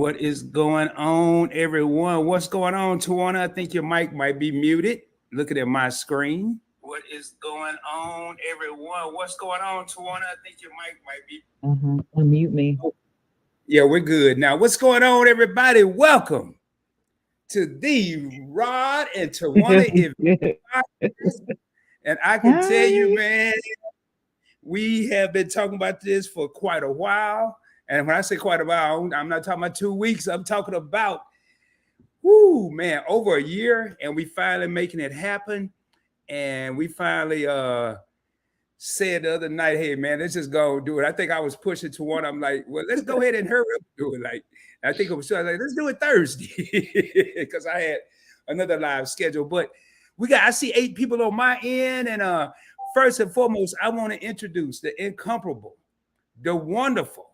What is going on, everyone? What's going on, Twanna? I think your mic might be muted. Looking at my screen. What is going on, everyone? What's going on, Twanna? I think your mic might be. Unmute me. Yeah, we're good now. What's going on, everybody? Welcome to the Rod and Twanna Event Podcast. And I can tell you, Hi. man, we have been talking about this for quite a while. And when I say quite a while, I'm not talking about 2 weeks. I'm talking about, man, over a year. And we finally making it happen. And we finally said the other night, hey, man, let's just go do it. I think I was pushing to one. I'm like, well, let's go ahead and hurry up and do it. Like, I think it was like, let's do it Thursday because I had another live schedule. But I see 8 people on my end. And first and foremost, I want to introduce the incomparable, the wonderful,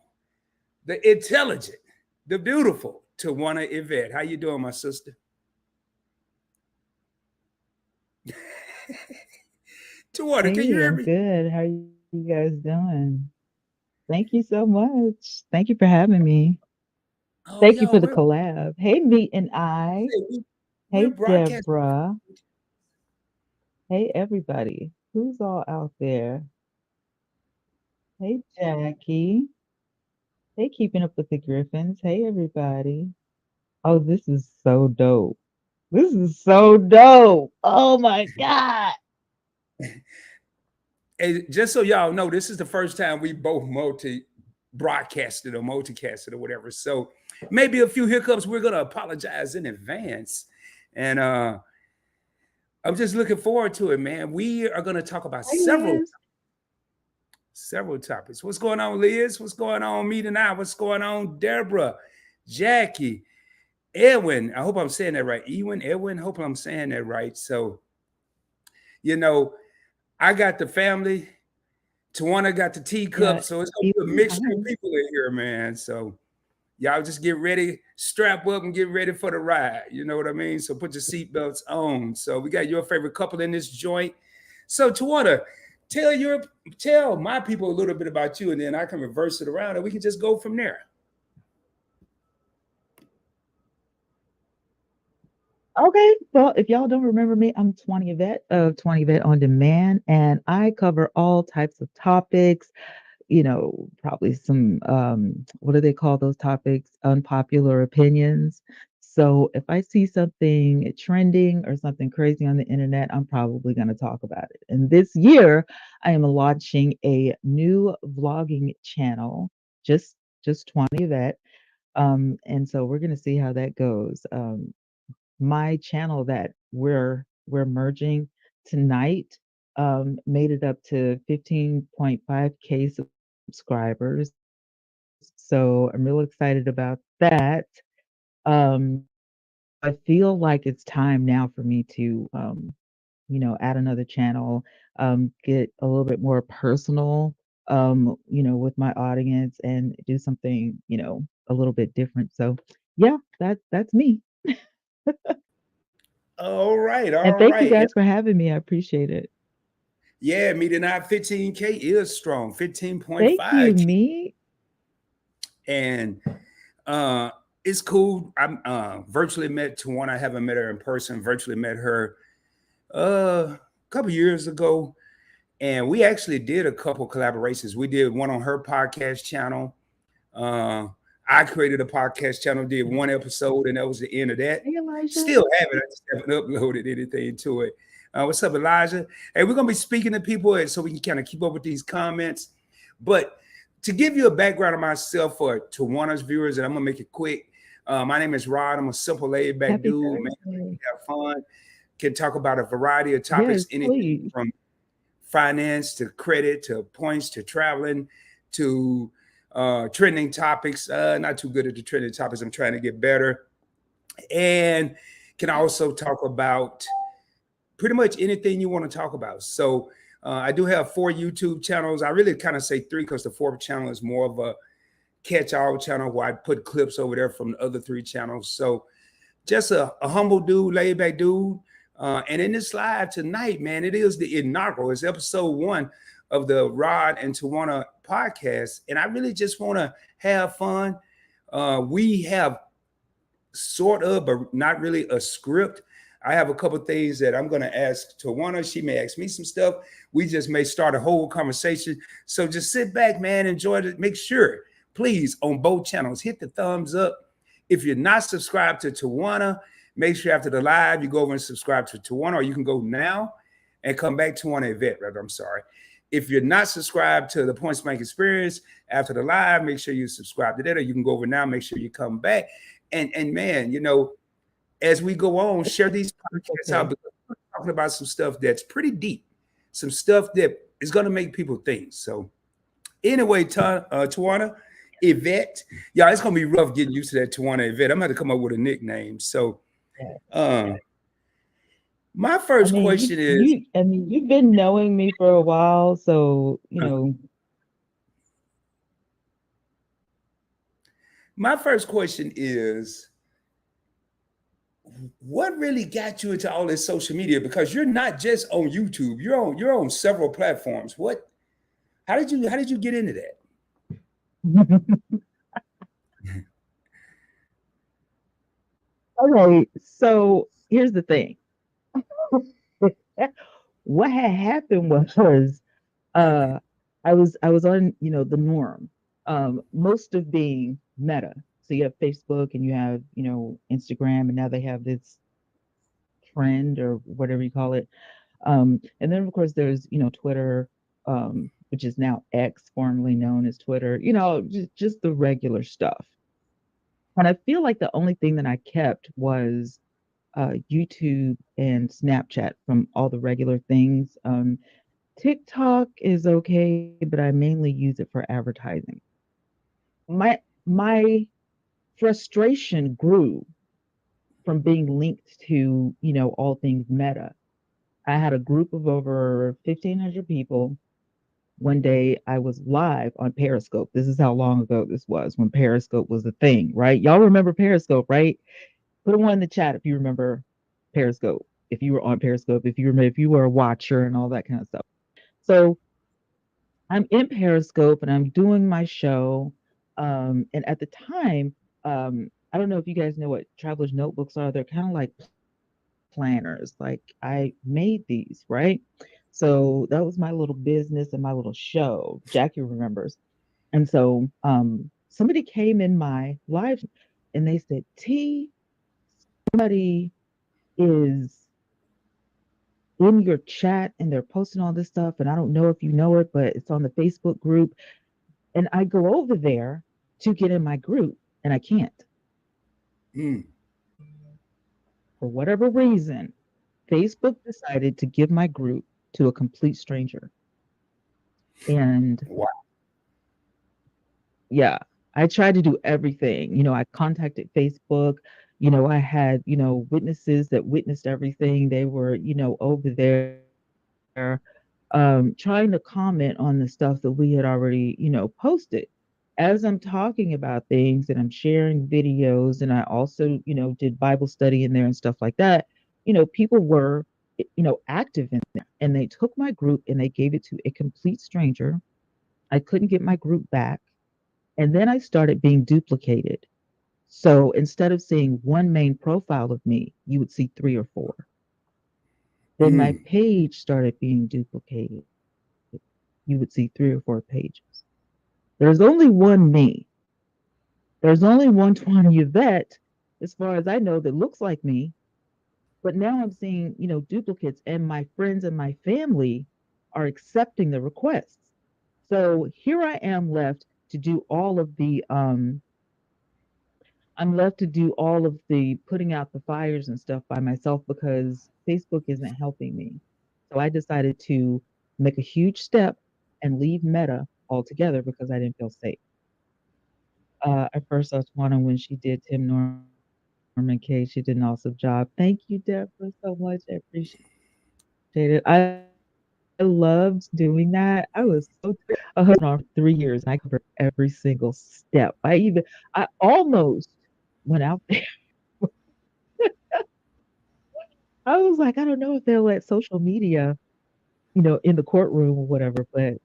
the intelligent, the beautiful TwannaYvette. How you doing, my sister? Twanna, can you Hey, hear I'm me? good. How are you guys doing? Thank you so much. Thank you for having me. Oh, Thank you yo, for the collab. Hey, Meet and I. we're Hey, broadcasting. Deborah. Hey, everybody. Who's all out there? Hey, Jackie. Hey, Keeping Up with the Griffins. Hey, everybody. Oh, this is so dope. This is so dope. Oh my God. And just so y'all know, this is the first time we both broadcasted or multicasted or whatever. So maybe a few hiccups. We're gonna apologize in advance. And I'm just looking forward to it, man. We are gonna talk about Hey, Liz. several topics. What's going on, Liz? What's going on, me and I? What's going on, Deborah, Jackie, Edwin? I hope I'm saying that right. Edwin. Hope I'm saying that right. So, you know, I got the family. Tawana got the Yeah, teacup, so it's gonna be a even mixture of I. people in here, man. So y'all just get ready, strap up, and get ready for the ride. You know what I mean? So put your seatbelts on. So we got your favorite couple in this joint. So Tawana, tell your tell my people a little bit about you, and then I can reverse it around, and we can just go from there. Okay, well, if y'all don't remember me, I'm TwannaYvette of TwannaYvette On Demand, and I cover all types of topics, probably some, what do they call those topics? Unpopular opinions. So if I see something trending or something crazy on the internet, I'm probably going to talk about it. And this year, I am launching a new vlogging channel, just just TwannaYvette. And so we're going to see how that goes. My channel that we're merging tonight made it up to 15.5K subscribers. So I'm real excited about that. I feel like it's time now for me to add another channel, get a little bit more personal with my audience and do something, a little bit different. So yeah, that's me. All right, And all thank you right. guys for having me. I appreciate it. Yeah, me tonight, 15K is strong, Thank you, 15.5K. me. And uh it's cool. I'm virtually met to one. I haven't met her in person, virtually met her a couple years ago. And we actually did a couple collaborations. We did one on her podcast channel. Uh I created a podcast channel, did one episode, and that was the end of that. Hey, Elijah. Still haven't. I just haven't uploaded anything to it. What's up, Elijah? Hey, we're gonna be speaking to people so we can kind of keep up with these comments. But to give you a background of myself for Tawanna's viewers, and I'm gonna make it quick. My name is Rod. I'm a simple, laid back Happy dude, man. Thursday. Have fun. Can talk about a variety of topics, Yes, anything please. from finance to credit to points to traveling to trending topics. Not too good at the trending topics. I'm trying to get better. And can also talk about pretty much anything you want to talk about. So I do have 4 YouTube channels. I really kind of say 3 because the 4th channel is more of a catch-all channel where I put clips over there from the other 3 channels. So just a humble dude, laid back dude. And in this live tonight, man, it is the inaugural. It's episode 1 of the Rod and Twanna podcast. And I really just want to have fun. We have sort of, but not really a script. I have a couple things that I'm going to ask Tawana. She may ask me some stuff. We just may start a whole conversation. So just sit back, man, enjoy it. Make sure, please, on both channels, hit the thumbs up. If you're not subscribed to Tawana, make sure after the live you go over and subscribe to Tawana, or you can go now and come back to TwannaYvette, rather. I'm sorry. If you're not subscribed to the Point Spank Experience after the live, make sure you subscribe to that, or you can go over now. Make sure you come back. And man, as we go on, share these podcasts out, because we're talking about some stuff that's pretty deep, some stuff that is going to make people think. So anyway, Twanna Yvette, y'all, it's going to be rough getting used to that Twanna Yvette. I'm going to come up with a nickname. So my first question is, you've been knowing me for a while, so my first question is, what really got you into all this social media? Because you're not just on YouTube, you're on several platforms. How did you get into that? Okay, so here's the thing. What had happened was I was on, the norm. Most of being Meta. So you have Facebook and you have, Instagram, and now they have this trend or whatever you call it. And then of course there's, Twitter, which is now X, formerly known as Twitter, just the regular stuff. And I feel like the only thing that I kept was YouTube and Snapchat from all the regular things. TikTok is okay, but I mainly use it for advertising. My frustration grew from being linked to, all things Meta. I had a group of over 1,500 people. One day I was live on Periscope. This is how long ago this was, when Periscope was a thing, right? Y'all remember Periscope, right? Put a one in the chat if you remember Periscope. If you were on Periscope, if you were a watcher and all that kind of stuff. So I'm in Periscope and I'm doing my show. And at the time, I don't know if you guys know what traveler's notebooks are. They're kind of like planners. Like I made these, right? So that was my little business and my little show. Jackie remembers. And so somebody came in my live and they said, T, somebody is in your chat and they're posting all this stuff. And I don't know if you know it, but it's on the Facebook group. And I go over there to get in my group and I can't. For whatever reason, Facebook decided to give my group to a complete stranger. And wow. Yeah, I tried to do everything. I contacted Facebook. I had, witnesses that witnessed everything. They were, over there trying to comment on the stuff that we had already, posted. As I'm talking about things and I'm sharing videos, and I also, did Bible study in there and stuff like that, people were, active in there. And they took my group and they gave it to a complete stranger. I couldn't get my group back. And then I started being duplicated. So instead of seeing one main profile of me, you would see 3 or 4. Then my page started being duplicated. You would see 3 or 4 pages. There's only one me. There's only one TwannaYvette, as far as I know, that looks like me. But now I'm seeing, duplicates, and my friends and my family are accepting the requests. So here I am left to do all of the I'm left to do all of the putting out the fires and stuff by myself because Facebook isn't helping me. So I decided to make a huge step and leave Meta altogether because I didn't feel safe. I first saw Twanna when she did Tim Norman Case. She did an awesome job. Thank you, Deborah, so much. I appreciate it. I loved doing that. I was so a husband on for 3 years and I covered every single step. I almost went out there. I was like, I don't know if they'll let social media, in the courtroom or whatever, but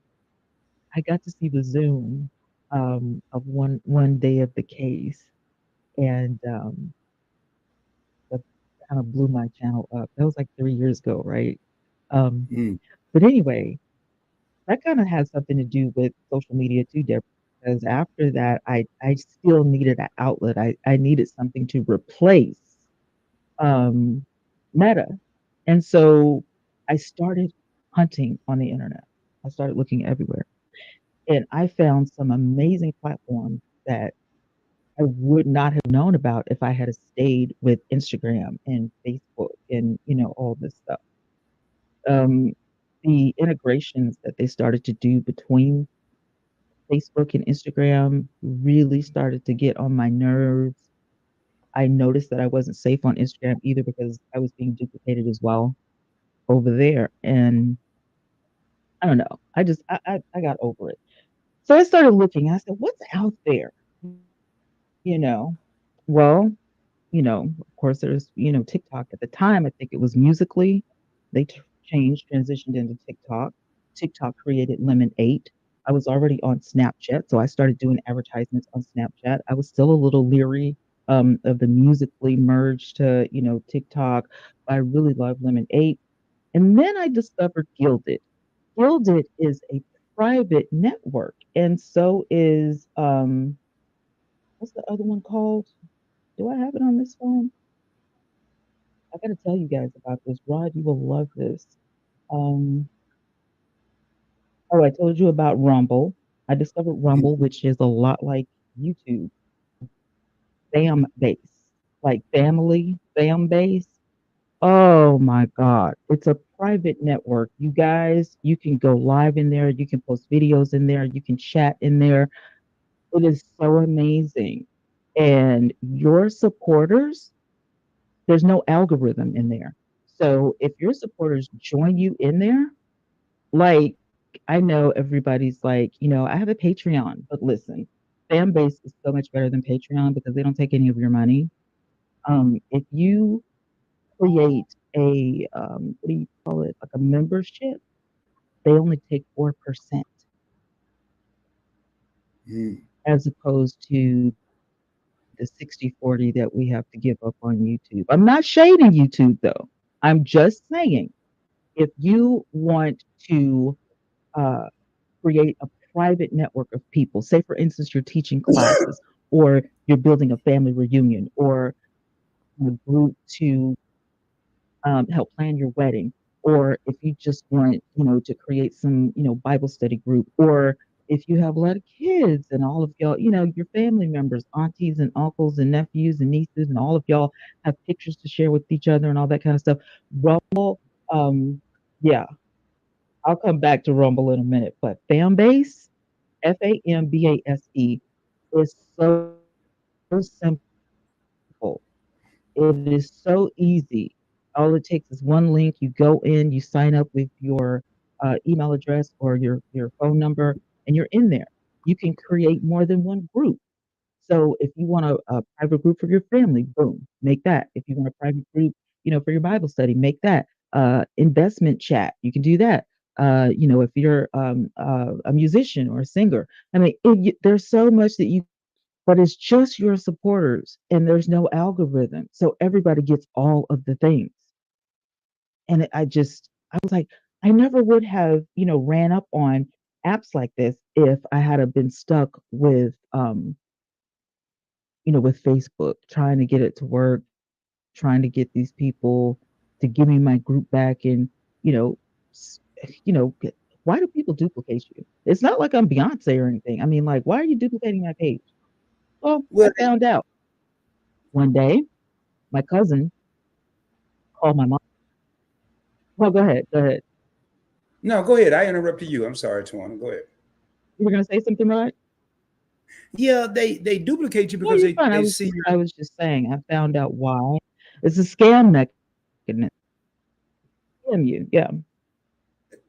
I got to see the Zoom. of one day of the case, and that kind of blew my channel up. That was like 3 years ago, right? Um, Mm. but anyway, that kind of has something to do with social media too, Deborah. Because after that, I still needed an outlet. I needed something to replace um, Meta, and so I started hunting on the internet. I started looking everywhere, and I found some amazing platforms that I would not have known about if I had stayed with Instagram and Facebook and all this stuff. Um, the integrations that they started to do between Facebook and Instagram really started to get on my nerves. I noticed that I wasn't safe on Instagram either because I was being duplicated as well over there. And I don't know. I got over it. So I started looking. I said, what's out there? You know, well, of course, there's, TikTok at the time. I think it was Musically. They changed, transitioned into TikTok. TikTok created Lemon 8. I was already on Snapchat, so I started doing advertisements on Snapchat. I was still a little leery of the Musically merge to, TikTok. But I really love Lemon 8. And then I discovered Gilded. Gilded is a private network, and so is what's the other one called? Do I have it on this phone? I gotta tell you guys about this. Rod, you will love this. Um, oh, I told you about Rumble. I discovered Rumble, which is a lot like YouTube, fam base, like family fam base. Oh my God. It's a private network. You guys, you can go live in there. You can post videos in there. You can chat in there. It is so amazing. And your supporters, there's no algorithm in there. So if your supporters join you in there, like, I know everybody's like, I have a Patreon, but listen, fan base is so much better than Patreon because they don't take any of your money. If you create what do you call it, like a membership, they only take 4% Mm. as opposed to the 60/40 that we have to give up on YouTube. I'm not shading YouTube though. I'm just saying if you want to uh, create a private network of people. Say, for instance, you're teaching classes or you're building a family reunion or a group to help plan your wedding. Or if you just want, to create some, Bible study group, or if you have a lot of kids and all of y'all, your family members, aunties and uncles and nephews and nieces, and all of y'all have pictures to share with each other and all that kind of stuff. Rumble, yeah, I'll come back to Rumble in a minute, but fan base, FAMBASE is so simple. It is so easy. All it takes is one link. You go in, you sign up with your email address or your phone number, and you're in there. You can create more than one group. So if you want a private group for your family, boom, make that. If you want a private group, for your Bible study, make that. Investment chat, you can do that. If you're a musician or a singer, I mean, there's so much that you, but it's just your supporters, and there's no algorithm, so everybody gets all of the things. And I was like, I never would have, ran up on apps like this if I had have been stuck with with Facebook, trying to get it to work, trying to get these people to give me my group back. And, you know, s- why do people duplicate you? It's not like I'm Beyonce or anything. I mean, like, why are you duplicating my page? Well, I Well, found out one day my cousin called my mom. Well, go ahead. Go ahead. no, go ahead. I interrupted you. I'm sorry, Twanna. Go ahead. You were going to say something, right? Yeah, they duplicate you No, because you're they fine. they see I was just saying, I found out why. It's a scam mechanism. Scam you. Yeah.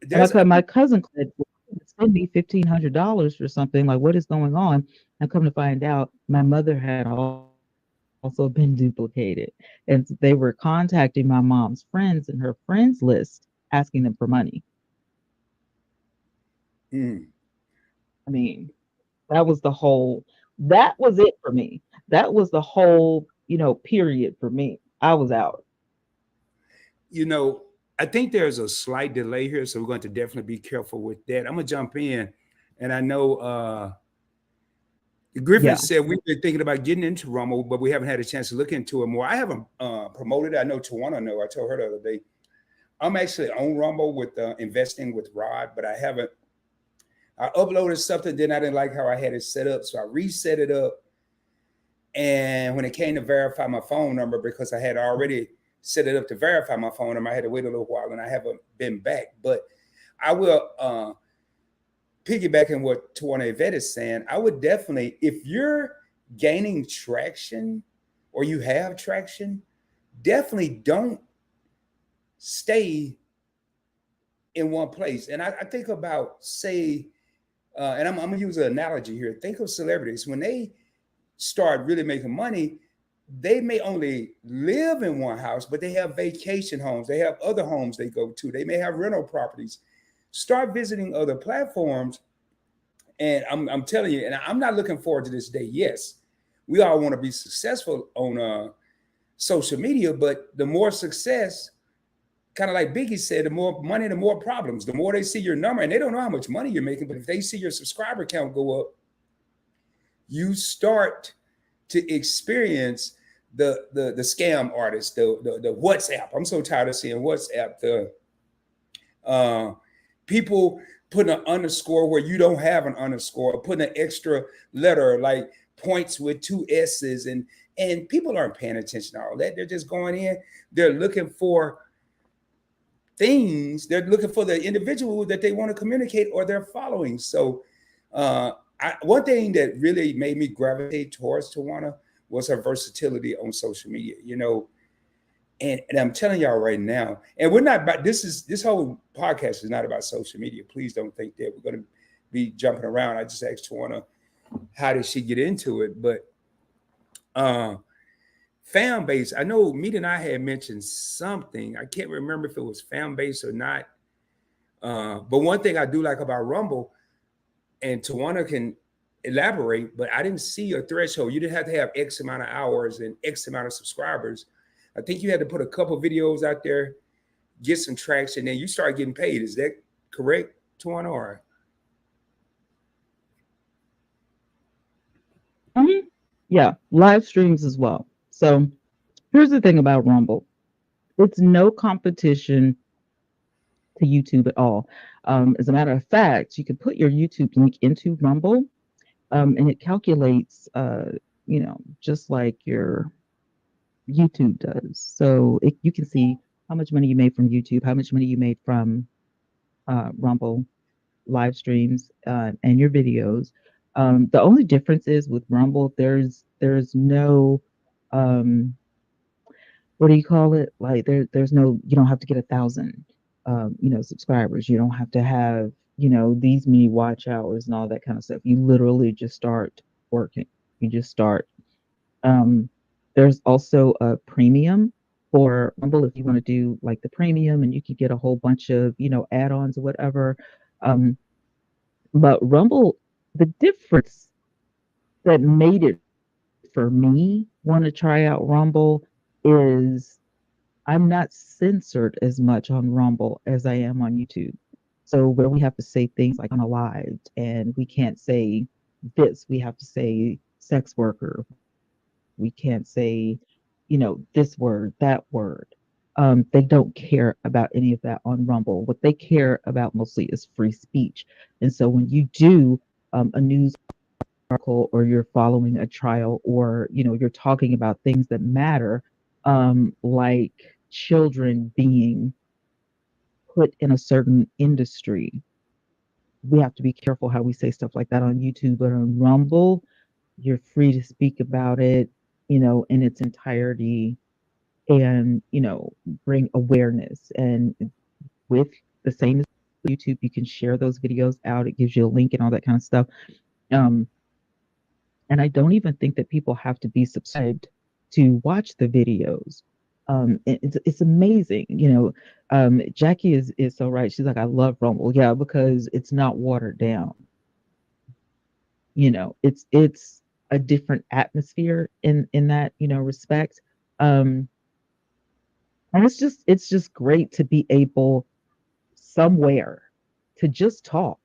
there's My cousin said, "Well, send me $1,500 for something. Like, what is going on?" And come to find out, my mother had also been duplicated, and they were contacting my mom's friends in her friends list, asking them for money. mm, I mean, That was the whole that was it for me. That was the whole, period for me. I was out. You know, I think there's a slight delay here, so we're going to definitely be careful with that. I'm gonna jump in, and I know Griffin Yeah. said we've been thinking about getting into Rumble, but we haven't had a chance to look into it more. I haven't promoted it. I know Tawana know. I told her the other day. I'm actually on Rumble with investing with Rod, but I haven't. I uploaded something, then I didn't like how I had it set up, so I reset it up. And when it came to verify my phone number, because I had already set it up to verify my phone number, I had to wait a little while, and I haven't been back. But I will piggybacking what TwannaYvette is saying. I would definitely, if you're gaining traction or you have traction, definitely don't stay in one place. And I think about, say, and I'm gonna use an analogy here. Think of celebrities when they start really making money. They may only live in one house, but they have vacation homes. They have other homes they go to. They may have rental properties. Start visiting other platforms. And I'm telling you, and I'm not looking forward to this day. Yes, we all want to be successful on social media, but the more success, kind of like Biggie said, the more money, the more problems. The more they see your number, and they don't know how much money you're making, but if they see your subscriber count go up, you start to experience the scam artists, the WhatsApp. I'm so tired of seeing WhatsApp. The people putting an underscore where you don't have an underscore, or putting an extra letter like points with two S's, and people aren't paying attention to all that. They're just going in. They're looking for things. They're looking for the individual that they want to communicate or they're following. So one thing that really made me gravitate towards Twanna was her versatility on social media, and I'm telling y'all right now, and we're not about this whole podcast is not about social media. Please don't think that we're going to be jumping around. I just asked Twanna, how did she get into it? But fan base, I know Meet and I had mentioned something. I can't remember if it was fan base or not. But one thing I do like about Rumble, and Twanna can elaborate, but I didn't see a threshold. You didn't have to have X amount of hours and X amount of subscribers. I think you had to put a couple videos out there, get some traction, and you start getting paid. Is that correct, Twanna? Or Mhm. Yeah, live streams as well. So here's the thing about Rumble. It's no competition to YouTube at all. As a matter of fact, you can put your YouTube link into Rumble, and it calculates, just like your YouTube does. So you can see how much money you made from YouTube, how much money you made from Rumble live streams, and your videos. The only difference is with Rumble, there's no what do you call it? Like there's no, you don't have to get 1,000 subscribers. You don't have to have, these many watch hours and all that kind of stuff. You literally just start working. You just start. Um, there's also a premium for Rumble if you want to do like the premium, and you can get a whole bunch of, add-ons or whatever. Um, but Rumble, the difference that made it for me want to try out Rumble is I'm not censored as much on Rumble as I am on YouTube. So where we have to say things like unalived and we can't say this, we have to say sex worker. We can't say, this word, that word. They don't care about any of that on Rumble. What they care about mostly is free speech. And so when you do a news article or you're following a trial or you're talking about things that matter, like children being put in a certain industry, we have to be careful how we say stuff like that on YouTube. But on Rumble, you're free to speak about it, in its entirety, and bring awareness. And with the same as YouTube, you can share those videos out. It gives you a link and all that kind of stuff. um And I don't even think that people have to be subscribed to watch the videos. It's amazing, Jackie is so right. She's like, I love Rumble, yeah, because it's not watered down. It's a different atmosphere in that, respect. Um, and it's just great to be able somewhere to just talk.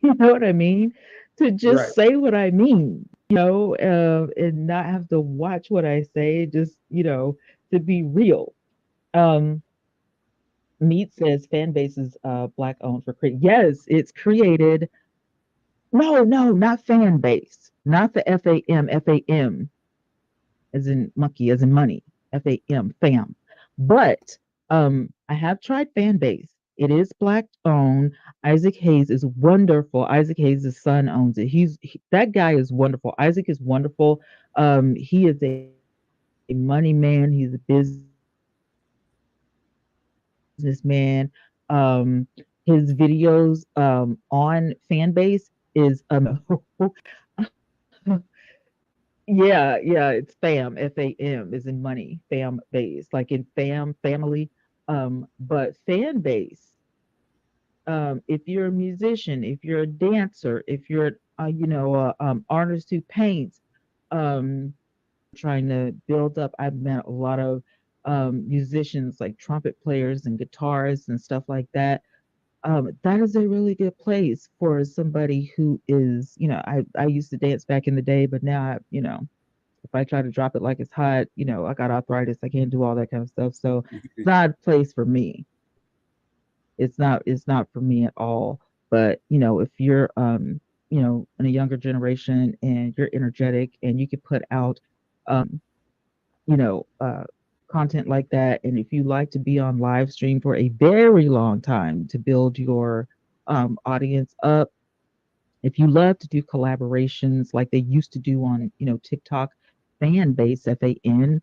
You know what I mean? To Right. just say what I mean, and not have to watch what I say, just, to be real. Um, Meat says fan base is black owned for create. Yes, it's created. No, no, not fan base. Not the FAM, FAM as in monkey, as in money. FAM, fam. But I have tried fan base. It is black owned. Isaac Hayes is wonderful. Isaac Hayes' son owns it. That guy is wonderful. Isaac is wonderful. He is a money man. He's a businessman. His videos on fan base is yeah, it's fam, FAM is in money, fam base, like in family. But fan base, if you're a musician, if you're a dancer, if you're artist who paints, trying to build up. I've met a lot of musicians like trumpet players and guitarists and stuff like that. That is a really good place for somebody who is, I used to dance back in the day, but now if I try to drop it like it's hot, I got arthritis. I can't do all that kind of stuff. So it's not a place for me. It's not for me at all. But if you're in a younger generation and you're energetic and you can put out you know, uh content like that, and if you like to be on live stream for a very long time to build your audience up, if you love to do collaborations like they used to do on, TikTok, fan base, FAN,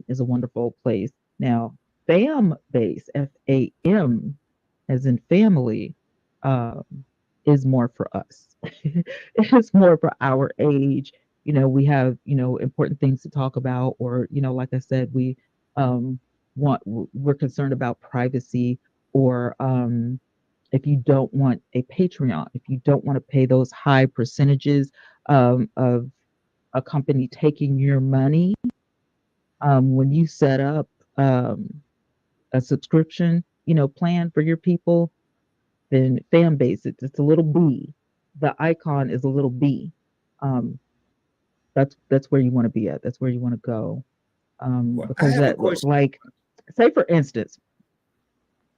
is a wonderful place. Now, fam base, FAM, as in family, um, is more for us. It's more for our age. We have, important things to talk about, or, like I said, um, we're concerned about privacy, or if you don't want a Patreon, if you don't want to pay those high percentages of a company taking your money, when you set up um, a subscription, plan for your people, then fan base, it's a little B. The icon is a little B. Um, that's where you want to be at. That's where you want to go. Well, I Because have a that, question. like, say for instance,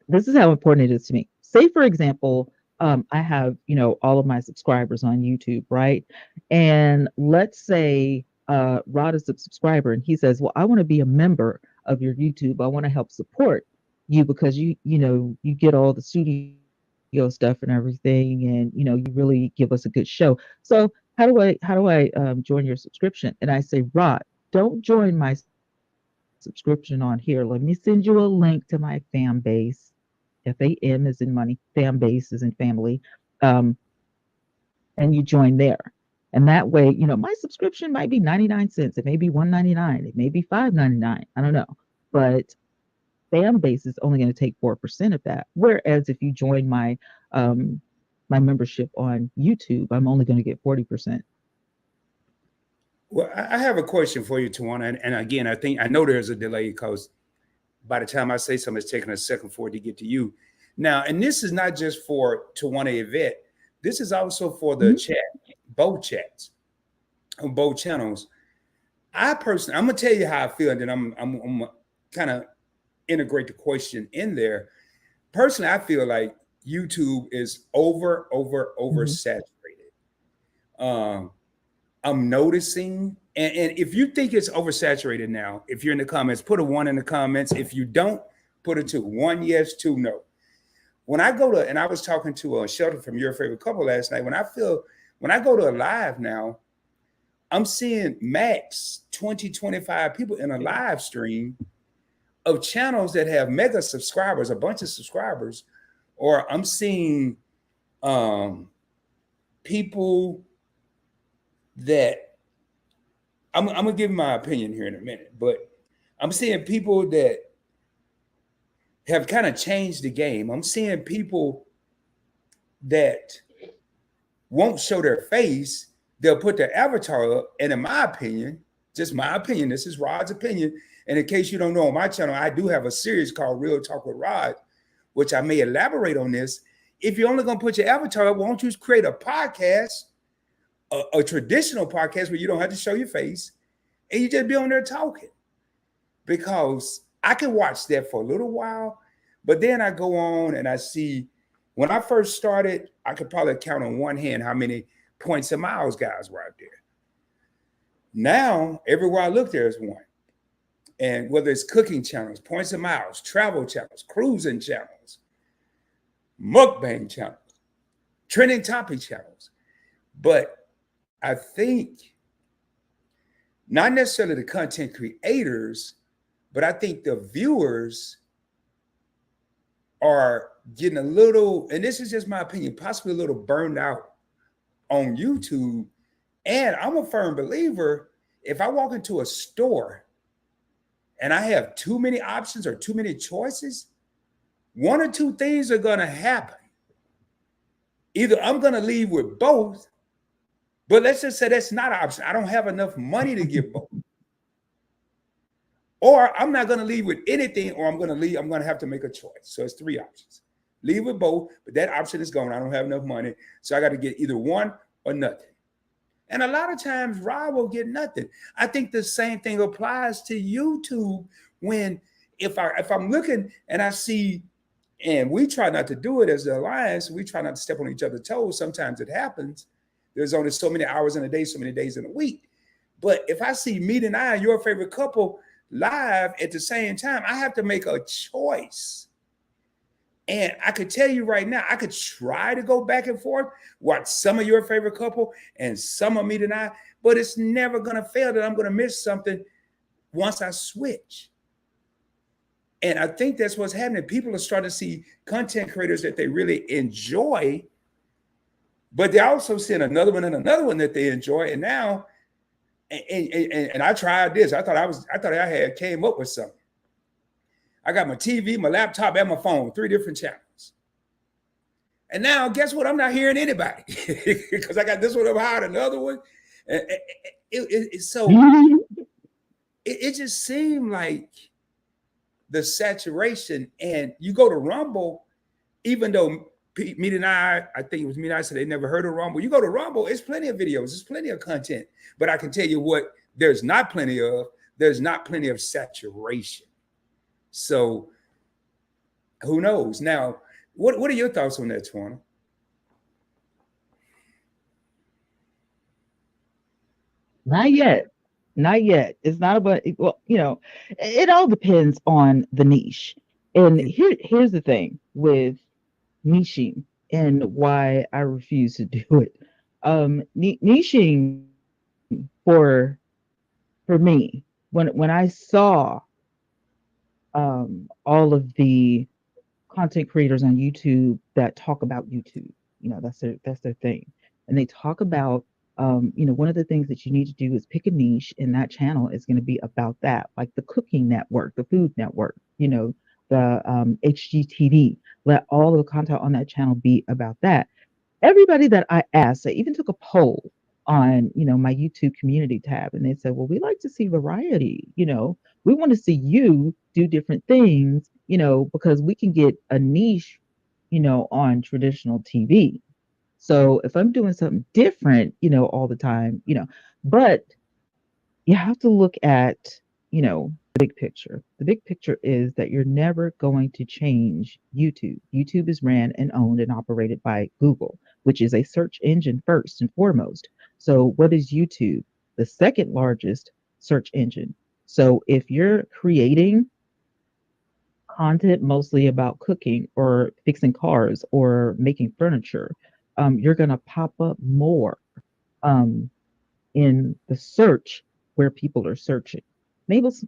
this is how important it is to me. Say, for example, I have, all of my subscribers on YouTube, right? And let's say Rod is a subscriber and he says, well, I want to be a member of your YouTube. I want to help support you because you get all the studio stuff and everything, and you really give us a good show. So how do I join your subscription? And I say, Rod, don't join my subscription on here. Let me send you a link to my fan base. FAM is in money, fan base is in family. Um, and you join there. And that way, my subscription might be 99 cents. It may be 199. It may be 5.99. I don't know. But fan base is only going to take 4% of that. Whereas if you join um my membership on YouTube, I'm only going to get 40%. Well, I have a question for you, Tawana. And again, I know there's a delay because by the time I say something, it's taking a second for it to get to you. Now, and this is not just for TwannaYvette. This is also for the Mhm. chat, both chats on both channels. I personally, I'm gonna tell you how I feel, and then I'm kind of integrate the question in there. Personally, I feel like YouTube is Mhm. oversaturated. Um, I'm noticing, and if you think it's oversaturated now, if you're in the comments, put a one in the comments. If you don't, put a two. One yes, two no. When I go to, and I was talking to a Shelter from Your Favorite Couple last night. When I go to a live now, I'm seeing max 20, 25 people in a live stream of channels that have mega subscribers, a bunch of subscribers, or I'm seeing um, people that I'm gonna give my opinion here in a minute, but I'm seeing people that have kind of changed the game. I'm seeing people that won't show their face. They'll put their avatar up. And in my opinion, just my opinion, this is Rod's opinion. And in case you don't know, on my channel, I do have a series called Real Talk with Rod, which I may elaborate on this. If you're only going to put your avatar up, why don't you create a podcast, a traditional podcast where you don't have to show your face and you just be on there talking? Because I can watch that for a little while, but then I go on and I see, when I first started, I could probably count on one hand how many points and miles guys were out there. Now, everywhere I look, there's one. And whether it's cooking channels, points and miles, travel channels, cruising channels, mukbang channels, trending topic channels. But I think not necessarily the content creators, but I think the viewers are getting a little, and this is just my opinion, possibly a little burned out on YouTube. And I'm a firm believer, if I walk into a store and I have too many options or too many choices, one or two things are going to happen. Either I'm going to leave with both, but let's just say that's not an option. I don't have enough money to get both. Or I'm not going to leave with anything, or I'm going to have to make a choice. So it's three options. Leave with both, but that option is gone. I don't have enough money. So I got to get either one or nothing. And a lot of times Rod will get nothing. I think the same thing applies to YouTube when if I'm looking and I see, and we try not to do it as the alliance, we try not to step on each other's toes. Sometimes it happens. There's only so many hours in a day, so many days in a week. But if I see Meet and I, your favorite couple, live at the same time, I have to make a choice. And I could tell you right now, I could try to go back and forth, watch some of your favorite couple and some of Meet and I, but it's never going to fail that I'm going to miss something once I switch. And I think that's what's happening. People are starting to see content creators that they really enjoy, but they're also seeing another one and another one that they enjoy. And now, and I tried this. I thought I had came up with something. I got my TV, my laptop, and my phone, 3 different channels. And now, guess what? I'm not hearing anybody because I got this one up high, another one. It just seemed like the saturation. And you go to Rumble, even though Meet and I think it was Meet and I said they never heard of Rumble. You go to Rumble, it's plenty of videos, there's plenty of content. But I can tell you what, there's not plenty of saturation. So who knows? Now, what are your thoughts on that, Twanna? Not yet. Not yet. It's not about, well, it all depends on the niche. And here's the thing with niching and why I refuse to do it. Niching for me, when I saw all of the content creators on YouTube that talk about YouTube, that's their thing, and they talk about one of the things that you need to do is pick a niche, and that channel is going to be about that, like the cooking network, the food network, the HGTV. Let all of the content on that channel be about that. Everybody that I asked, I even took a poll on my YouTube community tab, and they said, well, we like to see variety. We want to see you do different things, because we can get a niche on traditional TV. So if I'm doing something different all the time, but you have to look at the big picture. The big picture is that you're never going to change YouTube. YouTube is ran and owned and operated by Google, which is a search engine first and foremost. So what is YouTube? The second largest search engine. So if you're creating content mostly about cooking or fixing cars or making furniture, you're going to pop up more in the search where people are searching.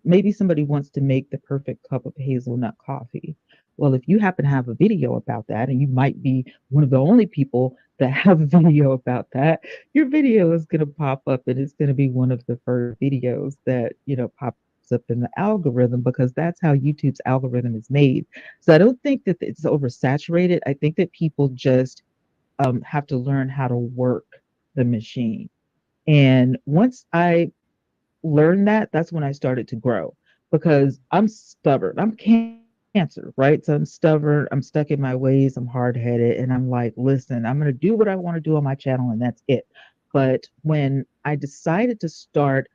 Maybe somebody wants to make the perfect cup of hazelnut coffee. Well, if you happen to have a video about that, and you might be one of the only people that have a video about that, your video is going to pop up, and it's going to be one of the first videos that pops up in the algorithm, because that's how YouTube's algorithm is made. So I don't think that it's oversaturated. I think that people just have to learn how to work the machine. And once I learned that, that's when I started to grow because I'm stubborn. I'm cancer, right? So I'm stubborn. I'm stuck in my ways. I'm hard headed. And I'm like, listen, I'm going to do what I want to do on my channel and that's it. But when I decided to start,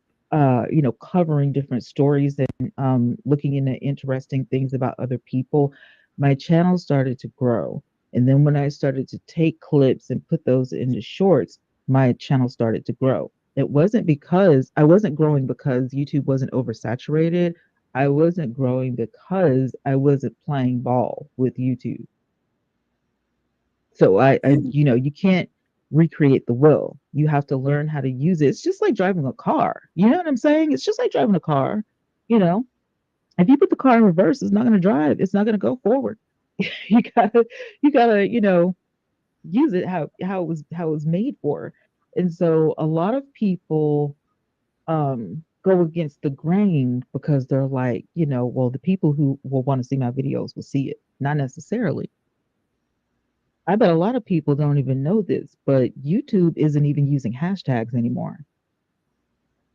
covering different stories and looking into interesting things about other people, my channel started to grow. And then when I started to take clips and put those into shorts, my channel started to grow. It wasn't because I wasn't growing because YouTube wasn't oversaturated. I wasn't growing because I wasn't playing ball with YouTube. So you can't recreate the wheel. You have to learn how to use it. It's just like driving a car. You know what I'm saying? It's just like driving a car. You know, if you put the car in reverse, it's not going to drive. It's not going to go forward. you gotta, you gotta, use it how it was made for. And so a lot of people go against the grain because they're like, well, the people who will want to see my videos will see it. Not necessarily. I bet a lot of people don't even know this, but YouTube isn't even using hashtags anymore.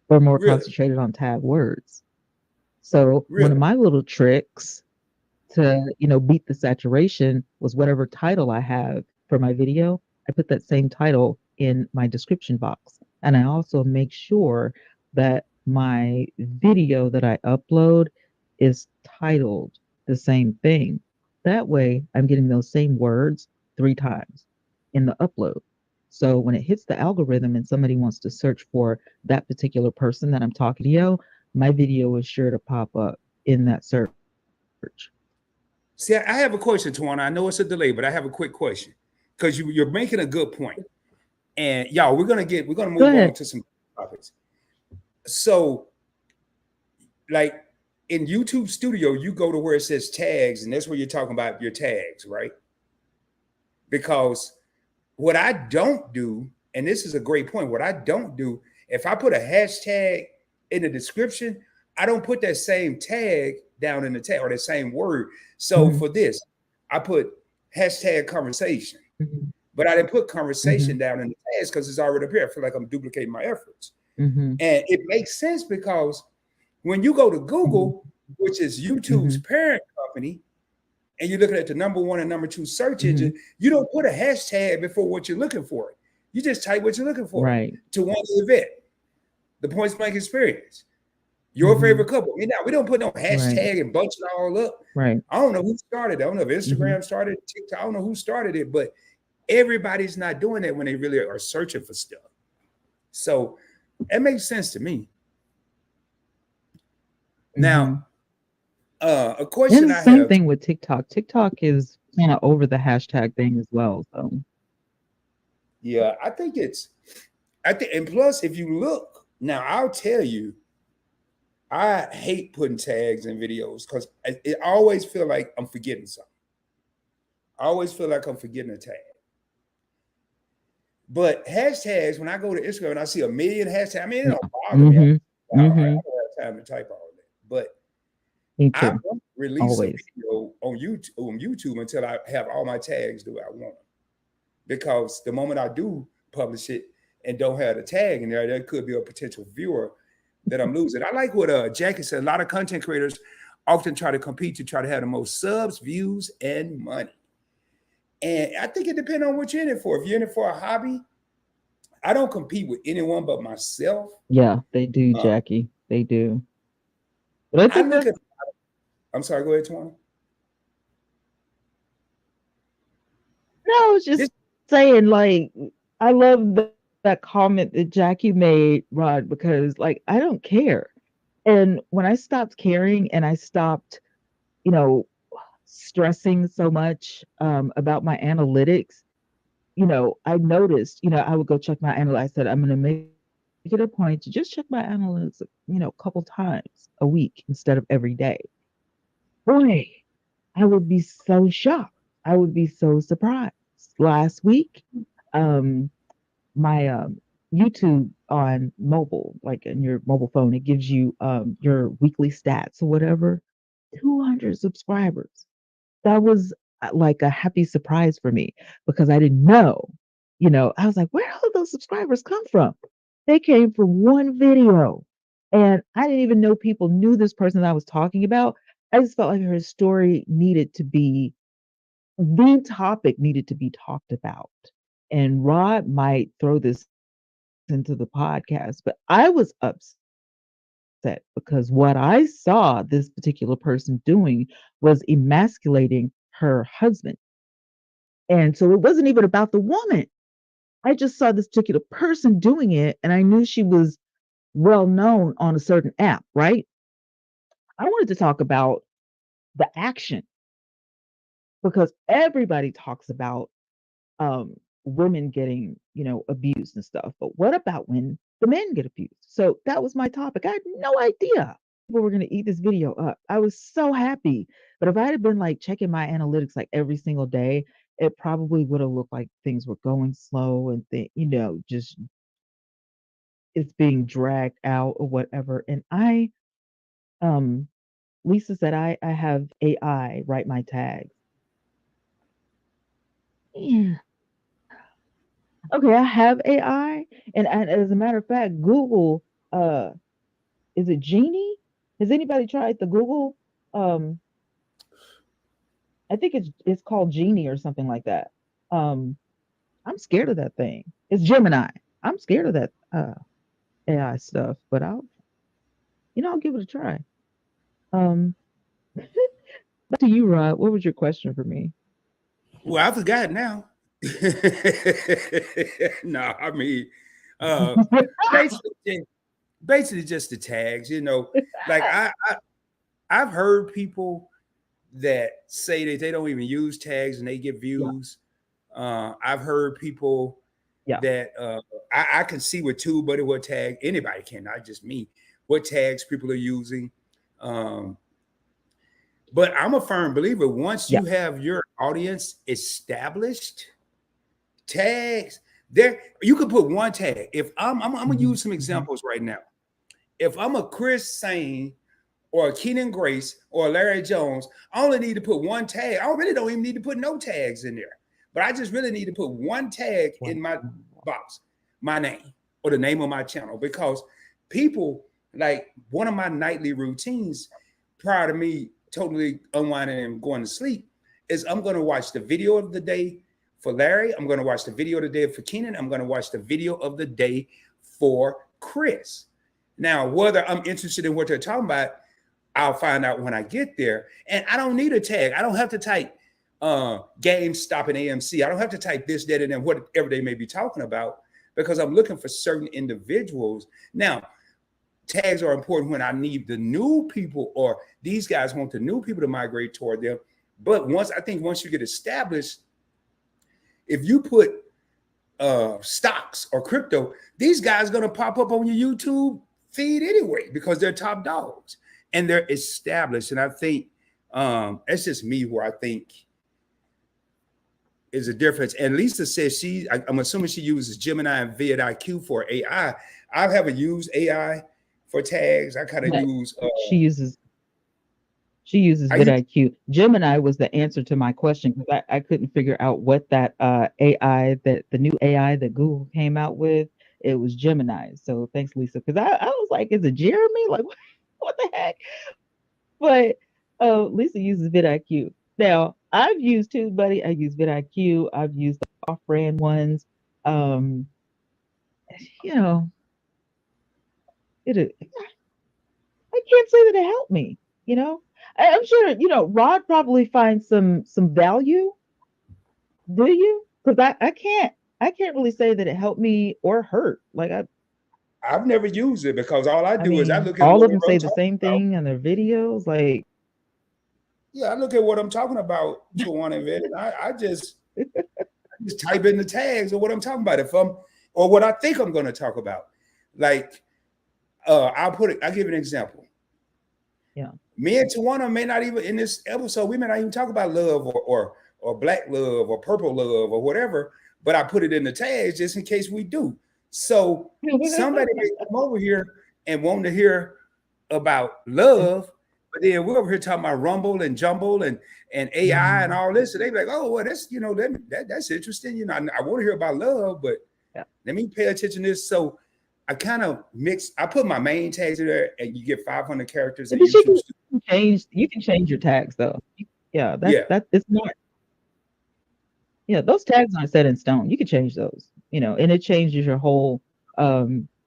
They're more Really, concentrated on tag words. So one of really. my little tricks to, beat the saturation was whatever title I have for my video, I put that same title in my description box. And I also make sure that my video that I upload is titled the same thing. That way, I'm getting those same words 3 times in the upload. So when it hits the algorithm and somebody wants to search for that particular person that I'm talking to, my video is sure to pop up in that search. See, I have a question, Twanna. I know it's a delay, but I have a quick question because you're making a good point. And y'all, we're gonna Go move on ahead. to some topics. So, like in YouTube Studio, you go to where it says tags, and that's where you're talking about your tags, right? Because what I don't do, and this is a great point, what I don't do, if I put a hashtag in the description, I don't put that same tag down in the tag or the same word. So Mhm, for this, I put hashtag conversation, mhm, but I didn't put conversation mhm, down in the tags because it's already up here. I feel like I'm duplicating my efforts. mhm, And it makes sense because when you go to mhm, Google, which is YouTube's mhm, parent company, and you're looking at the number one and number two search engine, mhm. you don't put a hashtag before what you're looking for. You just type what you're looking for. Right. TwannaYvette, the Points Blank Experience, your favorite Mhm. couple. Now we don't put no Right. hashtag and bunch it all up. Right. I don't know who started it. I don't know if Mhm. Instagram started it, TikTok. I don't know who started it, but everybody's not doing that when they really are searching for stuff. So that makes sense to me. Now, Mhm. a And question it's I the same have. thing with TikTok. TikTok is kinda over the hashtag thing as well, so Yeah, I think, and plus, if you look now, I'll tell you, I hate putting tags in videos because it always feel like I'm forgetting something. I always feel like I'm forgetting a tag. But hashtags, when I go to Instagram and I see a million hashtags, I mean, it yeah. don't bother me. Mhm. I Mhm. don't have time to type all that. But Me I too. won't release a Always. video on YouTube until I have all my tags the way I want them. Because the moment I do publish it and don't have the tag in there, there could be a potential viewer that I'm losing. I like what Jackie said. A lot of content creators often try to compete to try to have the most subs, views, and money. And I think it depends on what you're in it for. If you're in it for a hobby, I don't compete with anyone but myself. Yeah, they do, Uh, Jackie. They do. But it's I look okay. at. I'm sorry. Go ahead, Twan. No, I was This. just saying, like, I love that comment that Jackie made, Rod, because like I don't care. And when I stopped caring and I stopped, you know, stressing so much about my analytics, I noticed, I would go check my analytics. I said, I'm going to make it a point to just check my analytics, a couple times a week instead of every day. Boy, I would be so shocked. I would be so surprised. Last week, um, my YouTube on mobile, like in your mobile phone, it gives you your weekly stats or whatever. 200 subscribers. That was like a happy surprise for me because I didn't know. I was like, where did those subscribers come from? They came from one video. And I didn't even know people knew this person that I was talking about. I just felt like her story needed to be, the topic needed to be talked about. And Rod might throw this into the podcast, but I was upset because what I saw this particular person doing was emasculating her husband. And so it wasn't even about the woman. I just saw this particular person doing it, and I knew she was well known on a certain app, right? I wanted to talk about the action because everybody talks about um, women getting, abused and stuff. But what about when the men get abused? So that was my topic. I had no idea people were going to eat this video up. I was so happy. But if I had been like checking my analytics like every single day, it probably would have looked like things were going slow and just it's being dragged out or whatever. And um, Lisa said I have AI write my tags. Yeah. Okay, I have AI, and as a matter of fact, Google, uh, is it Genie? Has anybody tried the Google? Um, I think it's called Genie or something like that. Um, I'm scared of that thing. It's Gemini. I'm scared of that AI stuff, but I'll give it a try. Um, back to you, Rod. What was your question for me? Well, I forgot now. No, I mean, uh, basically, basically just the tags. Like I've heard people that say that they don't even use tags and they get Yeah, views. I've heard people yeah, that I can see with TubeBuddy what tag anybody can, not just me, what tags people are using. Um, but I'm a firm believer once yeah. you have your audience established, tags there, you can put one tag. If I'm gonna Hmm. use some Hmm. examples right now. If I'm a Chris Sane or a Keenan Grace or a Larry Jones, I only need to put one tag. I really don't even need to put no tags in there. But I just really need to put one tag Wow. in my box, my name or the name of my channel, because people, like, one of my nightly routines prior to me totally unwinding and going to sleep is I'm going to watch the video of the day for Larry. I'm going to watch the video of the day for Keenan. I'm going to watch the video of the day for Chris. Now, whether I'm interested in what they're talking about, I'll find out when I get there. And I don't need a tag. I don't have to type GameStop and AMC. I don't have to type this, that, and then whatever they may be talking about, because I'm looking for certain individuals. Now, tags are important when I need the new people, or these guys want the new people to migrate toward them. But once you get established, if you put stocks or crypto, these guys are going to pop up on your YouTube feed anyway because they're top dogs and they're established. And I think that's just me where I think is a difference. And Lisa says I'm assuming she uses Gemini and vidIQ for AI. I haven't used AI for tags. I kind of But use she uses She uses I use vidIQ. Gemini was the answer to my question because I couldn't figure out what that AI, that the new AI that Google came out with. It was Gemini. So thanks, Lisa. Because I was like, is it Jeremy? Like, what the heck? But Lisa uses vidIQ. Now, I've used TubeBuddy. I use vidIQ. I've used the off-brand ones. Um, you know, it. I can't say that it helped me. You know, I'm sure Rod probably finds some value. Do you? Because I can't really say that it helped me or hurt. Like I've never used it because all I I do is I mean, look at all what of them I'm say the talking same about. thing in their videos. Like Yeah, I look at what I'm talking about, TwannaYvette, and I just type in the tags of what I'm talking about. If I'm or what I think I'm going to talk about, like I'll give an example. yeah, Me and Twanna may not even in this episode, we may not even talk about love or black love or purple love or whatever, but I put it in the tags just in case we do. So somebody may come over here and want to hear about love, But then we're over here talking about Rumble and Jumble and AI and Mhm. all this. And they be like, oh, well, that's that's interesting. I want to hear about love, but Yeah. let me pay attention to this. So I kind of mix. I put my main tags in there, and you get 500 characters, Yeah, and but you choose to. you can change your tags though. Yeah, Yeah. it's not, yeah, those tags aren't set in stone. You can change those, and it changes your whole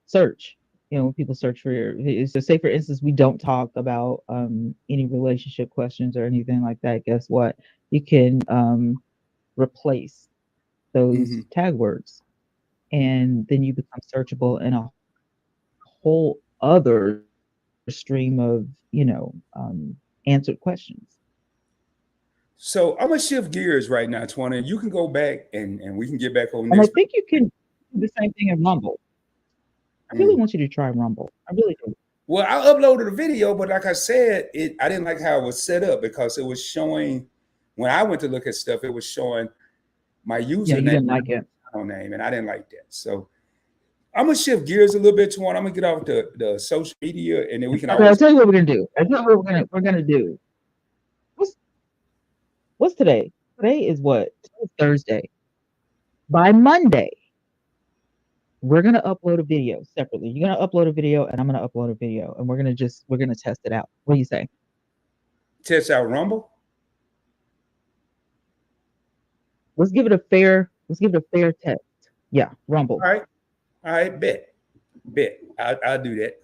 search. When people search for so say for instance, we don't talk about any relationship questions or anything like that. Guess what? You can replace those Hmm. tag words, and then you become searchable in a whole other stream of, answered questions. So I'm gonna shift gears right now, Twanna. You can go back and we can get back on And I this. think you can do the same thing in Rumble. I really Mm. want you to try Rumble. I really do. Well, I uploaded a video, but like I said, I didn't like how it was set up because it was showing when I went to look at stuff, it was showing my Yeah, you username didn't like it. and name, and I didn't like that. So I'm gonna shift gears a little bit to one. I'm gonna get off the social media, and then we can Okay, I'll always. tell you what we're gonna do. I tell you what we're gonna do. What's what's today? Today is what? Today's Thursday. By Monday, we're gonna upload a video separately. You're gonna upload a video, and I'm gonna upload a video, and we're gonna test it out. What do you say? Test out Rumble. Let's give it a fair test. Yeah, Rumble. All right, all right, bet. I'll do that.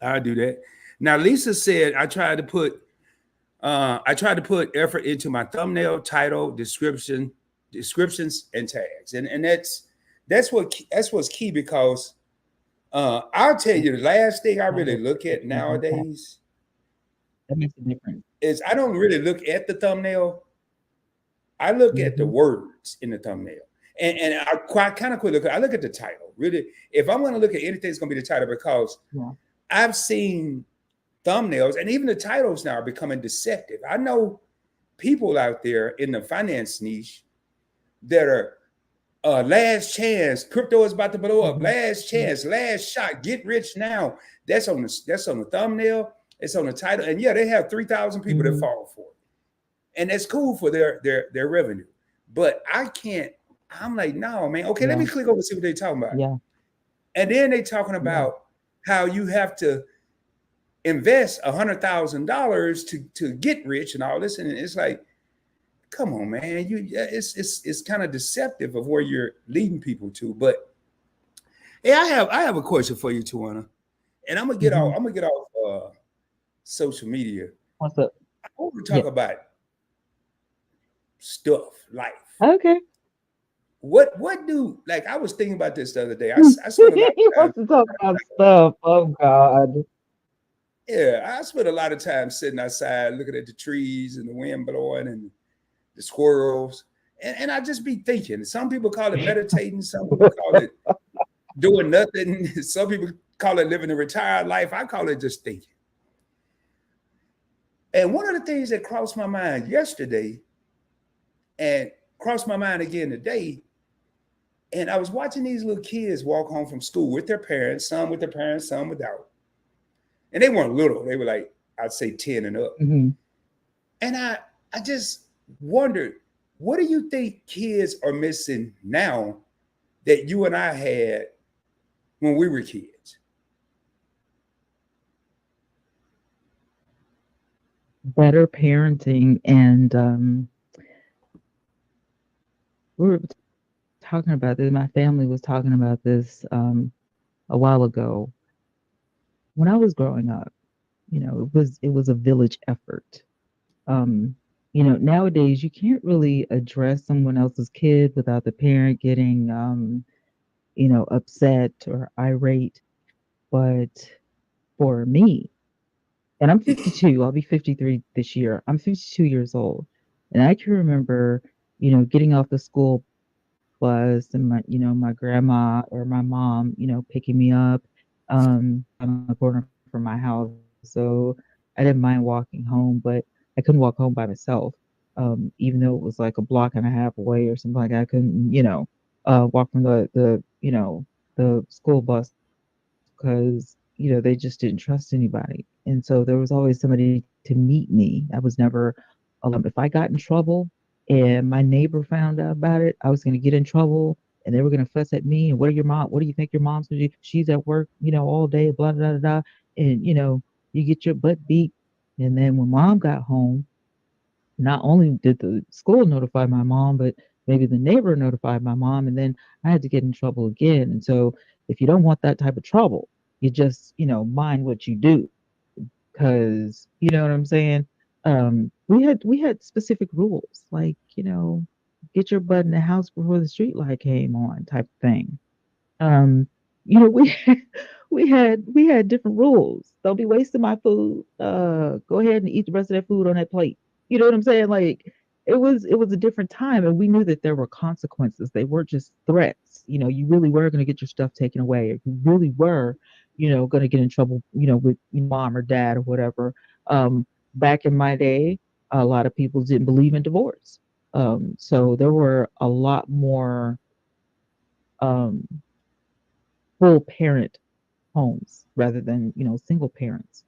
I'll do that. Now, Lisa said I tried to put effort into my thumbnail, title, descriptions, and tags, and that's what's key because I'll tell you the last thing I really look at nowadays That makes a difference. is I don't really look at the thumbnail. I look at the Hmm. words in the thumbnail. And I kind of quit looking. I look at the title. Really, if I'm going to look at anything, it's going to be the title because Yeah. I've seen thumbnails and even the titles now are becoming deceptive. I know people out there in the finance niche that are last chance, crypto is about to blow up. Hmm. Last chance, last shot, get rich now. That's on the thumbnail. It's on the title, and yeah, they have 3,000 people that Hmm. fall for it, and that's cool for their revenue. But I can't. I'm like, no, man. Okay, let Yeah. me click over and see what they're talking about, Yeah. and then they talking Yeah. about how you have to invest $100,000 to get rich and all this, and it's like, come on, man. It's kind of deceptive of where you're leading people to. But hey, I have a question for you, Twanna, and I'm gonna get off. Hmm. I'm gonna get off social media. What's up? I want to Yeah. talk about stuff, life. Okay. What do like? I was thinking about this the other day. I spent a lot He of time. wants to talk about stuff. Oh God. Yeah, I spent a lot of time sitting outside looking at the trees and the wind blowing and the squirrels. And I just be thinking. Some people call it meditating, some people call it doing nothing, some people call it living a retired life. I call it just thinking. And one of the things that crossed my mind yesterday and crossed my mind again today, and I was watching these little kids walk home from school with their parents, some with their parents, some without. And they weren't little, they were like, I'd say 10 and up. Hmm. And I just wondered, what do you think kids are missing now that you and I had when we were kids? Better parenting, and we were talking about this. My family was talking about this a while ago. When I was growing up, it was a village effort. Um, Nowadays you can't really address someone else's kid without the parent getting upset or irate. But for me, and I'm 52, I'll be 53 this year. I'm 52 years old. And I can remember, getting off the school bus and my grandma or my mom, picking me up on the corner from my house. So I didn't mind walking home, but I couldn't walk home by myself. Even though it was like a block and a half away or something like that. I couldn't, walk from the school bus because, they just didn't trust anybody. And so there was always somebody to meet me. I was never alone. If I got in trouble and my neighbor found out about it, I was going to get in trouble and they were going to fuss at me. And what do you think your mom's going to do? She's at work, all day, blah, blah, blah, blah. And, you get your butt beat. And then when mom got home, not only did the school notify my mom, but maybe the neighbor notified my mom, and then I had to get in trouble again. And so, if you don't want that type of trouble, you just, mind what you do, because you know what I'm saying. We had specific rules, like get your butt in the house before the street light came on, type of thing. Um, we we had different rules. Don't be wasting my food. Go ahead and eat the rest of that food on that plate. You know what I'm saying? Like it was a different time, and we knew that there were consequences. They weren't just threats. You really were going to get your stuff taken away, or you really were, going to get in trouble, with mom or dad or whatever. Back in my day, a lot of people didn't believe in divorce. So there were a lot more um, full parent homes rather than single parents.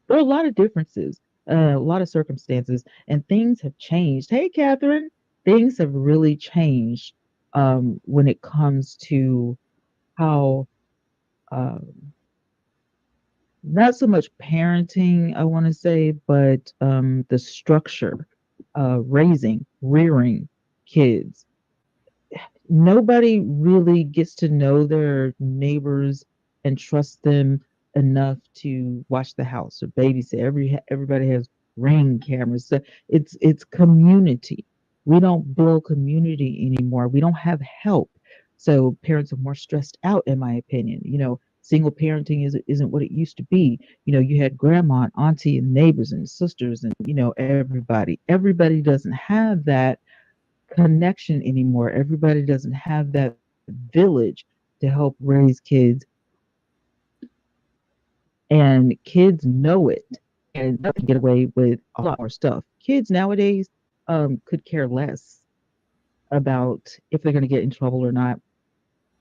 There are a lot of differences, a lot of circumstances, and things have changed. Hey, Catherine, things have really changed when it comes to how um, not so much parenting, I want to say, but the structure, rearing kids. Nobody really gets to know their neighbors and trust them enough to watch the house or babysit. Everybody has ring cameras. So it's community. We don't build community anymore. We don't have help. So parents are more stressed out, in my opinion. Single parenting isn't what it used to be. You had grandma and auntie and neighbors and sisters and everybody. Everybody doesn't have that connection anymore. Everybody doesn't have that village to help raise kids, and kids know it. And they can get away with a lot more stuff. Kids nowadays could care less about if they're going to get in trouble or not.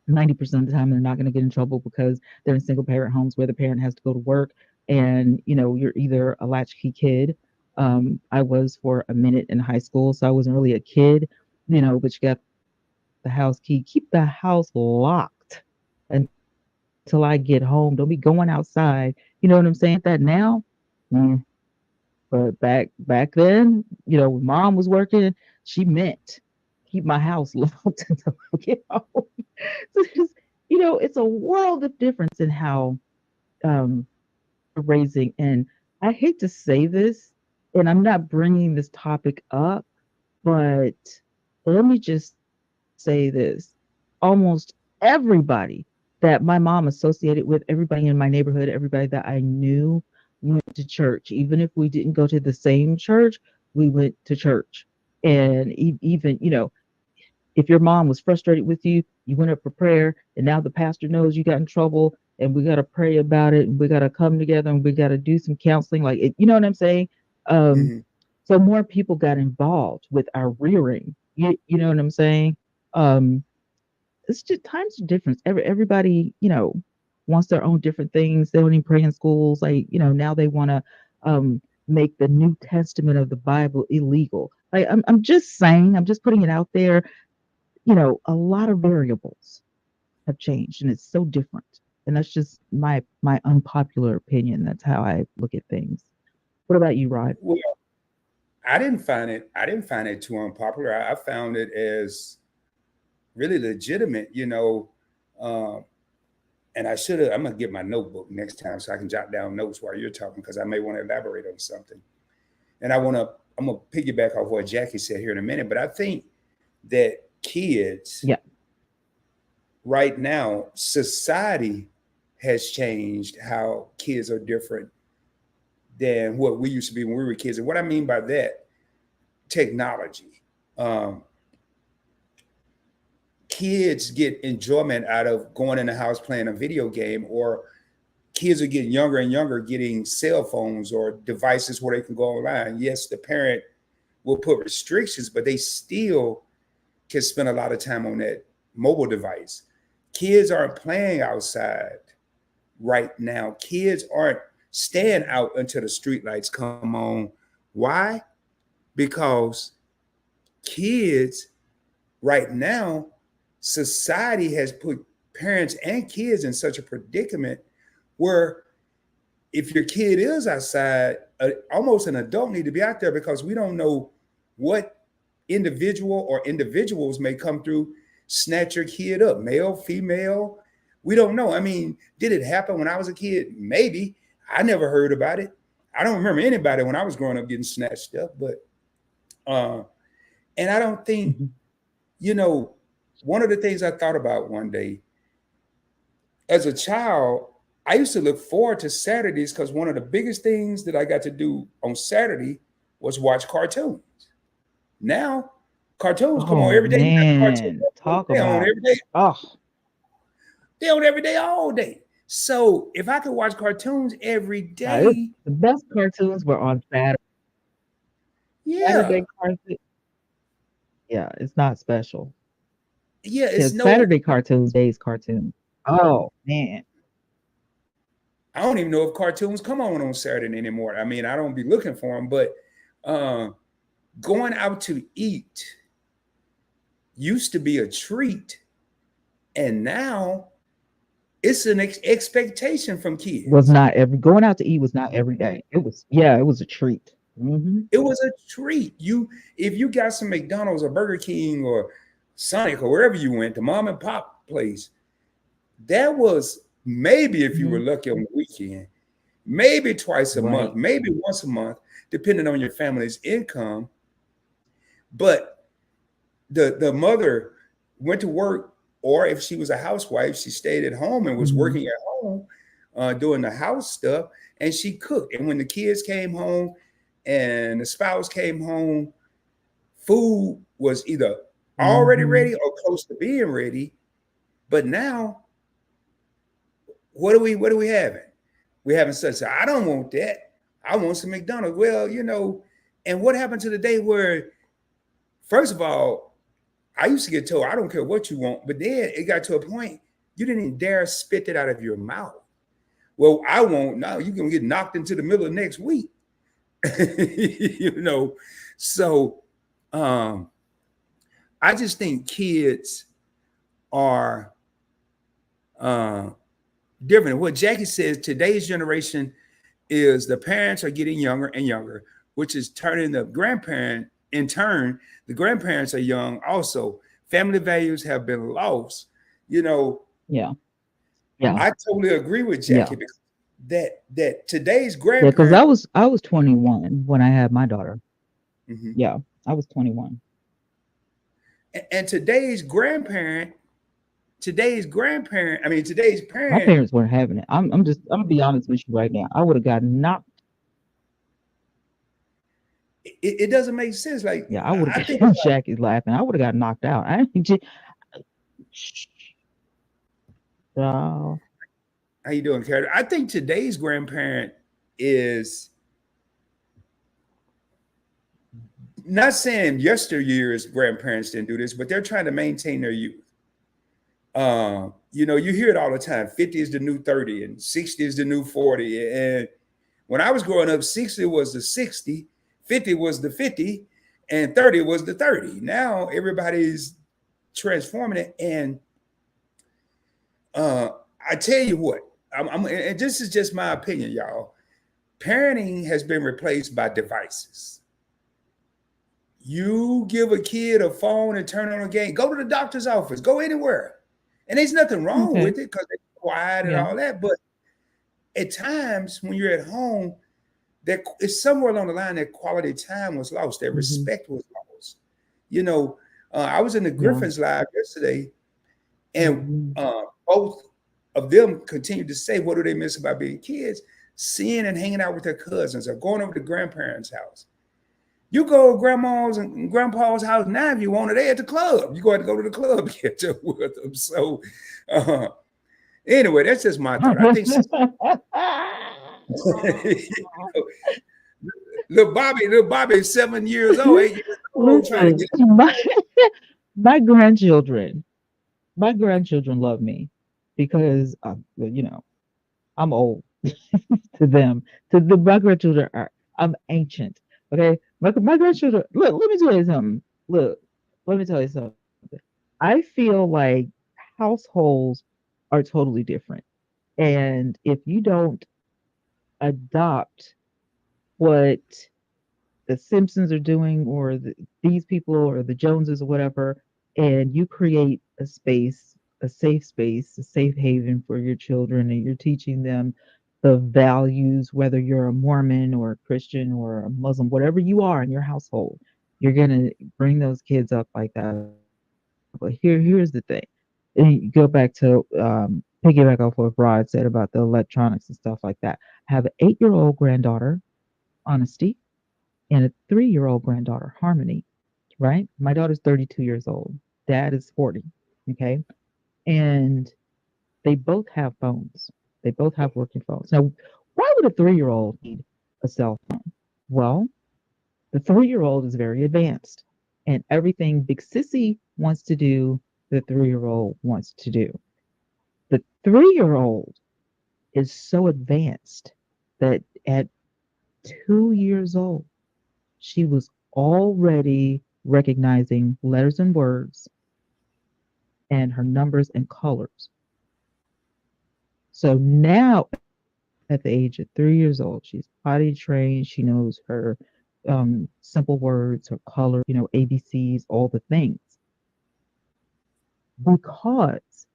90% of the time, they're not going to get in trouble because they're in single parent homes where the parent has to go to work, and you're either a latchkey kid. I was for a minute in high school, so I wasn't really a kid, but you got the house key. Keep the house locked until I get home. Don't be going outside. You know what I'm saying? That now. Mm, but back then, when mom was working, she meant keep my house locked until I get home. So it's a world of difference in how we're raising. And I hate to say this, and I'm not bringing this topic up, but let me just say this: almost everybody that my mom associated with, everybody in my neighborhood, everybody that I knew, went to church. Even if we didn't go to the same church, we went to church. And even, if your mom was frustrated with you, you went up for prayer, and now the pastor knows you got in trouble, and we got to pray about it, and we got to come together, and we got to do some counseling. Like, you know what I'm saying? Um, Mhm. so more people got involved with our rearing. You know what I'm saying? Um, it's just times of difference. Everybody, wants their own different things. They don't even pray in schools. Like, now they want to make the New Testament of the Bible illegal. Like, I'm just saying, I'm just putting it out there. A lot of variables have changed, and it's so different. And that's just my unpopular opinion. That's how I look at things. What about you, Rod? Well, I didn't find it too unpopular. I found it as really legitimate, Um, and I should have. I'm gonna get my notebook next time so I can jot down notes while you're talking because I may want to elaborate on something. And I'm gonna piggyback off what Jackie said here in a minute. But I think that kids Yeah. right now, society has changed how kids are different than what we used to be when we were kids. And what I mean by that, technology. Um, Kids get enjoyment out of going in the house playing a video game, or kids are getting younger and younger getting cell phones or devices where they can go online. Yes, the parent will put restrictions, but they still can spend a lot of time on that mobile device. Kids aren't playing outside right now. Kids aren't staying out until the street lights come on. Why? Because kids right now, society has put parents and kids in such a predicament where if your kid is outside, almost an adult need to be out there because we don't know what individual or individuals may come through, snatch your kid up, male, female. We don't know. I mean, did it happen when I was a kid? Maybe. I never heard about it. I don't remember anybody when I was growing up getting snatched up, but and I don't think, one of the things I thought about one day as a child, I used to look forward to Saturdays because one of the biggest things that I got to do on Saturday was watch cartoons. Now, cartoons come on every day. Man, talk They're on about every day. oh, They're on every day, all day. So if I could watch cartoons every day, the best cartoons were on Saturday. Saturday cartoons. Yeah, it's not special. Yeah, it's no Saturday cartoons, days cartoons. Oh man. I don't even know if cartoons come on Saturday anymore. I mean, I don't be looking for them, but going out to eat used to be a treat, and now it's an expectation from kids. Going out to eat was not every day. It was a treat. Mm-hmm. It was a treat. If you got some McDonald's or Burger King or Sonic or wherever you went, the mom and pop place, that was maybe if you were lucky on the weekend, maybe twice a month, maybe once a month, depending on your family's income. But the mother went to work, or if she was a housewife, she stayed at home and was working at home, doing the house stuff, and she cooked. And when the kids came home and the spouse came home, food was either already ready or close to being ready. But now, what are we having? We're having such I don't want that. I want some McDonald's. Well, and what happened to the day where, first of all, I used to get told, I don't care what you want, but then it got to a point you didn't even dare spit it out of your mouth. Well, I won't. Now you can get knocked into the middle of next week. So I just think kids are different. What Jackie says, today's generation is the parents are getting younger and younger, which is turning the grandparent. In turn, the grandparents are young also. Family values have been lost. Yeah. I totally agree with Jackie because that today's grandparents. Because I was 21 when I had my daughter. Mm-hmm. Yeah, I was 21. And today's parent. My parents weren't having it. I'm gonna be honest with you right now. I would have gotten knocked. It doesn't make sense. Like, yeah, I would have. Jackie's laughing. I would have got knocked out. How you doing, Carter? I think today's grandparent is not saying yesteryear's grandparents didn't do this, but they're trying to maintain their youth. You hear it all the time. 50 is the new 30 and 60 is the new 40. And when I was growing up, 60 was the 60, 50 was the 50, and 30 was the 30. Now everybody's transforming it. And I tell you what, and this is just my opinion, y'all. Parenting has been replaced by devices. You give a kid a phone and turn on a game, go to the doctor's office, go anywhere. And there's nothing wrong with it because they're quiet and all that. But at times when you're at home, that it's somewhere along the line that quality time was lost, that respect was lost. I was in the Griffin's Live yesterday, and both of them continued to say, what do they miss about being kids? Seeing and hanging out with their cousins or going over to grandparents' house. You go to grandma's and grandpa's house now if you want it, they at the club. You got to go to the club to catch up with them. So anyway, that's just my thought. I think little Bobby is 7 years old, 8 years old, trying to get my grandchildren love me because I'm old. to them. To the my grandchildren are I'm ancient. Okay. My grandchildren look, let me tell you something. Look, let me tell you something. I feel like households are totally different. And if you don't adopt what the Simpsons are doing or these people or the Joneses or whatever, and you create a space, a safe haven for your children, and you're teaching them the values, whether you're a Mormon or a Christian or a Muslim, whatever you are in your household, you're gonna bring those kids up like that. But here's the thing. And you go back to piggyback off what Rod said about the electronics and stuff like that. I have an 8-year-old granddaughter, Honesty, and a 3-year-old granddaughter, Harmony, right? My daughter's 32 years old. Dad is 40. Okay. And they both have phones. They both have working phones. Now, why would a 3-year-old need a cell phone? Well, the 3-year-old is very advanced, and everything Big Sissy wants to do, the 3-year-old wants to do. The 3-year-old is so advanced that at 2 years old, she was already recognizing letters and words and her numbers and colors. So now, at the age of 3 years old, she's potty trained. She knows her simple words, her color, ABCs, all the things. Because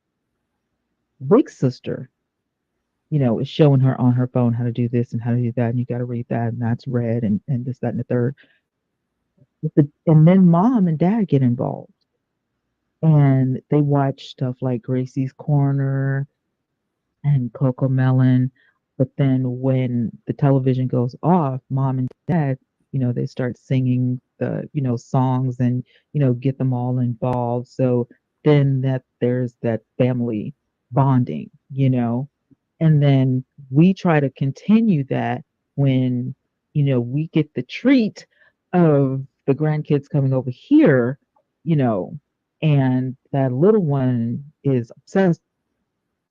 Big Sister, is showing her on her phone how to do this and how to do that. And you got to read that, and that's red, and this, that, and the third. And then mom and dad get involved and they watch stuff like Gracie's Corner and Coco Melon. But then when the television goes off, mom and dad, they start singing the, songs and, get them all involved. So then there's that family bonding, and then we try to continue that when, we get the treat of the grandkids coming over here, you know, and that little one is obsessed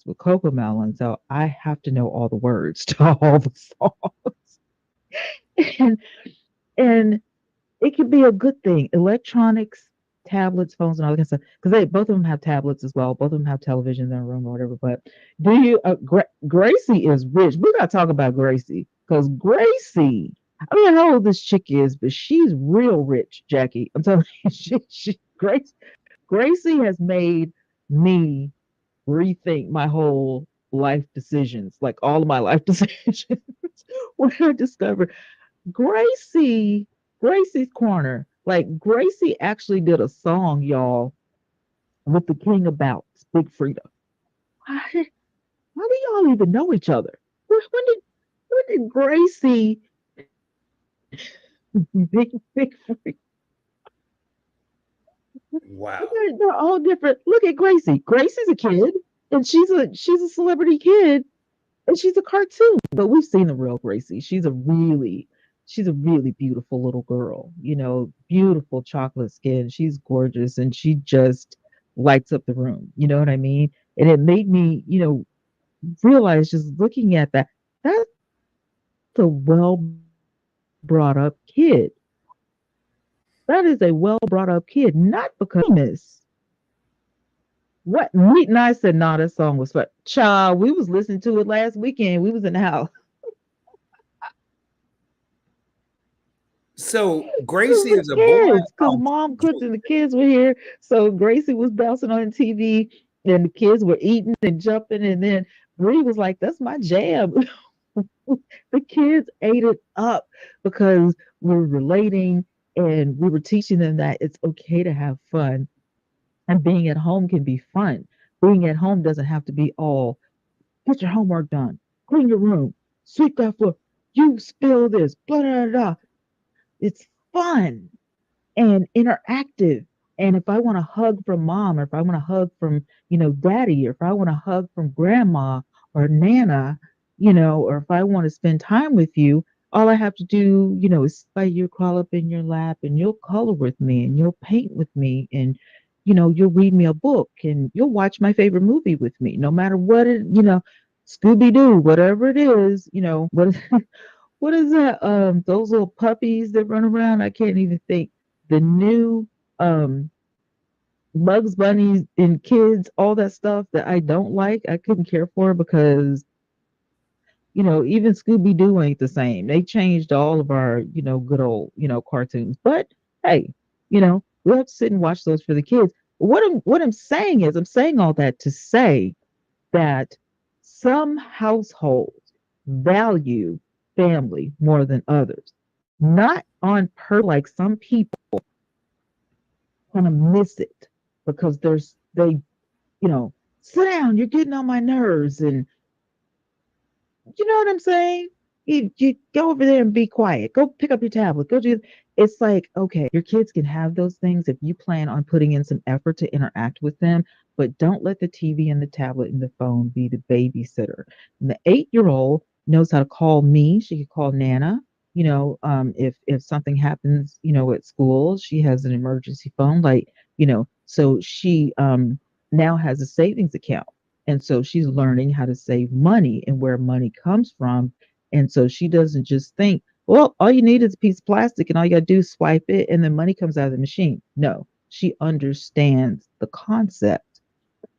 with Coco Melon. So I have to know all the words to all the songs. and and it could be a good thing. Electronics, tablets, phones, and all that kind of stuff. Because they both of them have tablets as well. Both of them have televisions in their room or whatever. But do you? Gracie is rich. We got to talk about Gracie because Gracie. I don't know how old this chick is, but she's real rich, Jackie. I'm telling you, Gracie has made me rethink my whole life decisions, like all of my life decisions. When I discovered Gracie's Corner. Like Gracie actually did a song, y'all, with the King of Bouts, Big Frida. Why, why do y'all even know each other? When did Gracie Big Frida? Wow. They're all different. Look at Gracie. Gracie's a kid, and she's a celebrity kid, and she's a cartoon. But we've seen the real Gracie. She's a really beautiful little girl, beautiful chocolate skin. She's gorgeous and she just lights up the room. You know what I mean? And it made me, realize just looking at that, that's a well brought up kid. That is a well brought up kid, not because famous. What Meat and I said, nah, that song was fun. Child, we was listening to it last weekend. We was in the house. So Because Gracie the is a boy. kids, because Oh, mom cooked and the kids were here. So Gracie was bouncing on the TV and the kids were eating and jumping. And then Bree was like, that's my jam. The kids ate it up because we were relating and we were teaching them that it's okay to have fun. And being at home can be fun. Being at home doesn't have to be all get your homework done, clean your room, sweep that floor, you spill this, blah, blah, blah, blah. It's fun and interactive. And if I want a hug from mom, or if I want a hug from, daddy, or if I want a hug from grandma or nana, or if I want to spend time with you, all I have to do, is by you crawl up in your lap and you'll color with me and you'll paint with me and, you'll read me a book and you'll watch my favorite movie with me, no matter what it. Scooby Doo, whatever it is, what what is that? Those little puppies that run around. I can't even think. The new um Bugs Bunny and kids, all that stuff that I don't like, I couldn't care for because even Scooby Doo ain't the same. They changed all of our, good old, cartoons. But hey, we'll have to sit and watch those for the kids. What I'm saying is, I'm saying all that to say that some households value family more than others. Not on like some people kind of miss it because they, sit down, you're getting on my nerves, and you know what I'm saying? You go over there and be quiet. Go pick up your tablet. Go do. It's like, okay, your kids can have those things if you plan on putting in some effort to interact with them, but don't let the TV and the tablet and the phone be the babysitter. And the 8-year old knows how to call me. She can call Nana. If something happens, at school, she has an emergency phone. Like, so she now has a savings account, and so she's learning how to save money and where money comes from. And so she doesn't just think, well, all you need is a piece of plastic and all you got to do is swipe it and then money comes out of the machine. No, she understands the concept.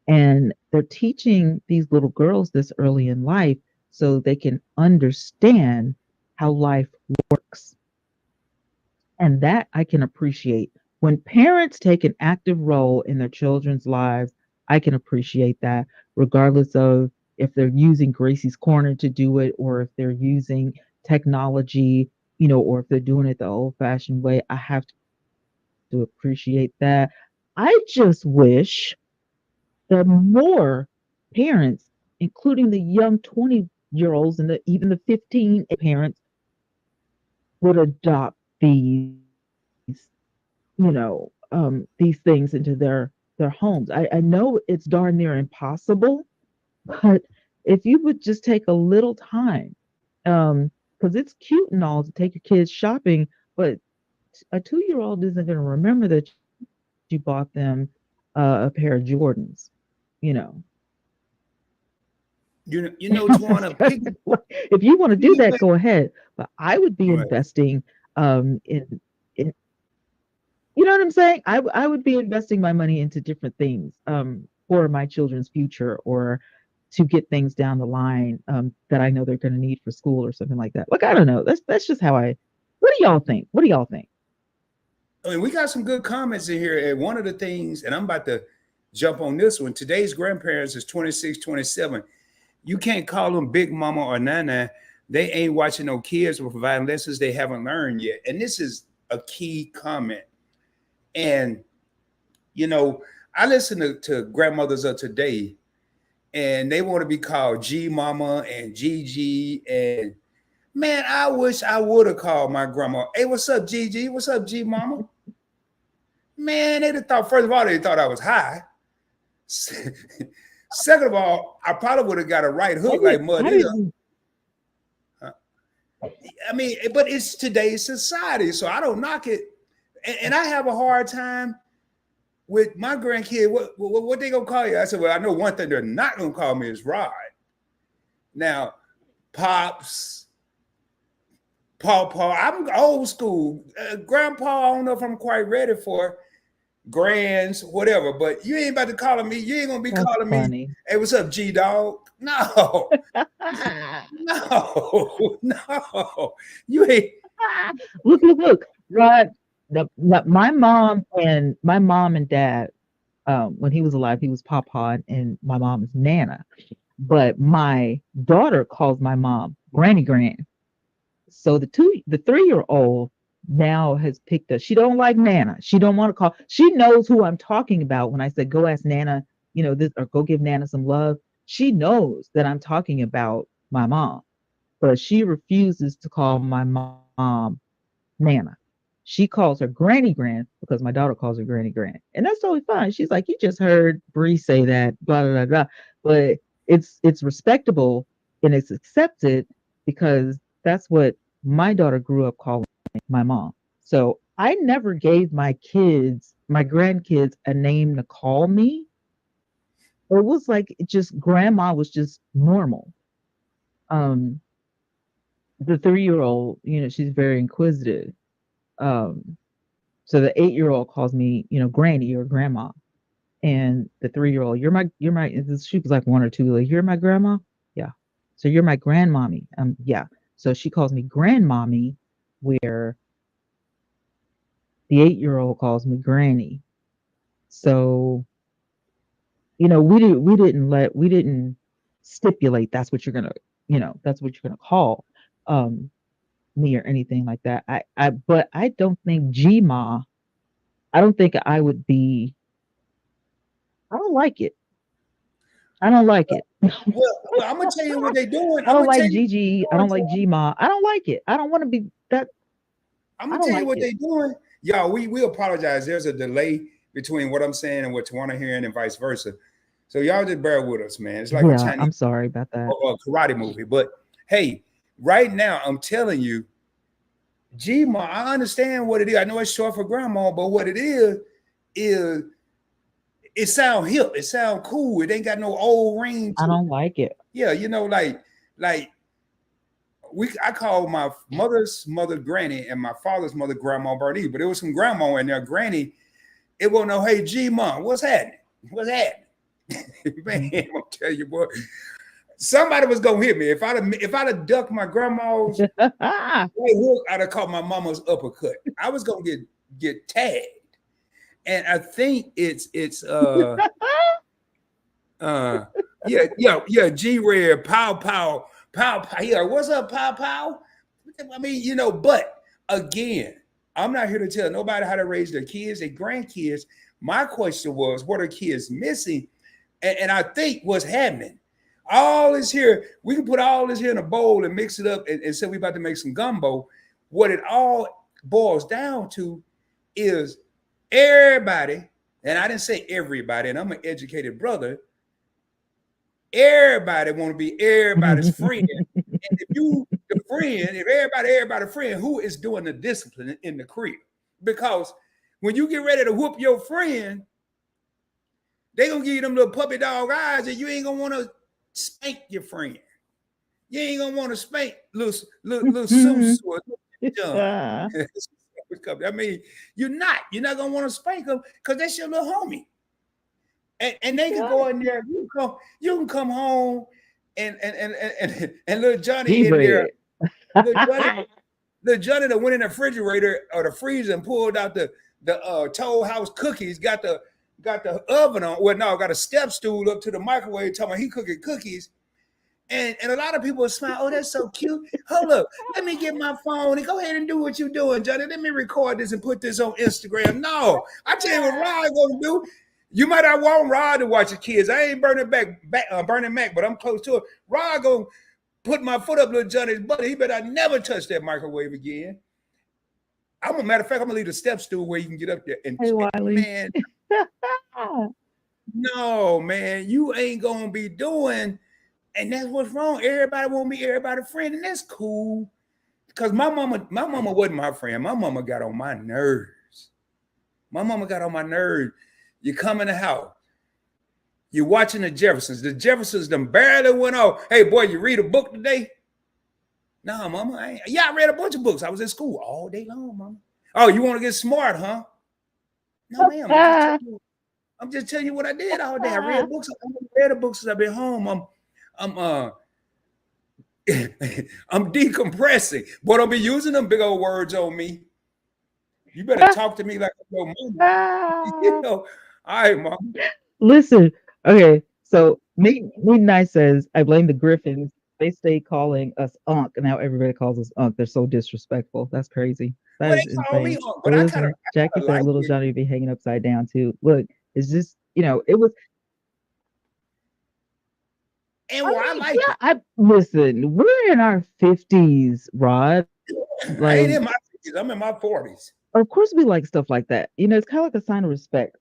And they're teaching these little girls this early in life so they can understand how life works. And that I can appreciate. When parents take an active role in their children's lives, I can appreciate that, regardless of if they're using Gracie's Corner to do it or if they're using technology, or if they're doing it the old fashioned way. I have to appreciate that. I just wish that more parents, including the young 20-year-olds and even the 15 parents, would adopt these things into their homes. I know it's darn near impossible, but if you would just take a little time, because it's cute and all to take your kids shopping, but a 2-year-old isn't going to remember that you bought them a pair of Jordans, you know. Twanna, If you want to do that, piggyback. go ahead. But I would be Right. investing in you know what I'm saying? I would be investing my money into different things for my children's future or to get things down the line that I know they're going to need for school or something like that. Like I don't know. That's just how I. What do y'all think? What do y'all think? I mean, we got some good comments in here. And one of the things, and I'm about to jump on this one. Today's grandparents is 26, 27. You can't call them big mama or nana. They ain't watching no kids or providing lessons they haven't learned yet. And this is a key comment. And, you know, I listen to grandmothers of today, and they want to be called G Mama and Gigi. And man, I wish I would have called my grandma. Hey, what's up, Gigi? What's up, G Mama? Man, they'd have thought, first of all, they thought I was high. Second of all, I probably would have got a right hook like Mud. How did you, I mean, but it's today's society, so I don't knock it. And I have a hard time with my grandkid. What they gonna call you? I said, well, I know one thing they're not gonna call me is Rod. Now, Pops, Paw, I'm old school. Grandpa, I don't know if I'm quite ready for grands, whatever. But you ain't about to call me. You ain't gonna be that's calling me. funny. Hey, what's up, G Dog? No, no, no. You ain't. Look, Rod. My mom and dad, when he was alive, he was Papa and my mom is Nana. But my daughter calls my mom Granny Gran. So the 3-year-old now has picked up. She don't like Nana. She don't want to call. She knows who I'm talking about when I said go ask Nana, this or go give Nana some love. She knows that I'm talking about my mom, but she refuses to call my mom Nana. She calls her Granny Gran because my daughter calls her Granny Gran, and that's totally fine. She's like, you just heard Bree say that, blah blah blah blah. But it's respectable and it's accepted because that's what my daughter grew up calling my mom. So I never gave my grandkids, a name to call me. It was like just grandma was just normal. Um, the 3-year-old, she's very inquisitive. Um, so the 8-year-old calls me, granny or grandma. And the 3-year-old, you're my, she was like 1 or 2, like, you're my grandma? Yeah. So you're my grandmommy. Yeah. So she calls me grandmommy, where the 8-year-old calls me granny. So, we didn't stipulate that's what you're gonna call um me or anything like that. But I don't think Gma, I don't think I would be, I don't like it. I don't like it. Well, I'm gonna tell you what they're doing. I don't like Gigi. I don't like Gma. I don't like it. I don't want to be that. I'm I gonna don't tell you like what it. they're doing. Y'all, we apologize. There's a delay between what I'm saying and what Twanna hearing, and vice versa. So y'all just bear with us, man. It's like a Yeah, Chinese I'm sorry about that. or a karate movie. But hey, right now I'm telling you, Gma, I understand what it is. I know it's short for grandma, but what it is it sound hip. It sound cool. It ain't got no old ring I to it. don't like it. Yeah, like I call my mother's mother granny and my father's mother grandma Bernie, but it was some grandma in there. Granny, it wasn't no hey G mom, what's happening? What's happening? Man, I'm gonna tell you, boy. Somebody was gonna hit me. If I'd have ducked my grandma's right hook, I'd have caught my mama's uppercut. I was gonna get tagged. And I think uh yeah, G Red, pow. Yeah, what's up, pow? I mean, but again, I'm not here to tell nobody how to raise their kids, their grandkids. My question was, what are kids missing? And I think what's happening, all this here, we can put all this here in a bowl and mix it up and say we're about to make some gumbo. What it all boils down to is everybody, and I didn't say everybody, and I'm an educated brother. Everybody want to be everybody's friend. And if you the friend, if everybody friend, who is doing the discipline in the crib? Because when you get ready to whoop your friend, they gonna give you them little puppy dog eyes, and you ain't gonna want to spank your friend. You ain't gonna want to spank little Susu or John. I mean, you're not gonna want to spank them because that's your little homie. And they can go in there. You can come home and little Johnny in there. G-Bread. Little Johnny, little Johnny that went in the refrigerator or the freezer and pulled out the Toll House cookies. Got the oven on. Well, no, got a step stool up to the microwave. Talking about he cooking cookies. And a lot of people smile. Oh, that's so cute. Hold up, let me get my phone and go ahead and do what you're doing, Johnny. Let me record this and put this on Instagram. No, I tell you what Rod gonna do. You might not want Rod to watch the kids. I ain't burning Mac, but I'm close to it. Rod gonna put my foot up little Johnny's butt. He better never touch that microwave again. Matter of fact, I'm gonna leave the step stool where you can get up there and Hey, Wiley. man, no, man, you ain't gonna be doing, and that's what's wrong. Everybody won't be everybody's friend, and that's cool. Because my mama wasn't my friend. My mama got on my nerves. My mama got on my nerves. You come in the house, you're watching the Jeffersons. The Jeffersons them barely went off. Hey, boy, you read a book today? No, mama. I read a bunch of books. I was in school all day long, mama. Oh, you want to get smart, huh? No, ma'am. I'm just telling you what I did all day. I read books. I read the books since I've been home. I'm I'm decompressing, but I'll be using them big old words on me. You better talk to me like your mama. All right, mom. Listen, okay, so Midnight says, I blame the Griffins. They stay calling us Unc, and now everybody calls us Unc. They're so disrespectful. That's crazy. That Well, is they call me insane. Unc, But but I kind of listen, Jackie said like little it. Johnny would be hanging upside down too. Look, it's just, it was, And I well, I mean, like yeah, it. listen, we're in our 50s, Rod. I ain't Like, in my 50s. I'm in my 40s. of course we like stuff like that. It's kind of like a sign of respect.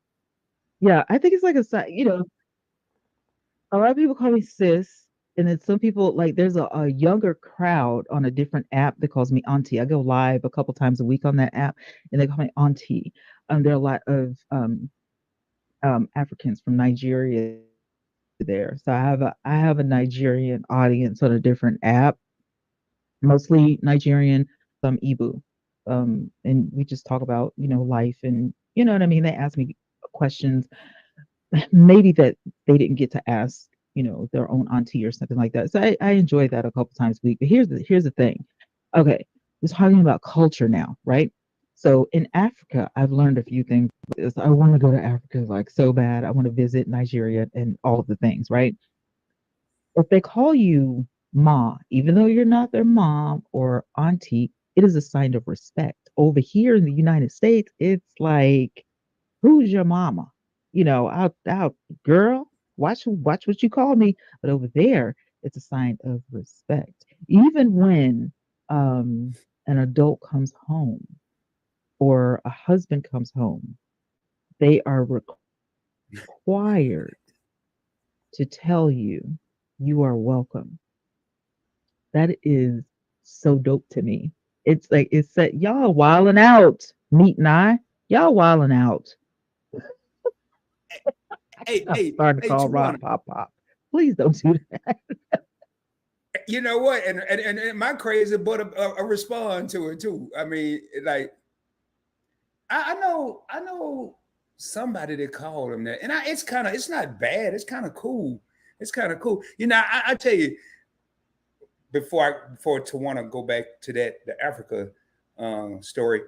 Yeah, I think it's like a sign, a lot of people call me sis, and then some people like there's a younger crowd on a different app that calls me auntie. I go live a couple times a week on that app, and they call me auntie. There are a lot of Africans from Nigeria there. So I have a Nigerian audience on a different app, mostly Nigerian, some Igbo. And we just talk about, life and you know what I mean? They ask me questions maybe that they didn't get to ask, their own auntie or something like that. So I enjoy that a couple times a week. But here's the thing. Okay, we're talking about culture now, right? So in Africa, I've learned a few things. I want to go to Africa like so bad. I want to visit Nigeria and all of the things, right? If they call you ma, even though you're not their mom or auntie, it is a sign of respect. Over here in the United States, it's like, who's your mama? Out, girl, watch what you call me. But over there, it's a sign of respect. Even when an adult comes home or a husband comes home, they are required to tell you you are welcome. That is so dope to me. It's like it's that y'all wilding out, Meat and I. Y'all wilding out. Hey, I'm hey, starting to hey, call Twanna. Rob Pop Pop. Please don't do that. You know what? And my crazy, but I respond to it too. I mean, like I know somebody that called him that, and it's not bad. It's kind of cool. It's kind of cool. I tell you before to want to go back to the Africa story.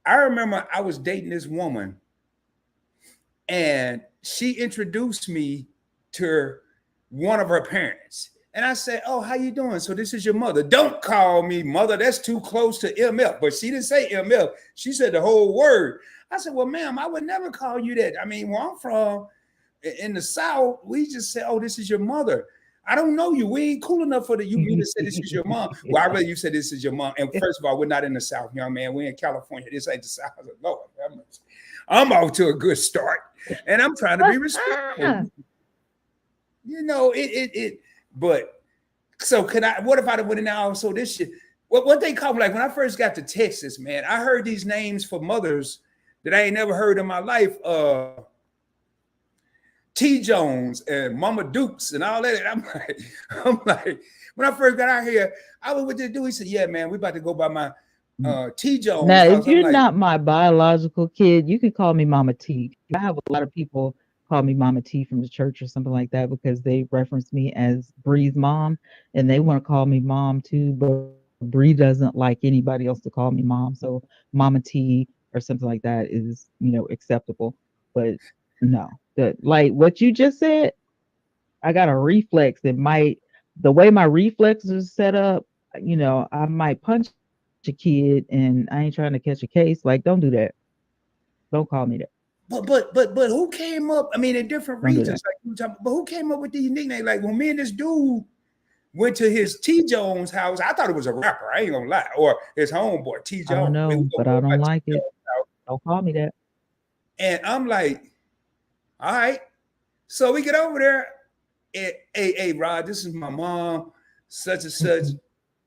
I remember I was dating this woman, and she introduced me to one of her parents. And I said, "Oh, how you doing? So this is your mother. Don't call me mother. That's too close to MF." But she didn't say MF. She said the whole word. I said, "Well, ma'am, I would never call you that. I mean, where I'm from in the South, we just say, oh, this is your mother. I don't know you. We ain't cool enough for you me to say this is your mom. Well, I rather you say this is your mom. And first of all, we're not in the South, young man. We're in California. This ain't the South. I said, Lord, I'm off to a good start, and I'm trying to be respectful. But so can I? What if I went in now? So this shit. What they call me, like when I first got to Texas, man, I heard these names for mothers that I ain't never heard in my life. T Jones and Mama Dukes and all that. And I'm like, when I first got out here, I was with this dude. He said, "Yeah, man, we about to go by my T Jones Now, if house." I'm you're like, not my biological kid, you can call me Mama T. I have a lot of people call me Mama T from the church or something like that because they reference me as Bree's mom and they want to call me mom too, but Bree doesn't like anybody else to call me mom. So Mama T or something like that is, acceptable. But no, like what you just said, I got a reflex that might, the way my reflexes are set up, I might punch a kid and I ain't trying to catch a case. Like, don't do that. Don't call me that. but who came up? I mean, in different Don't do that. regions, like you were talking, but who came up with these nicknames? Like when me and this dude went to his T Jones house, I thought it was a rapper. I ain't gonna lie, or his homeboy T I don't Jones. We know, go but I over my don't T like it. Jones house, Don't call me that. and I'm like, all right. So we get over there. And, hey, Rod, this is my mom, such and such.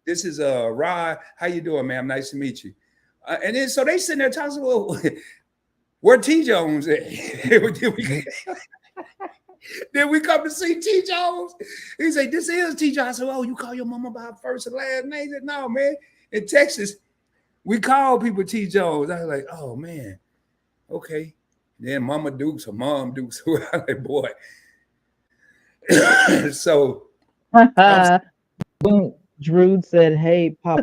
This is Rod. How you doing, ma'am? Nice to meet you. And then so they sitting there talking. Well, where T Jones at? Then we come to see T Jones. He said, "This is T Jones." I said, "Oh, you call your mama by her first and last name?" He said, "No, man. In Texas, we call people T Jones." I was like, "Oh man, okay." Then Mama Dukes or Mom Dukes. I was like, boy. So I'm Boom. Drew said, "Hey, Pop."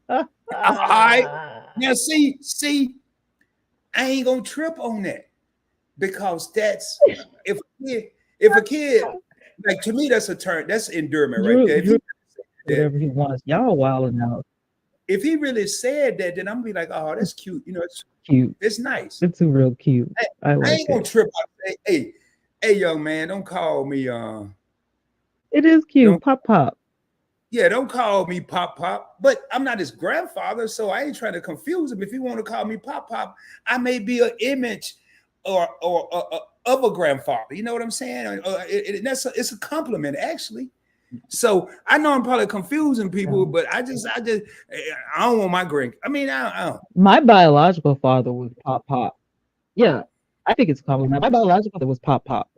all right. Now see, I ain't gonna trip on that because that's if a kid like to me that's a turn that's endearment right there. Drew, whatever he wants. Y'all wilding out. If he really said that, then I'm gonna be like, oh, that's cute. Cute. It's nice. It's real cute. I I like ain't gonna it. trip out. Hey, young man, don't call me. It is cute. Don't Pop Pop. Yeah, don't call me Pop Pop. But I'm not his grandfather, so I ain't trying to confuse him. If he want to call me Pop Pop, I may be an image or of a grandfather. You know what I'm saying? It's a compliment actually. So I know I'm probably confusing people, Yeah. but I don't want my grand. I mean, I don't. My biological father was Pop Pop. Yeah, I think it's a compliment. My biological father was Pop Pop.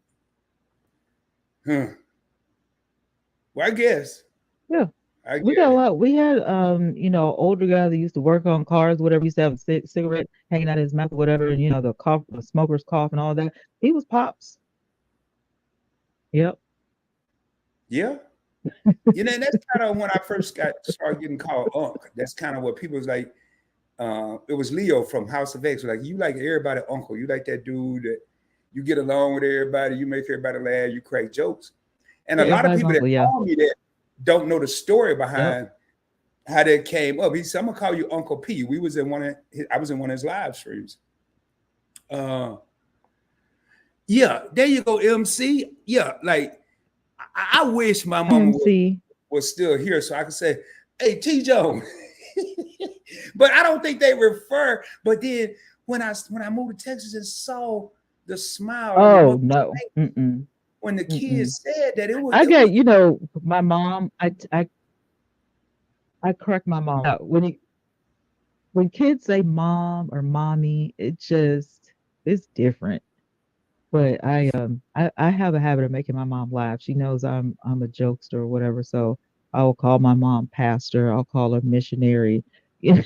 Huh. Well, I guess. Yeah. I We got a guess. lot. We had, older guy that used to work on cars, whatever. Used to have a cigarette hanging out of his mouth, or whatever, and the cough, the smoker's cough, and all that. He was pops. Yep. Yeah. And that's kind of when I first started getting called Unc. That's kind of what people was like. It was Leo from House of X. Like, you like everybody uncle. You like that dude that you get along with everybody. You make everybody laugh. You crack jokes. And a Yeah, lot of everybody's people that uncle. Yeah. call me that don't know the story Yep. behind how that came up. He said, "I'm gonna call you Uncle P." I was in one of his live streams. Uh, yeah, there you go, MC. Yeah, like I wish my mama MC. was still here so I could say, "Hey, T. Jones." But I don't think they refer. But then when I moved to Texas and saw the smile on your Oh mother's no. face Mm-mm. when the Mm-mm. kids said that, I it get, was my mom. I correct my mom. When kids say mom or mommy, it's different. But I have a habit of making my mom laugh. She knows I'm a jokester or whatever, so I will call my mom pastor. I'll call her missionary. They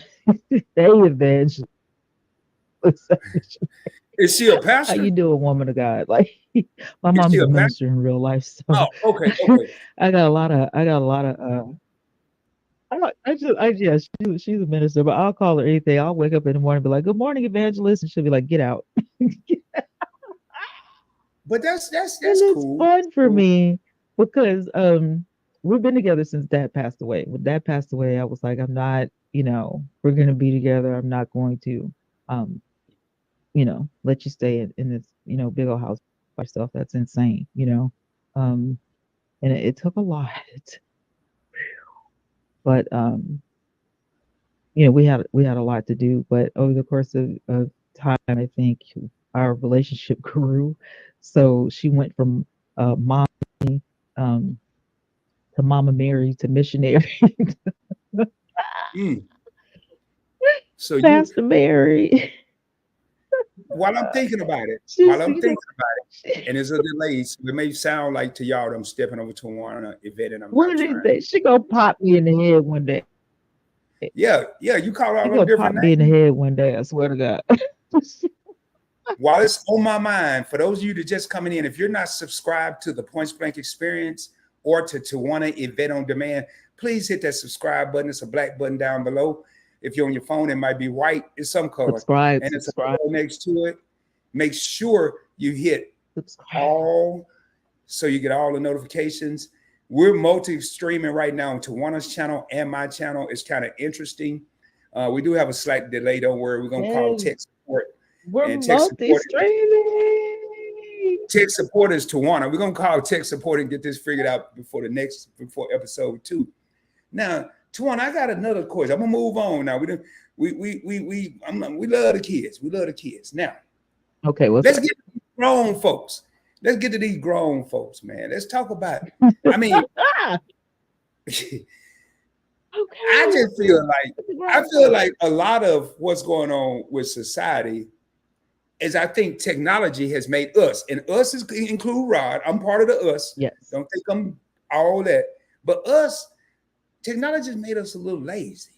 evangelist. is she a How you pastor? doing, woman of God? Like, my Is she mom's a a pastor? minister in real life, Oh, so okay, okay. I got a lot of yeah, she's a minister, but I'll call her anything. I'll wake up in the morning and be like, "Good morning, evangelist," and she'll be like, "Get out." But that's And it's cool. fun for Cool. me because we've been together since dad passed away. When dad passed away, I was like, I'm not, we're gonna be together. I'm not going to um, let you stay in this, big old house by yourself. That's insane. Um, and it took a lot. But we had a lot to do, but over the course of time, I think our relationship grew. So she went from mom um, to Mama Mary to missionary, Mm. So you, Pastor Mary. while I'm thinking about it, while She's, I'm thinking about it, and there's a delay, so it may sound like to y'all that I'm stepping over to one Yvette, and I'm one not of these trying. days she gonna pop me in the head one day. Yeah, yeah, you call She all them gonna pop different me in the names. head one day. I swear to God. While it's on my mind, for those of you that just coming in, if you're not subscribed to the Points Blank Experience or to TwannaYvette on Demand, please hit that subscribe button. It's a black button down below. If you're on your phone, it might be white. It's some color, subscribe, and it's a subscribe, arrow next to it. Make sure you hit subscribe. all so you get all the notifications. We're multi-streaming right now on Twanna's channel and my channel. It's kind of interesting. We do have a slight delay. Don't worry. We're gonna call Yes, tech support, we're and tech support multi-streaming. tech support is Twanna. We're gonna call tech support and get this figured out before episode 2. Now, Twanna, I got another question. I'm gonna move on now. We love the kids. We love the kids. Now, Okay, what's let's up? get to these grown folks. Let's get to these grown folks, man. Let's talk about. I mean, Ah, I okay. just feel like It's a grown folk. a lot of what's going on with society is I think technology has made us, and us is include Rod. I'm part of the us. Yes. Don't think I'm all that, but us, technology has made us a little lazy.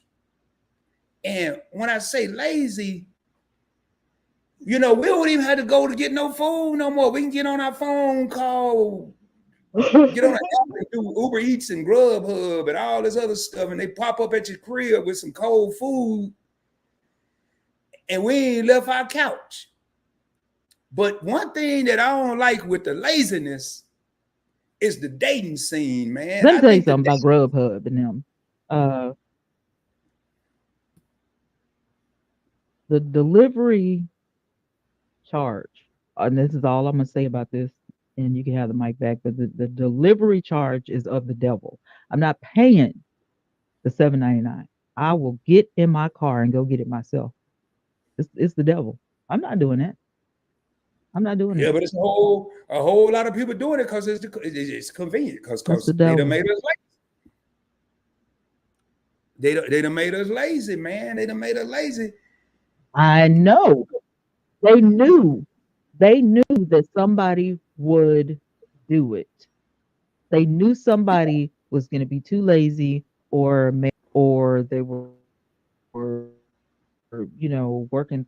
And when I say lazy, we don't even have to go to get no food no more. We can get on our phone, get on an app and do Uber Eats and Grubhub and all this other stuff, and they pop up at your crib with some cold food, and we ain't left our couch. But one thing that I don't like with the laziness is the dating scene, man. Let me I tell you think something about Grubhub and them. Uh, the delivery charge, and this is all I'm gonna say about this, and you can have the mic back, but the delivery charge is of the devil. I'm not paying the $7.99. I will get in my car and go get it myself. It's the devil. I'm not doing that. I'm not doing yeah, that. but it's a whole lot of people doing it because it's convenient That's the because they done devil. made us lazy. They done made us lazy, man. They done made us lazy. I know. They knew. They knew that somebody would do it. They knew somebody was going to be too lazy, or they were, working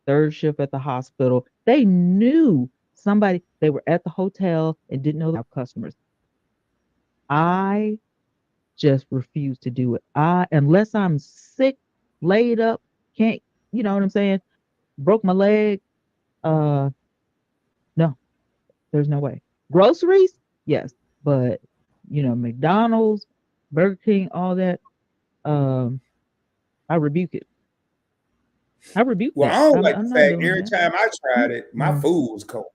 third shift at the hospital. They knew somebody, they were at the hotel and didn't know the have customers. I just refuse to do it. Unless I'm sick, laid up, can't, you know what I'm saying? Broke my leg. Uh, no, there's no way. Groceries, yes, but McDonald's, Burger King, all that. Um, I rebuke it. I rebuke Well, I that. don't I'm like I'm the not fact doing every that. time I tried it, my Mm-mm. food was cold.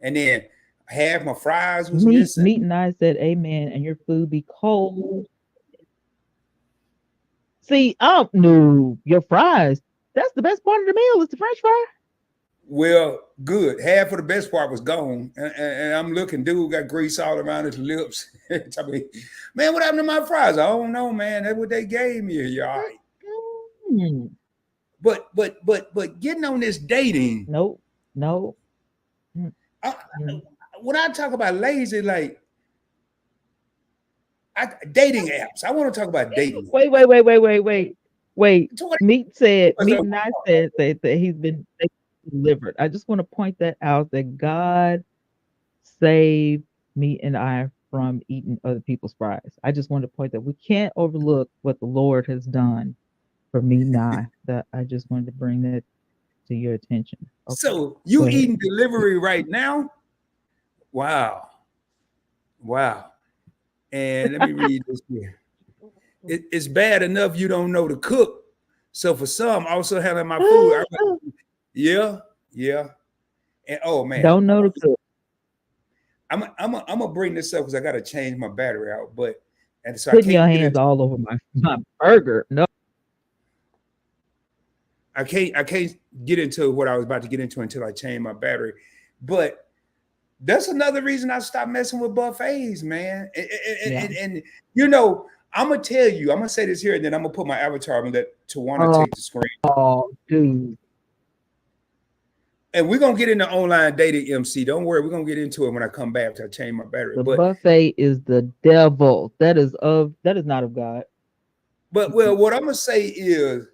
And then half my fries was Meat, missing. meat, and I said, "Amen." And your food be cold. See, oh no, your fries. That's the best part of the meal is the French fry. Well, good. Half of the best part was gone. And I'm looking, dude got grease all around his lips. Tell me, man, what happened to my fries? I don't know, man. That's what they gave me. You're all right. Mm. But getting on this dating, Nope, no. I, Mm. when I talk about lazy, like dating apps, I want to talk about dating Wait, apps. wait, wait, wait, wait, wait, wait. So what Meat and I said that he's been delivered. I just want to point that out that God saved Meat and I from eating other people's fries. I just want to point that we can't overlook what the Lord has done for Meat and I. That I just wanted to bring that to your attention. Okay, so go you ahead. eating delivery right now? Wow. Wow. And let me read this here. It's bad enough you don't know to cook. So for some, also having my food, yeah, yeah. And oh man, Don't know the cook. I'm gonna bring this up because I gotta change my battery out, but and so I Putting your can't get hands into all over my burger. No. I can't get into what I was about to get into until I change my battery. But that's another reason I stopped messing with buffets, man. Yeah. And you know, I'm gonna tell you, I'm gonna say this here, and then I'm gonna put my avatar. I'm gonna let Twanna Oh, take the screen. dude. And we're gonna get into online dating, MC. Don't worry, we're gonna get into it when I come back after I change my battery. The But buffet is the devil. That is not of God. well, what I'm gonna say is,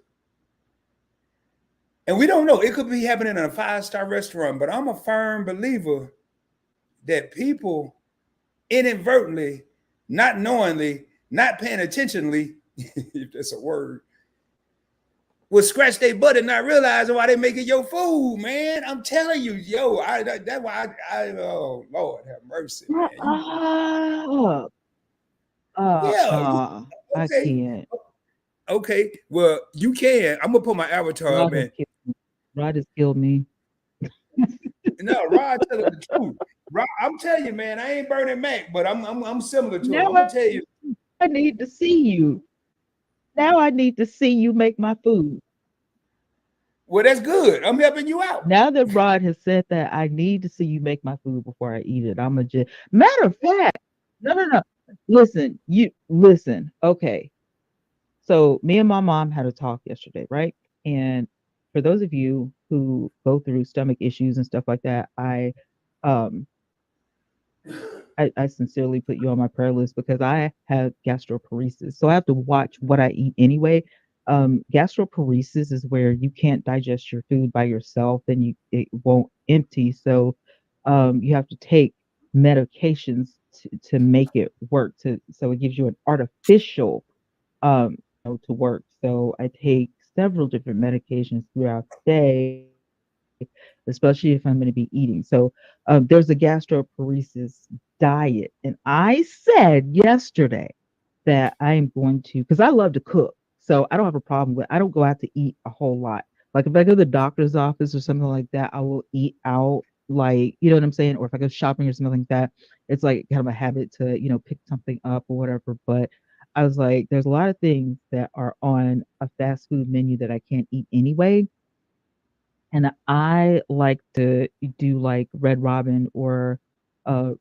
and we don't know, it could be happening in a five-star restaurant, but I'm a firm believer that people inadvertently, not knowingly, not paying attentionally, if that's a word, will scratch their butt and not realizing why they making your food, man. I'm telling you, yo, that's why oh Lord have mercy, Shut man. You up. yeah, I okay. can't. Okay, well, you can. I'm gonna put my avatar up, Rod has man. killed me. Rod has killed me. No, Rod telling the truth. Rod, I'm telling you, man, I ain't Bernie Mac, but I'm similar to him. Now I'm gonna tell you. I need to see you. Now I need to see you make my food. Well, that's good. I'm helping you out. Now that Rod has said that, I need to see you make my food before I eat it. I'm a just matter of fact. No, no, no. Listen, you listen. Okay. So me and my mom had a talk yesterday, right? And for those of you who go through stomach issues and stuff like that, um I sincerely put you on my prayer list because I have gastroparesis. So I have to watch what I eat anyway. Gastroparesis is where you can't digest your food by yourself and it won't empty. So you have to take medications to make it work. So it gives you an artificial to work. So I take several different medications throughout the day, especially if I'm going to be eating. So there's a gastroparesis diet. And I said yesterday that I am going to, because I love to cook. So I don't have a problem with, I don't go out to eat a whole lot. Like if I go to the doctor's office or something like that, I will eat out, like, you know what I'm saying? Or if I go shopping or something like that, it's like kind of a habit to, pick something up or whatever. But I was like, there's a lot of things that are on a fast food menu that I can't eat anyway. And I like to do like Red Robin or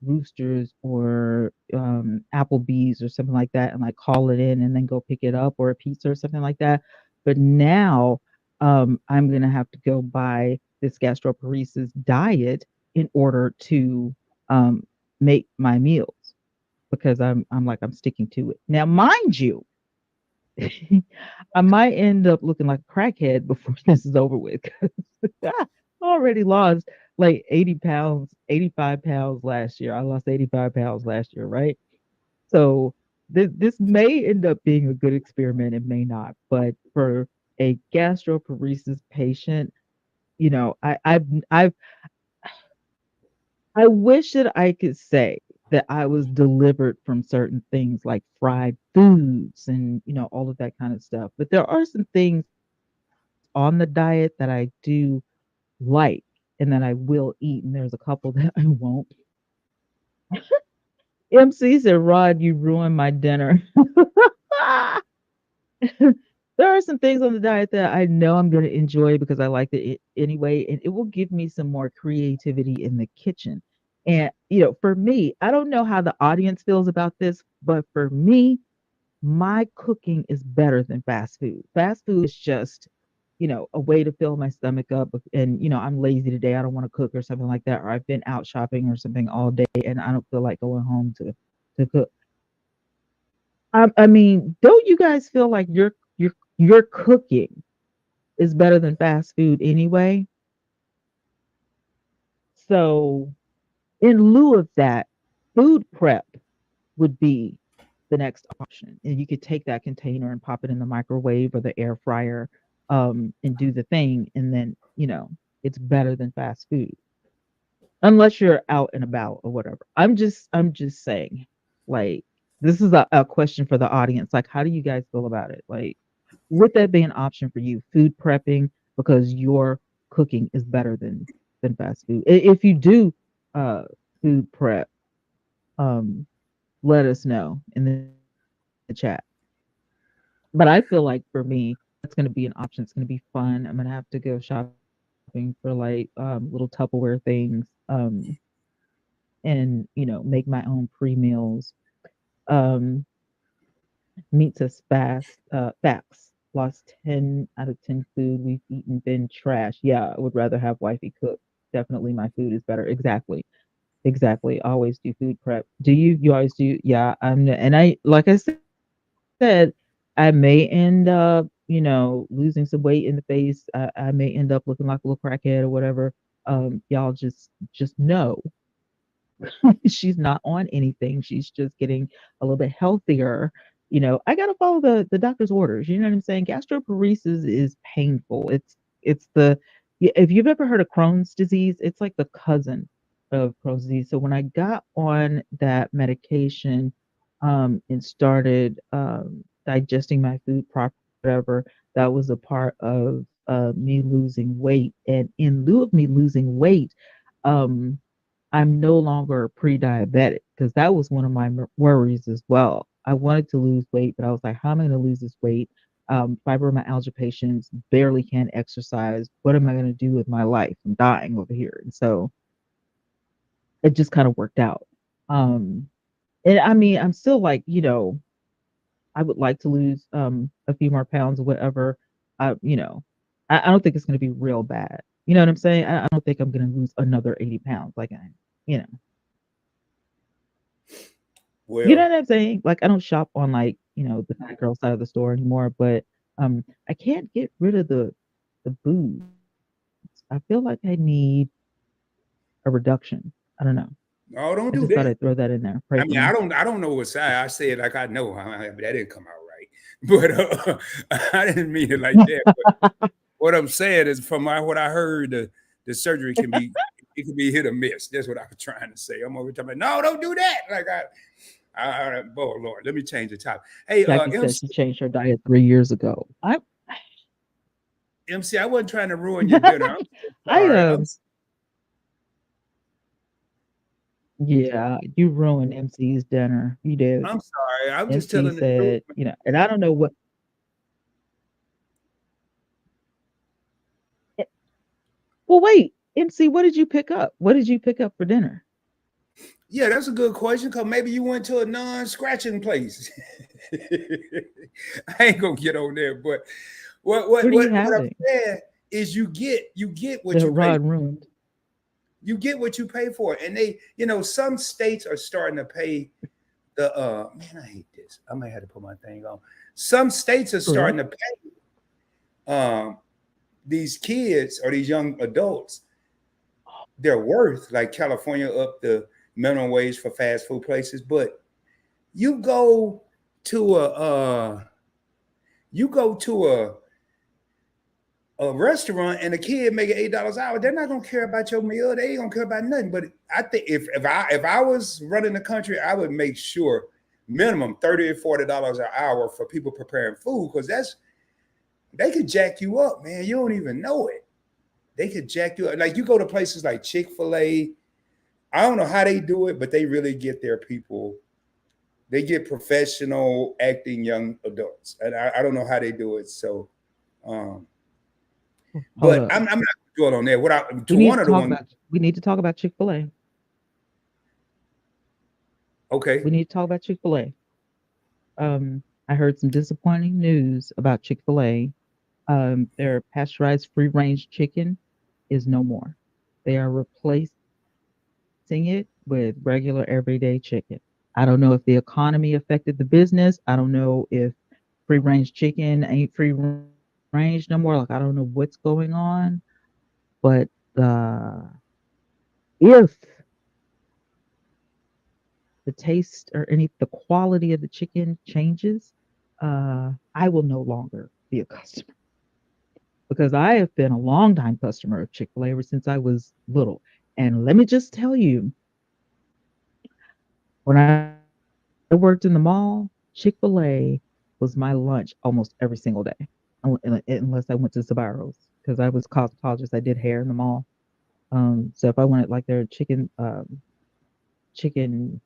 Roosters or Applebee's or something like that, and like call it in and then go pick it up, or a pizza or something like that. But now I'm gonna have to go buy this gastroparesis diet in order to um, make my meals. because I'm sticking to it. Now, mind you, I might end up looking like a crackhead before this is over with. 'Cause I already lost like 80 pounds, 85 pounds last year. I lost 85 pounds last year, right? So this may end up being a good experiment. It may not. But for a gastroparesis patient, I've I wish that I could say that I was delivered from certain things like fried foods and, all of that kind of stuff. But there are some things on the diet that I do like and that I will eat, and there's a couple that I won't. MC said, Rod, you ruined my dinner. There are some things on the diet that I know I'm going to enjoy because I like it anyway, and it will give me some more creativity in the kitchen. And, for me, I don't know how the audience feels about this, but for me, my cooking is better than fast food. Fast food is just, a way to fill my stomach up. And, I'm lazy today. I don't want to cook or something like that. Or I've been out shopping or something all day and I don't feel like going home to cook. I mean, don't you guys feel like your cooking is better than fast food anyway? So, in lieu of that, food prep would be the next option. And you could take that container and pop it in the microwave or the air fryer, and do the thing. And then, it's better than fast food. Unless you're out and about or whatever. I'm just saying, like, this is a question for the audience. Like, how do you guys feel about it? Like, would that be an option for you, food prepping, because your cooking is better than fast food? If you do uh food prep, um, let us know in the chat. But I feel like for me, that's going to be an option. It's going to be fun. I'm going to have to go shopping for like little Tupperware things, and make my own pre-meals. Um, Meet us fast. Facts. Lost 10 out of 10 food we've eaten been trash. Yeah, I would rather have wifey cook. Definitely my food is better. Exactly. Exactly. Always do food prep. Do you? You always do? Yeah. And I, like I said, I may end up, losing some weight in the face. I may end up looking like a little crackhead or whatever. Y'all just know she's not on anything. She's just getting a little bit healthier. I gotta follow the doctor's orders. You know what I'm saying? Gastroparesis is painful. If you've ever heard of Crohn's disease, it's like the cousin of Crohn's disease. So when I got on that medication, and started digesting my food properly, whatever, that was a part of me losing weight. And in lieu of me losing weight, um, I'm no longer pre-diabetic because that was one of my worries as well. I wanted to lose weight, but I was like, how am I going to lose this weight? Fibromyalgia patients barely can exercise. What am I going to do with my life? I'm dying over here. And so it just kind of worked out. Um, and I mean, I'm still like, I would like to lose a few more pounds or whatever. I don't think it's going to be real bad. You know what I'm saying? I don't think I'm going to lose another 80 pounds. Like, you know, you know Well, what I'm saying? Like, I don't shop on like, the fat girl side of the store anymore, but I can't get rid of the boobs. I feel like I need a reduction. I don't know. no, I don't just do thought that. I'd throw that in there. Pray I for mean, me. I don't know what side. I say it like I know. But that didn't come out right. But I didn't mean it like that. But what I'm saying is, from what I heard, the surgery can be hit or miss. That's what I was trying to say. I'm over talking about, no, don't do that. Like oh Lord, let me change the topic. Hey, Jackie said she changed her diet 3 years ago. MC, I wasn't trying to ruin your dinner. I'm so I sorry. Yeah, you ruined MC's dinner. You did. I'm sorry. I'm just MC telling the truth. said, and I don't know what. eh, Well, wait, MC, what did you pick up? What did you pick up for dinner? Yeah, that's a good question because maybe you went to a non-scratching place. I ain't gonna get on there, but What are you what I'm having? saying is you get what The you pay. Rod ruined. You get what you pay for, and some states are starting to pay man, I hate this. I might have to put my thing on. Some states are True. starting to pay these kids or these young adults their worth, like California up the minimum wage for fast food places. But you go to a restaurant and a kid making $8 an hour, they're not gonna care about your meal. They ain't gonna care about nothing. But I think if I was running the country, I would make sure minimum $30 or $40 an hour for people preparing food, because they could jack you up, man. You don't even know it. They could jack you up. Like you go to places like Chick-fil-A. I don't know how they do it, but they really get their people. They get professional acting young adults, and I don't know how they do it. So. But I'm not going on there. We need to talk about Chick-fil-A. Okay. We need to talk about Chick-fil-A. I heard some disappointing news about Chick-fil-A. Their pasteurized free-range chicken is no more. They are replacing it with regular everyday chicken. I don't know if the economy affected the business. I don't know if free-range chicken ain't free-range no more. Like, I don't know what's going on. But if the taste or the quality of the chicken changes, I will no longer be a customer, because I have been a long-time customer of Chick-fil-A ever since I was little. And let me just tell you, when I worked in the mall, Chick-fil-A was my lunch almost every single day, unless I went to Sbarro's, because I was a cosmetologist. I did hair in the mall. So if I wanted like their chicken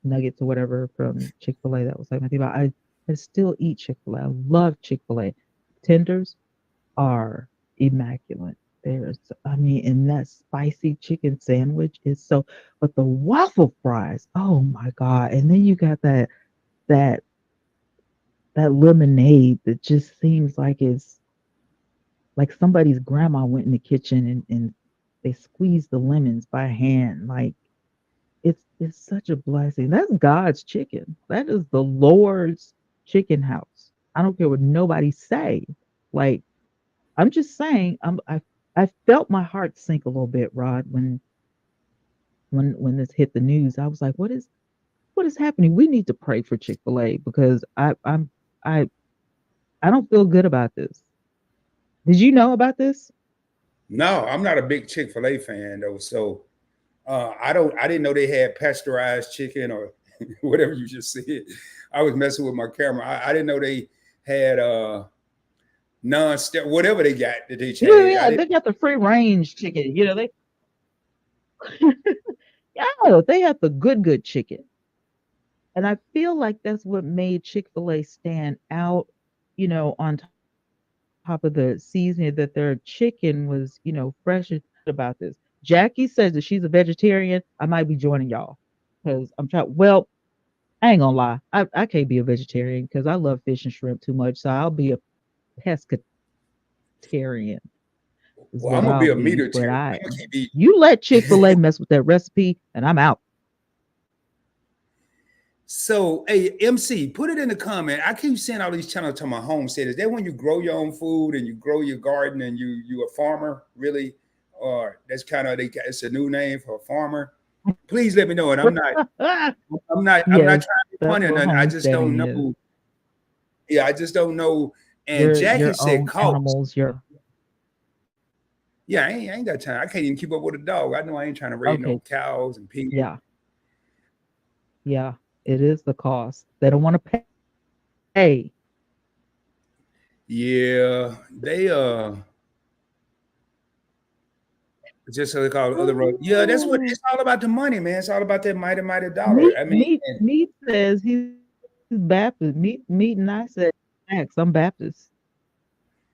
nuggets or whatever from Chick-fil-A, that was like my thing. But I still eat Chick-fil-A. I love Chick-fil-A. Tenders are immaculate. And that spicy chicken sandwich is so, but the waffle fries, oh my God. And then you got that lemonade that just seems like it's like somebody's grandma went in the kitchen and they squeezed the lemons by hand. Like it's such a blessing. That's God's chicken. That is the Lord's chicken house. I don't care what nobody say. Like, I'm just saying, I felt my heart sink a little bit, Rod, when this hit the news. I was like, what is happening? We need to pray for Chick-fil-A, because I don't feel good about this. Did you know about this? No, I'm not a big Chick-fil-A fan though. So I didn't know they had pasteurized chicken or whatever you just said. I was messing with my camera. I didn't know they had non-step whatever they got that they changed. Yeah, they got the free range chicken. They yeah, they have the good chicken. And I feel like that's what made Chick-fil-A stand out, on top of the seasoning, that their chicken was, fresh. About this, Jackie says that she's a vegetarian. I might be joining y'all, because I'm trying. Well, I ain't gonna lie, I can't be a vegetarian because I love fish and shrimp too much. So I'll be a pescatarian. Is Well, what I'm gonna be I'll a be. But meater. You let Chick-fil-A mess with that recipe, and I'm out. So, hey, MC, put it in the comment. I keep seeing all these channels to my homestead. Is that when you grow your own food and you grow your garden and you a farmer, really? Or that's kind of it's a new name for a farmer? Please let me know. And I'm not Yes, trying to be that's funny or what nothing. I just don't homesteading is. know. Yeah, I just don't know. And Jackie Your said own cost. animals. Yeah, I ain't got time. I can't even keep up with a dog. I know I ain't trying to raise no Okay. cows and pigs. Yeah, it is the cost. They don't want to pay. Yeah, they just so they call it other road. Yeah, that's what it's all about, the money, man. It's all about that mighty dollar. I mean, Meat says he's Baptist. Meat and I said, Max, I'm Baptist.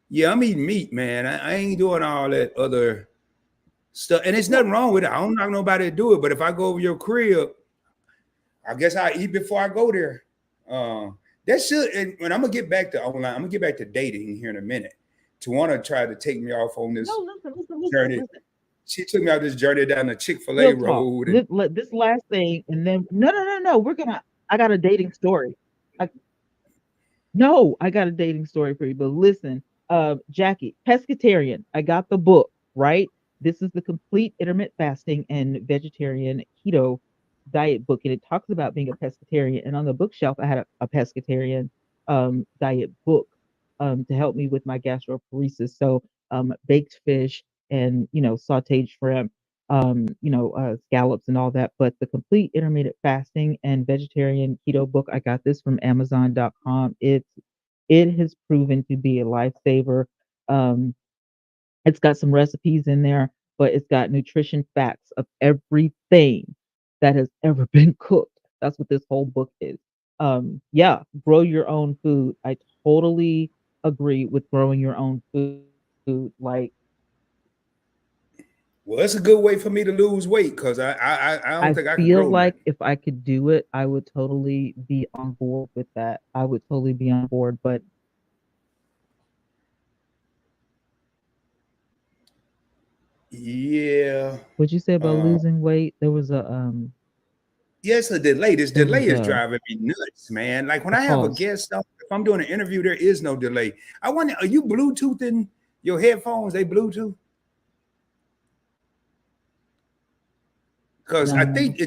yeah, I'm eating meat, man. I ain't doing all that other stuff. And there's nothing wrong with it. I don't knock nobody to do it. But if I go over your crib, I guess I eat before I go there. That should, and when I'm gonna get back to online, I'm gonna get back to dating here in a minute. Twanna tried to take me off on this journey. Listen. She took me out this journey down the Chick-fil-A road. This last thing, and then no. We're gonna. I got a dating story. I, no, I got a dating story for you. But listen, Jackie, pescatarian. I got the book, right? This is the complete intermittent fasting and vegetarian keto diet book, and it talks about being a pescatarian. And on the bookshelf, I had a pescatarian diet book to help me with my gastroparesis. So baked fish and sautéed shrimp, scallops and all that. But the complete intermittent fasting and vegetarian keto book, I got this from Amazon.com. It has proven to be a lifesaver. Um, it's got some recipes in there, but it's got nutrition facts of everything that has ever been cooked. That's what this whole book is. Yeah, grow your own food. I totally agree with growing your own food. Like, Well, it's a good way for me to lose weight because I don't I think I could feel grow like nothing. if I could do it, I would totally be on board with that. I would totally be on board. But Yeah. what'd you say about Uh, losing weight? yeah, it's a delay. This There delay was is driving me nuts, man. Like when a I have a pause. guest, if I'm doing an interview, there is no delay. I wonder, are you Bluetoothing your headphones? They Bluetooth? Because I No. think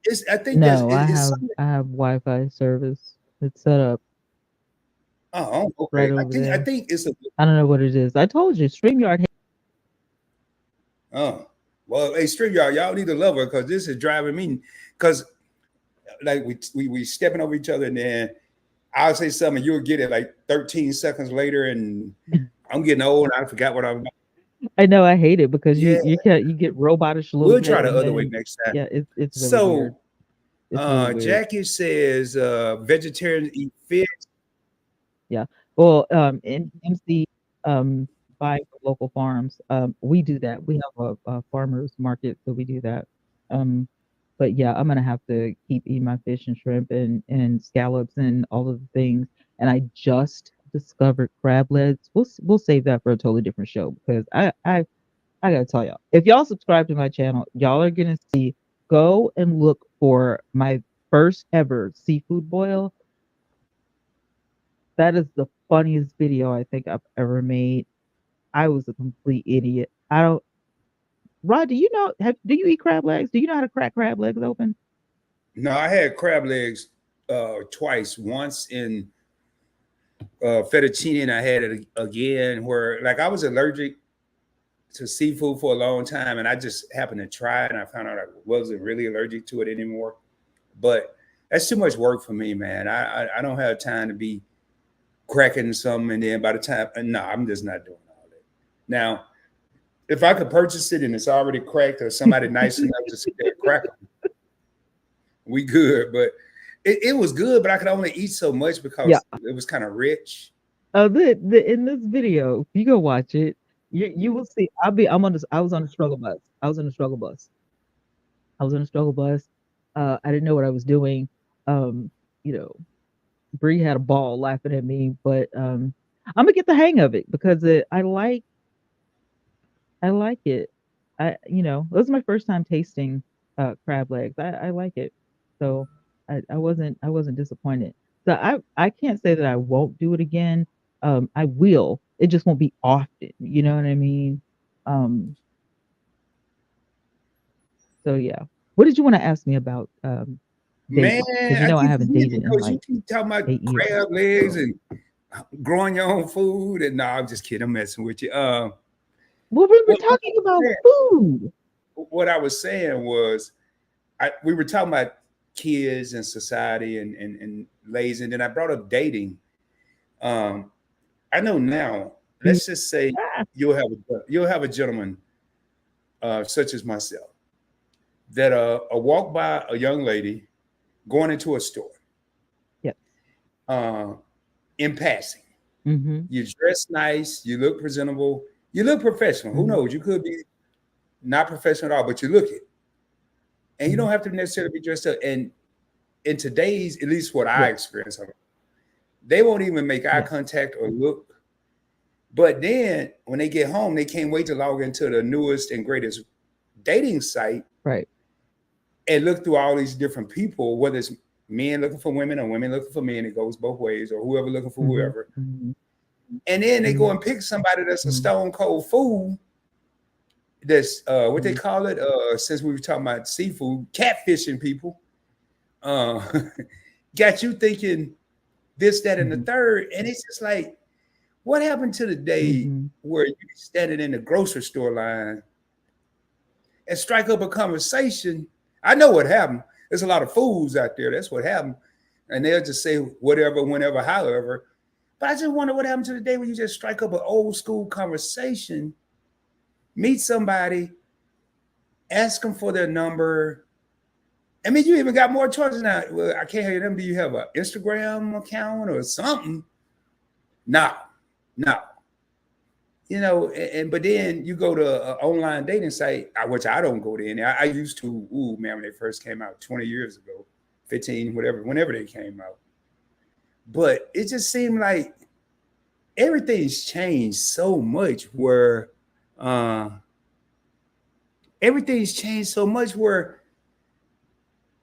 it's I think No, it's something. I have Wi-Fi service. It's set up Oh, right okay. I over think I there. think it's a. I don't know what it is. I told you, StreamYard. Oh, well, hey, stream y'all need to love her because this is driving me. Because like we stepping over each other, and then I'll say something, you'll get it like 13 seconds later, and I'm getting old. And I forgot what I'm. I know I hate it because Yeah, you get robotish a little we'll bit, try the and other way then next time. yeah, it's really weird. So, It's really weird. Jackie says vegetarians eat fish. Yeah. Well, in MC, buying from local farms, we do that. We have a farmers market, so we do that. Um, but yeah, I'm gonna have to keep eating my fish and shrimp and scallops and all of the things. And I just discovered crab legs. We'll save that for a totally different show because I gotta tell y'all, if y'all subscribe to my channel, y'all are gonna see. Go and look for my first ever seafood boil. That is the funniest video I think I've ever made. I was a complete idiot. I don't Rod, do you know do you eat crab legs? Do you know how to crack crab legs open? No, I had crab legs twice. Once in fettuccine, and I had it again where like I was allergic to seafood for a long time, and I just happened to try it, and I found out I wasn't really allergic to it anymore. But that's too much work for me, man. I don't have time to be cracking some, and then by the time, no, I'm just not doing all that. Now, if I could purchase it and it's already cracked, or somebody nice enough to sit there and crack them, we good. But it was good, but I could only eat so much Yeah. because it was kind of rich. The in this video, if you go watch it, you will see. I'm on this. I was on the struggle bus. I was on the struggle bus. I was on a struggle bus. I didn't know what I was doing. Um, you know, Bree had a ball laughing at me, but I'm gonna get the hang of it because I like it. It was my first time tasting crab legs. I like it. So I wasn't disappointed. So I can't say that I won't do it again. I will. It just won't be often. You know what I mean? Um, so yeah. What did you want to ask me about Man, dating? Because I I keep haven't forgetting dated in because you like keep talking about 8 years. crab legs and growing your own food. And no, I'm just kidding. I'm messing with you. Well, we were What, what, talking about food. what I was saying was, we were talking about kids and society and lazy, and then I brought up dating. Um, I know now. Let's just say Ah, you'll have a gentleman such as myself that walk by a young lady going into a store yeah. uh, in passing. Mm-hmm. You dress nice, you look presentable, you look professional. Who Mm-hmm. knows? You could be not professional at all, but you look it, and you Mm-hmm. don't have to necessarily be dressed up. And in today's, at least what I Yeah. experience, they won't even make eye Yeah. contact or look. But then when they get home, they can't wait to log into the newest and greatest dating site Right. and look through all these different people, whether it's Men looking for women or women looking for men. It goes both ways, or whoever looking for Mhm, whoever. mhm, And then they go mhm, and pick somebody that's a mhm, stone cold fool. That's what they mhm, call it. Since we were talking about seafood, catfishing people. Uh, got you thinking this, that, and the mhm, third. And it's just like, what happened to the day mhm, where you standing in the grocery store line and strike up a conversation? I know what happened. There's a lot of fools out there. That's what happened. And they'll just say whatever, whenever, however. But I just wonder what happened to the day when you just strike up an old school conversation, meet somebody, ask them for their number. I mean, you even got more choices now. Well, I can't hear them. Do you have an Instagram account or something? No, no. And but then you go to an online dating site, which I don't go to any. I used to, ooh man, when they first came out 20 years ago, 15, whatever, whenever they came out. But it just seemed like everything's changed so much where uh everything's changed so much where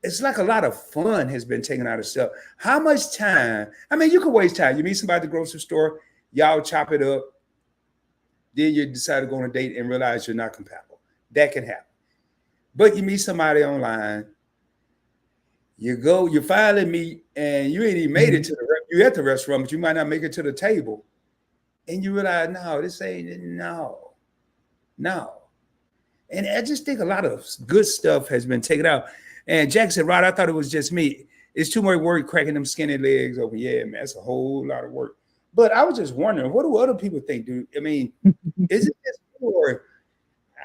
it's like a lot of fun has been taken out of stuff. How much time? I mean, you can waste time. You meet somebody at the grocery store, y'all chop it up, then you decide to go on a date and realize you're not compatible. That can happen. But you meet somebody online, you finally meet, and you ain't even made it mhm, to you at the restaurant, but you might not make it to the table. And you realize, no, this ain't no. And I just think a lot of good stuff has been taken out. And Jack said, Rod, I thought it was just me. It's too much work cracking them skinny legs open. Yeah, man, that's a whole lot of work. But I was just wondering, what do other people think, dude? I mean, is it just me, or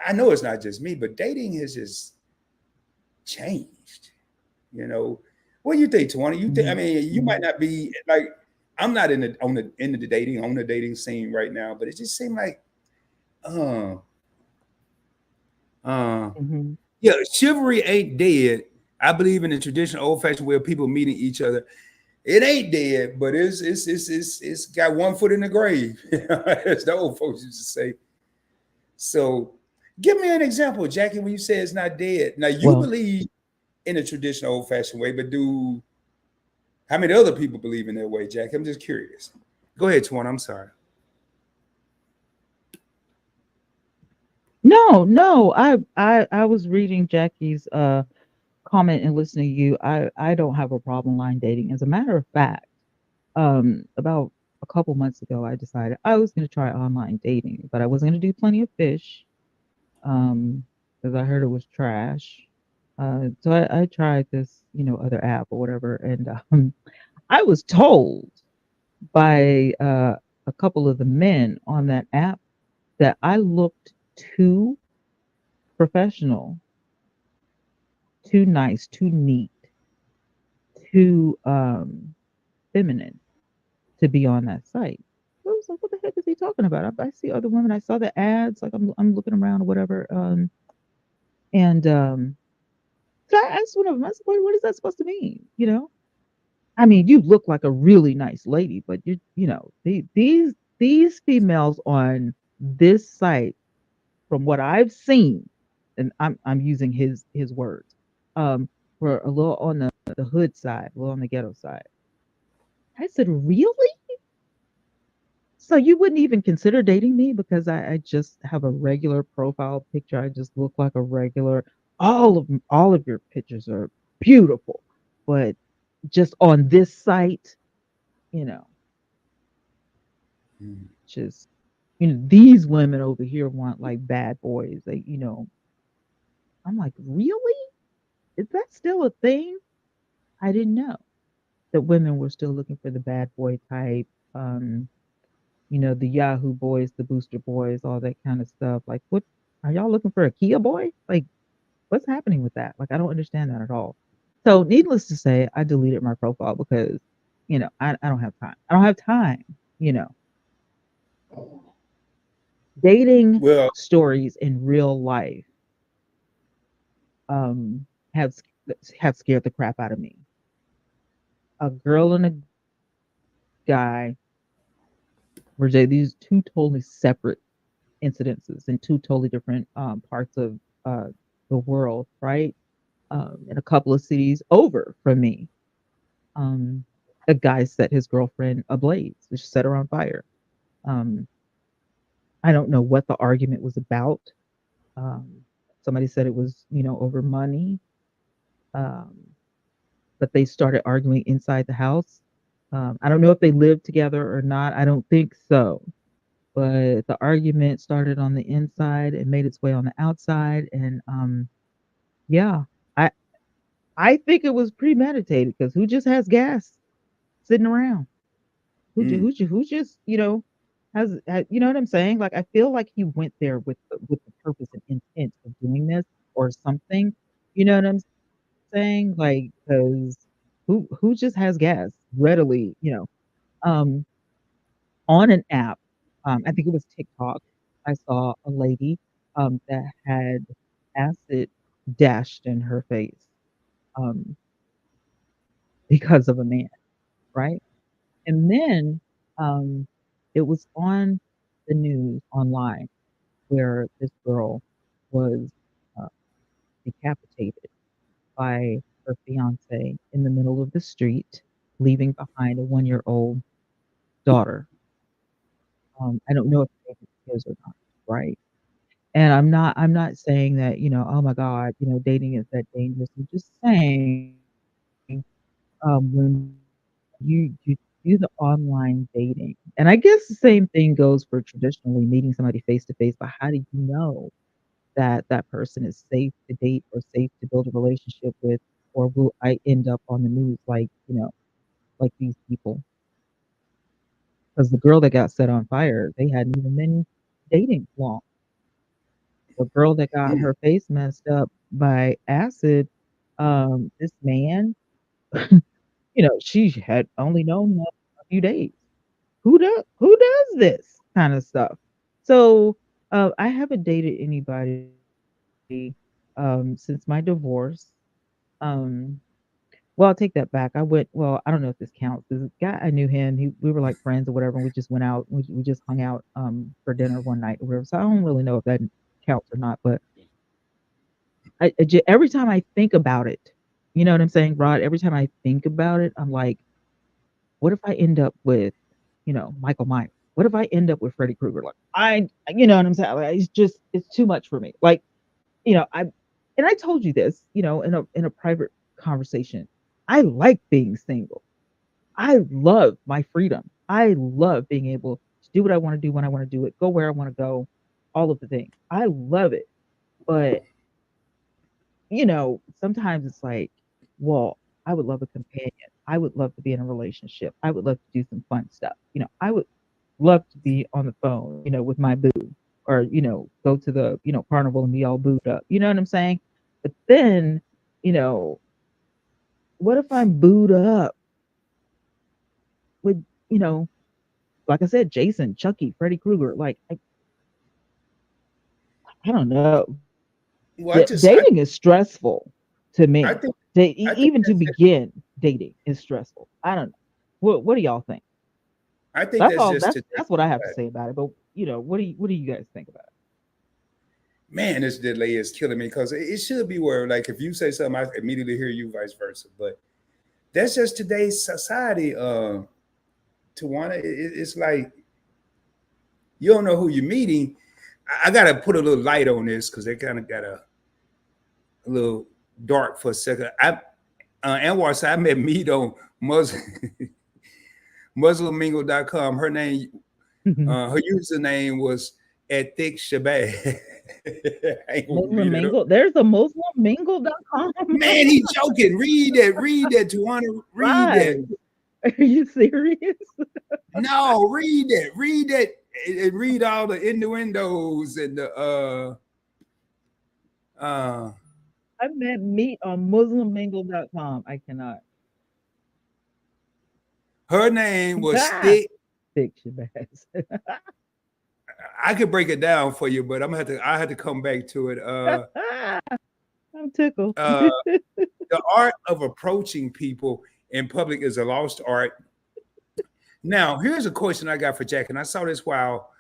I know it's not just me, but dating has just changed. You know, what do you think, Twanna? You think? I mhm, mean, you might mhm. not be like I'm not in the into the dating on the dating scene right now, but it just seemed like, uh, uh, Mhm. yeah, chivalry ain't dead. I believe in the traditional old fashioned way of people meeting each other. It ain't dead, but it's got one foot in the grave, as the old folks used to say. So, give me an example, Jackie, when you say it's not dead. Now you Well, believe in a traditional old fashioned way, but do how many other people believe in that way, Jackie? I'm just curious. Go ahead, Twan. I'm sorry. no, no. I was reading Jackie's comment and listening to you. I don't have a problem line dating. As a matter of fact, about a couple months ago, I decided I was going to try online dating, but I wasn't going to do Plenty of Fish, because I heard it was trash. So I tried this, other app or whatever, and I was told by a couple of the men on that app that I looked too professional, too nice, too neat, too feminine to be on that site. So I was like, what the heck is he talking about? I see other women. I saw the ads. Like I'm looking around or whatever. And so I asked one of them. I said, what is that supposed to mean? I mean, you look like a really nice lady, but these females on this site, from what I've seen, and I'm using his words, were a little on the hood side, a little on the ghetto side. I said, really? So you wouldn't even consider dating me because I just have a regular profile picture. I just look like a regular. All of your pictures are beautiful, but just on this site, you know, Mm. just these women over here want like bad boys. I'm like, really? Is that still a thing? I didn't know that women were still looking for the bad boy type. Um, the Yahoo boys, the booster boys, all that kind of stuff. Like, what are y'all looking for a Kia boy? Like, what's happening with that? Like, I don't understand that at all. So, needless to say, I deleted my profile because, I don't have time. I don't have time, you know. Dating Well, stories in real life um have have scared the crap out of me. A girl and a guy were these two totally separate incidences in two totally different parts of uh, the world, right? In a couple of cities over from me. um, a guy set his girlfriend ablaze, just set her on fire. Um, I don't know what the argument was about. Um, Somebody said it was, over money, um, but they started arguing inside the house. I don't know if they lived together or not. I don't think so. But the argument started on the inside and made its way on the outside. And yeah, I I think it was premeditated because who just has gas sitting around? Mm. Who just you know what I'm saying? Like I feel like he went there with the purpose and intent of doing this or something. You know what I'm saying? Like because who just has gas readily? Um, on an app. I think it was TikTok. I saw a lady that had acid dashed in her face um, because of a man, right? And then um, it was on the news online where this girl was uh, decapitated by her fiance in the middle of the street, leaving behind a 1-year-old daughter. I don't know if they have kids or not, right? And I'm not saying that, oh my God, dating is that dangerous. I'm just saying, when you do the online dating, and I guess the same thing goes for traditionally meeting somebody face to face, but how do you know that that person is safe to date or safe to build a relationship with, or will I end up on the news like, like these people? Because the girl that got set on fire, they hadn't even been dating long. The girl that got Mm. her face messed up by acid, this man, she had only known him a few days. Who does this kind of stuff? So, I haven't dated anybody, since my divorce. Um, well, I'll take that back. I don't know if this counts. This guy, I knew him. We were like friends or whatever. And we just went out. We just hung out for dinner one night or whatever. So I don't really know if that counts or not. But every time I think about it, you know what I'm saying, Rod? Every time I think about it, I'm like, what if I end up with, Michael Myers? What if I end up with Freddy Krueger? Like, you know what I'm saying? Like, it's too much for me. Like, and I told you this, in a private conversation. I like being single. I love my freedom. I love being able to do what I want to do when I want to do it, go where I want to go, all of the things. I love it. But sometimes it's like, well, I would love a companion. I would love to be in a relationship. I would love to do some fun stuff. I would love to be on the phone, with my boo or, go to the, carnival and be all booed up. You know what I'm saying? But then, you know, what if I'm booed up with, like I said, Jason, Chucky, Freddy Krueger? Like, I don't know. Well, Dating is stressful to I me. think I think Even to that's just, begin dating is stressful. I don't know. What do y'all think? I think That's that's all. just That's today. that's what I have to say about it. But what do you guys think about Man, this delay is killing me because it should be where, like, if you say something, I immediately hear you, vice versa. But that's just today's society. Tawana, it's like you don't know who you're meeting. I got to put a little light on this because they kind of got a little dark for a second. Anwar said I met Meat on Muslim, MuslimMingle.com. Her name, it? her username was at Thick Shabazz. I ain't gonna Muslim read it up. Mingle. There's a MuslimMingle.com. Man, he joking. Read that, Tawana. Read that. Right. Are you serious? No, read that, and read all the innuendos and the uh I met meat on MuslimMingle.com. I cannot. her name was Ah, Thick. thick Shabazz. I could break it down for you, but I had to come back to it. I'm tickled. Uh the art of approaching people in public is a lost art. Now, here's a question I got for Jack, and I saw this while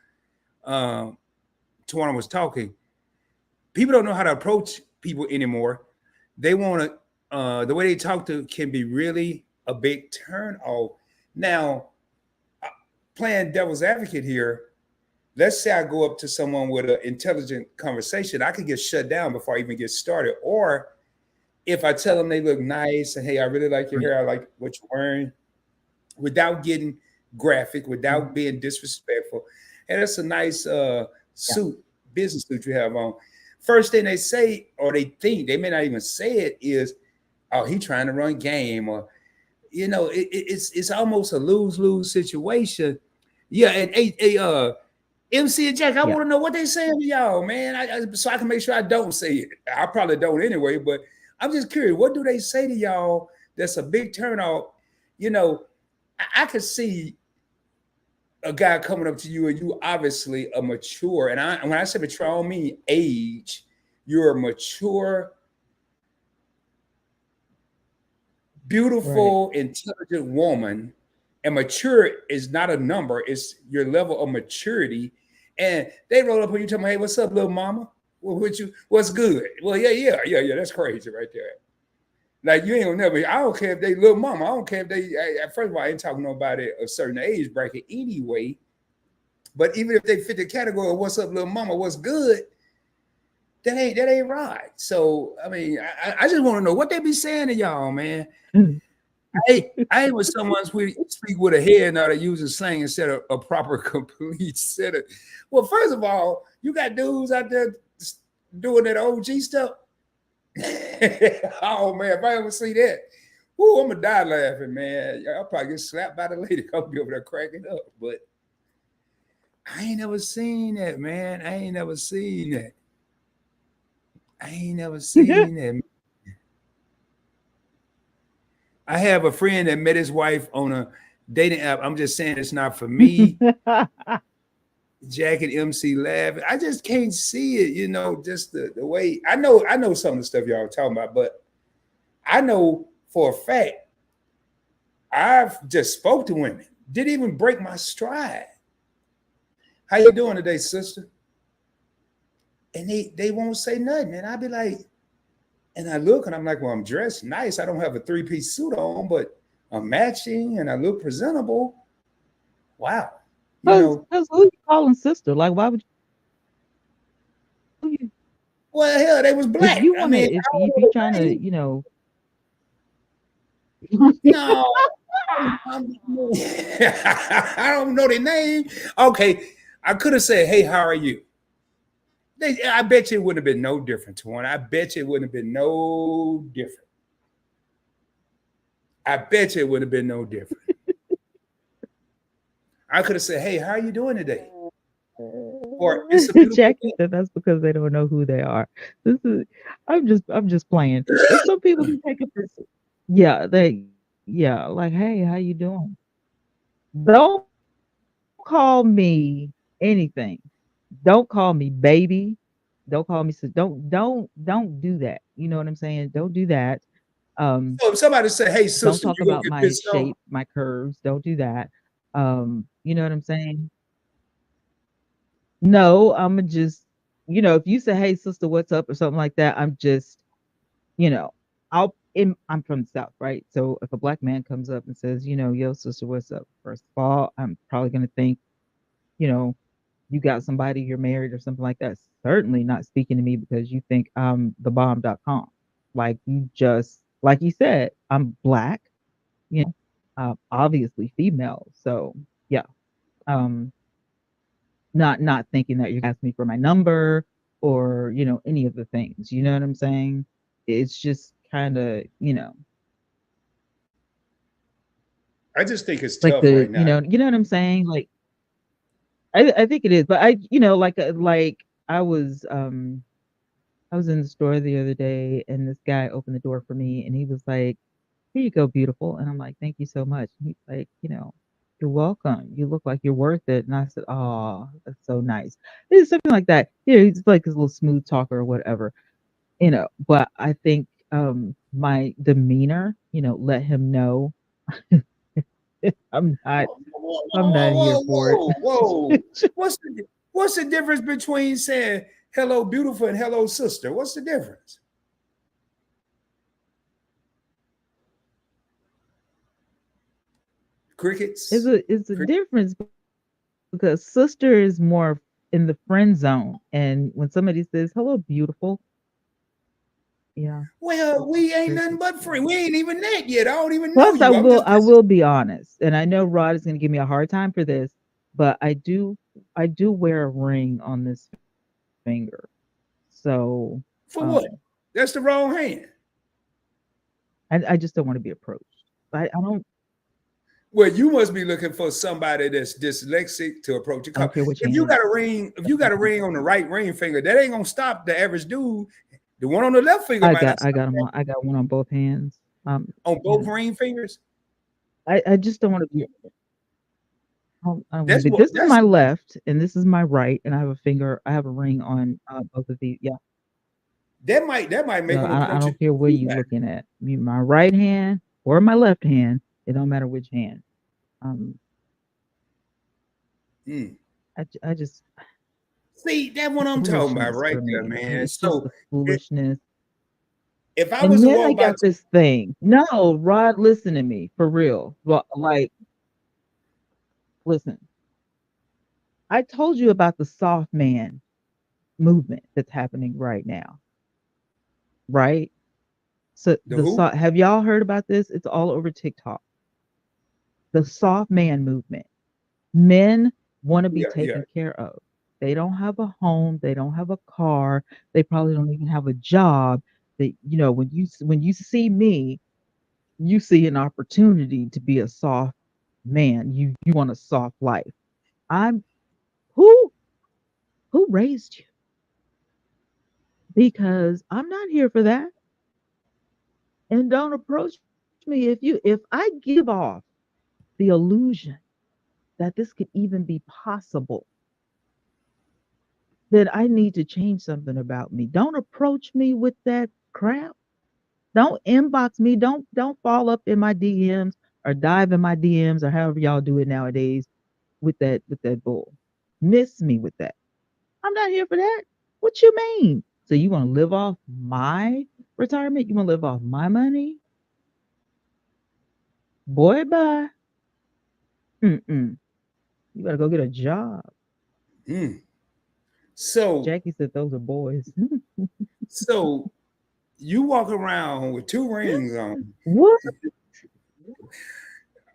um Tawana was talking. People don't know how to approach people anymore. They want to the way they talk to can be really a big turn off. Now, playing devil's advocate here, let's say I go up to someone with an intelligent conversation, I could get shut down before I even get started. Or if I tell them they look nice and hey, I really like your hair, I like what you're wearing, without getting graphic, without being disrespectful. And that's a nice suit, business suit you have on. First thing they say, or they think, they may not even say it, is, oh, he trying to run game, or it's almost a lose-lose situation. Yeah, and MC and Jack, I want to know what they saying to y'all, man. So I can make sure I don't say it. I probably don't anyway, but I'm just curious. What do they say to y'all that's a big turnout? I could see a guy coming up to you and you obviously a mature, and when I say mature, I don't mean age. You're a mature, beautiful, intelligent woman. And mature is not a number, it's your level of maturity. And they roll up when you tell me, hey, what's up, little mama? What's good? Well, yeah, that's crazy right there. Like, you ain't gonna never, I don't care if they little mama, I don't care if they, first of all, I ain't talking about it a certain age bracket anyway. But even if they fit the category of what's up, little mama, what's good, that ain't right. So, I mean, I just want to know what they be saying to y'all, man. I ain't with someone speak with a head now that uses slang instead of a proper complete set of. Well, first of all, you got dudes out there doing that OG stuff. Oh man, if I ever see that, I'm gonna die laughing, man. I'll probably get slapped by the lady. I'll be over there cracking up. But I ain't never seen that, man. I ain't never seen that. I have a friend that met his wife on a dating app. I'm just saying it's not for me. Jack and MC laughing. I just can't see it, just the way. I know some of the stuff y'all are talking about, but I know for a fact I've just spoke to women. Didn't even break my stride. How you doing today, sister? And they won't say nothing. And I'd be like, and I look and I'm like, well, I'm dressed nice. I don't have a 3-piece suit on, but I'm matching and I look presentable. Wow. Who you calling sister? Like, why would you? Well, hell, they was black. If you want to, if you're trying to, No, I don't know their name. Okay, I could have said, hey, how are you? I bet you it wouldn't have been no different, Twanna. I bet you it wouldn't have been no different. I bet you it would have been no different. I could have said, hey, how are you doing today? Or it's a beautiful Jackie said that's because they don't know who they are. I'm just playing. There's some people who take it for, like, hey, how you doing? Don't call me anything. Don't call me baby. Don't call me don't do that. You know what I'm saying? Don't do that. So if somebody say, hey, sister, don't talk about my shape, my curves. Don't do that. You know what I'm saying? No, I'm just, if you say, hey, sister, what's up, or something like that, I'm just, I'm from the South, right? So if a black man comes up and says, yo, sister, what's up? First of all, I'm probably going to think, you got somebody, you're married or something like that. Certainly not speaking to me because you think I'm thebomb.com. Like like you said, I'm black, obviously female. So yeah. Not thinking that you're gonna ask me for my number or, any of the things. You know what I'm saying? It's just kind of, I just think it's like tough right now. you know what I'm saying? Like, I think it is, but I was in the store the other day and this guy opened the door for me and he was like, here you go, beautiful. And I'm like, thank you so much. And he's like, you're welcome. You look like you're worth it. And I said, oh, that's so nice. It's something like that. He's like this little smooth talker or whatever, but I think my demeanor, let him know I'm not here for it. Whoa. What's the difference between saying hello, beautiful, and hello, sister? What's the difference? Crickets. It's a difference because sister is more in the friend zone, and when somebody says hello, beautiful, yeah, Well, we ain't nothing crickets. but friends. We ain't even that yet. I don't even know Plus, you. I'm just I will be honest, and I know Rod is going to give me a hard time for this, but I do wear a ring on this finger, so for what? um, That's the wrong hand. I just don't want to be approached. I don't Well, you must be looking for somebody that's dyslexic to approach I your don't cup. care which If you hand. got a ring, if you got a ring on the right ring finger, that ain't gonna stop the average dude. The one on the left finger might not I stop got 'em on I got one on both hands. on You both know, ring fingers. I just don't want to be. I don't want to That's be. what This is that's my left, and this is my right, and I have a finger. I have a ring on both of these. Yeah, that might make so them I approach you don't care where too you much. looking at. My right hand or my left hand. It don't matter which hand. Um, Mm. I just See, that's what I'm talking about foolishness right for there, me. man. It's just So the if, foolishness. if I was And to then I walk by, got this thing. No, Rod, listen to me for real. Well, like, listen. I told you about the soft man movement that's happening right now, right? So the who? have y'all heard about this? It's all over TikTok. The soft man movement. Men want to be Yeah, yeah. taken care of. They don't have a home, they don't have a car, they probably don't even have a job. That when you see me, you see an opportunity to be a soft man. You want a soft life. I'm who who raised you? Because I'm not here for that. And don't approach me if I give off the illusion that this could even be possible, then I need to change something about me. Don't approach me with that crap. Don't inbox me. Don't fall up in my DMs or dive in my DMs or however y'all do it nowadays with that bull. Miss me with that. I'm not here for that. What you mean? So you want to live off my retirement? You want to live off my money? Boy, bye. Mm-mm. You better go get a job. Mm. So Jackie said those are boys. so you walk around with two rings on. What?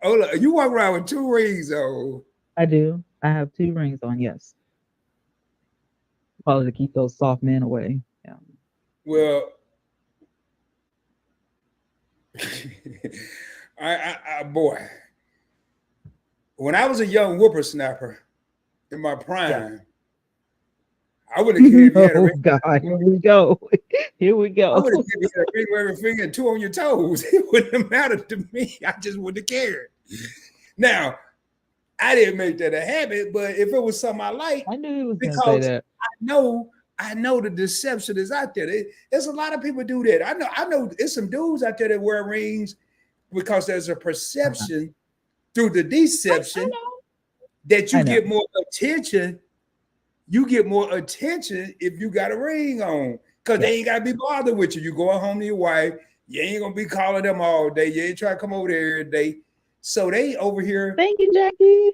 Oh, look, you walk around with two rings on. I do. I have 2 rings on, yes. Probably to keep those soft men away. Yeah. Well, boy, when I was a young whippersnapper in my Yeah. prime, I wouldn't care if you had a Oh ring. God, here we go. Here we I go. wouldn't care if you had a ring on every finger and two on your toes. It wouldn't have mattered to me. I just wouldn't have cared. Now, I didn't make that a habit, but if it was something I like, I knew he was gonna say because that. I know the deception is out there. There's a lot of people do that. I know there's some dudes out there that wear rings because there's a Uh-huh. perception through the I deception know. that I you know. get more attention. You get more attention if you got a ring on, because Yeah. they ain't gotta be bothered with you. You going home to your wife, you ain't gonna be calling them all day. You ain't trying to come over there every day. So they over here, Thank you, Jackie.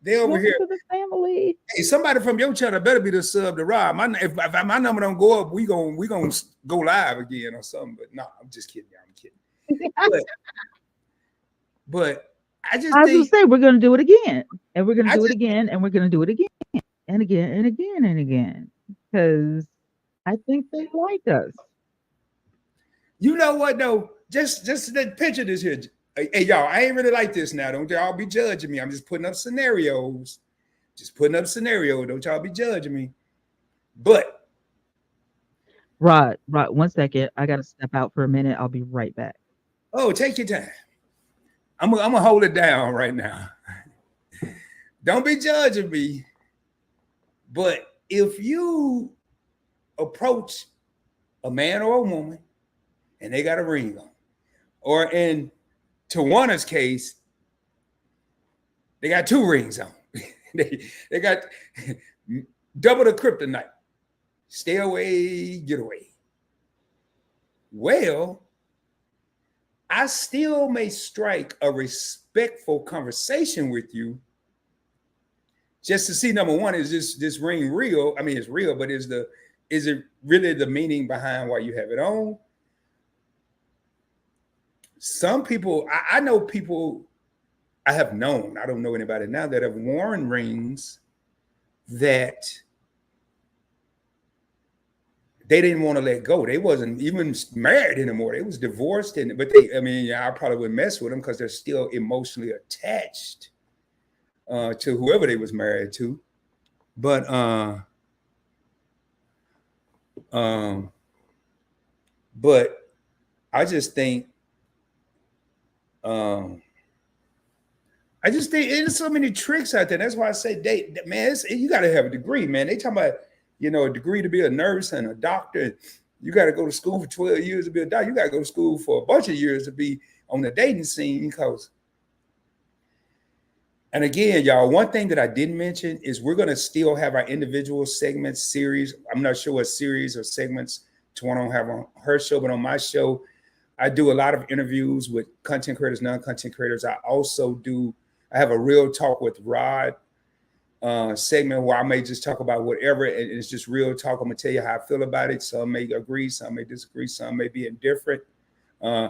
they over Welcome here. to the family. Hey, somebody from your channel better be the sub to Rob. If my number don't go up, we gonna go live again or something. But no, I'm just kidding. I'm kidding. But but I just I was gonna think say we're gonna do it again, and we're gonna I do it just again, and we're gonna do it again, and again, and again, and again, because I think they like us. you know what though? Just picture this here. Hey y'all, I ain't really like this now. Don't y'all be judging me. I'm just putting up scenarios. Just putting up scenarios. Don't y'all be judging me. But Right, right. 1 second. I gotta step out for a minute. I'll be right back. oh, take your time. I'm gonna hold it down right now. Don't be judging me. But if you approach a man or a woman and they got a ring on, or in Twanna's case, they got two rings on. they got double the kryptonite. Stay away, get away. Well, I still may strike a respectful conversation with you just to see, number one, is this ring real? I mean, it's real, but is it really the meaning behind why you have it on? Some people, I know people I have known, I don't know anybody now, that have worn rings that they didn't want to let go. They wasn't even married anymore. They was divorced, but I probably wouldn't mess with them because they're still emotionally attached to whoever they was married to. But I just think there's so many tricks out there. That's why I say, man, you got to have a degree, man. They talking about, a degree to be a nurse and a doctor. You got to go to school for 12 years to be a doctor. You got to go to school for a bunch of years to be on the dating scene. And again, y'all, one thing that I didn't mention is we're going to still have our individual segments, series. I'm not sure what series or segments Twanna will have on her show, but on my show, I do a lot of interviews with content creators, non-content creators. I have a real talk with Rod segment where I may just talk about whatever, and it's just real talk. I'm gonna tell you how I feel about it. Some may agree, some may disagree, some may be indifferent. And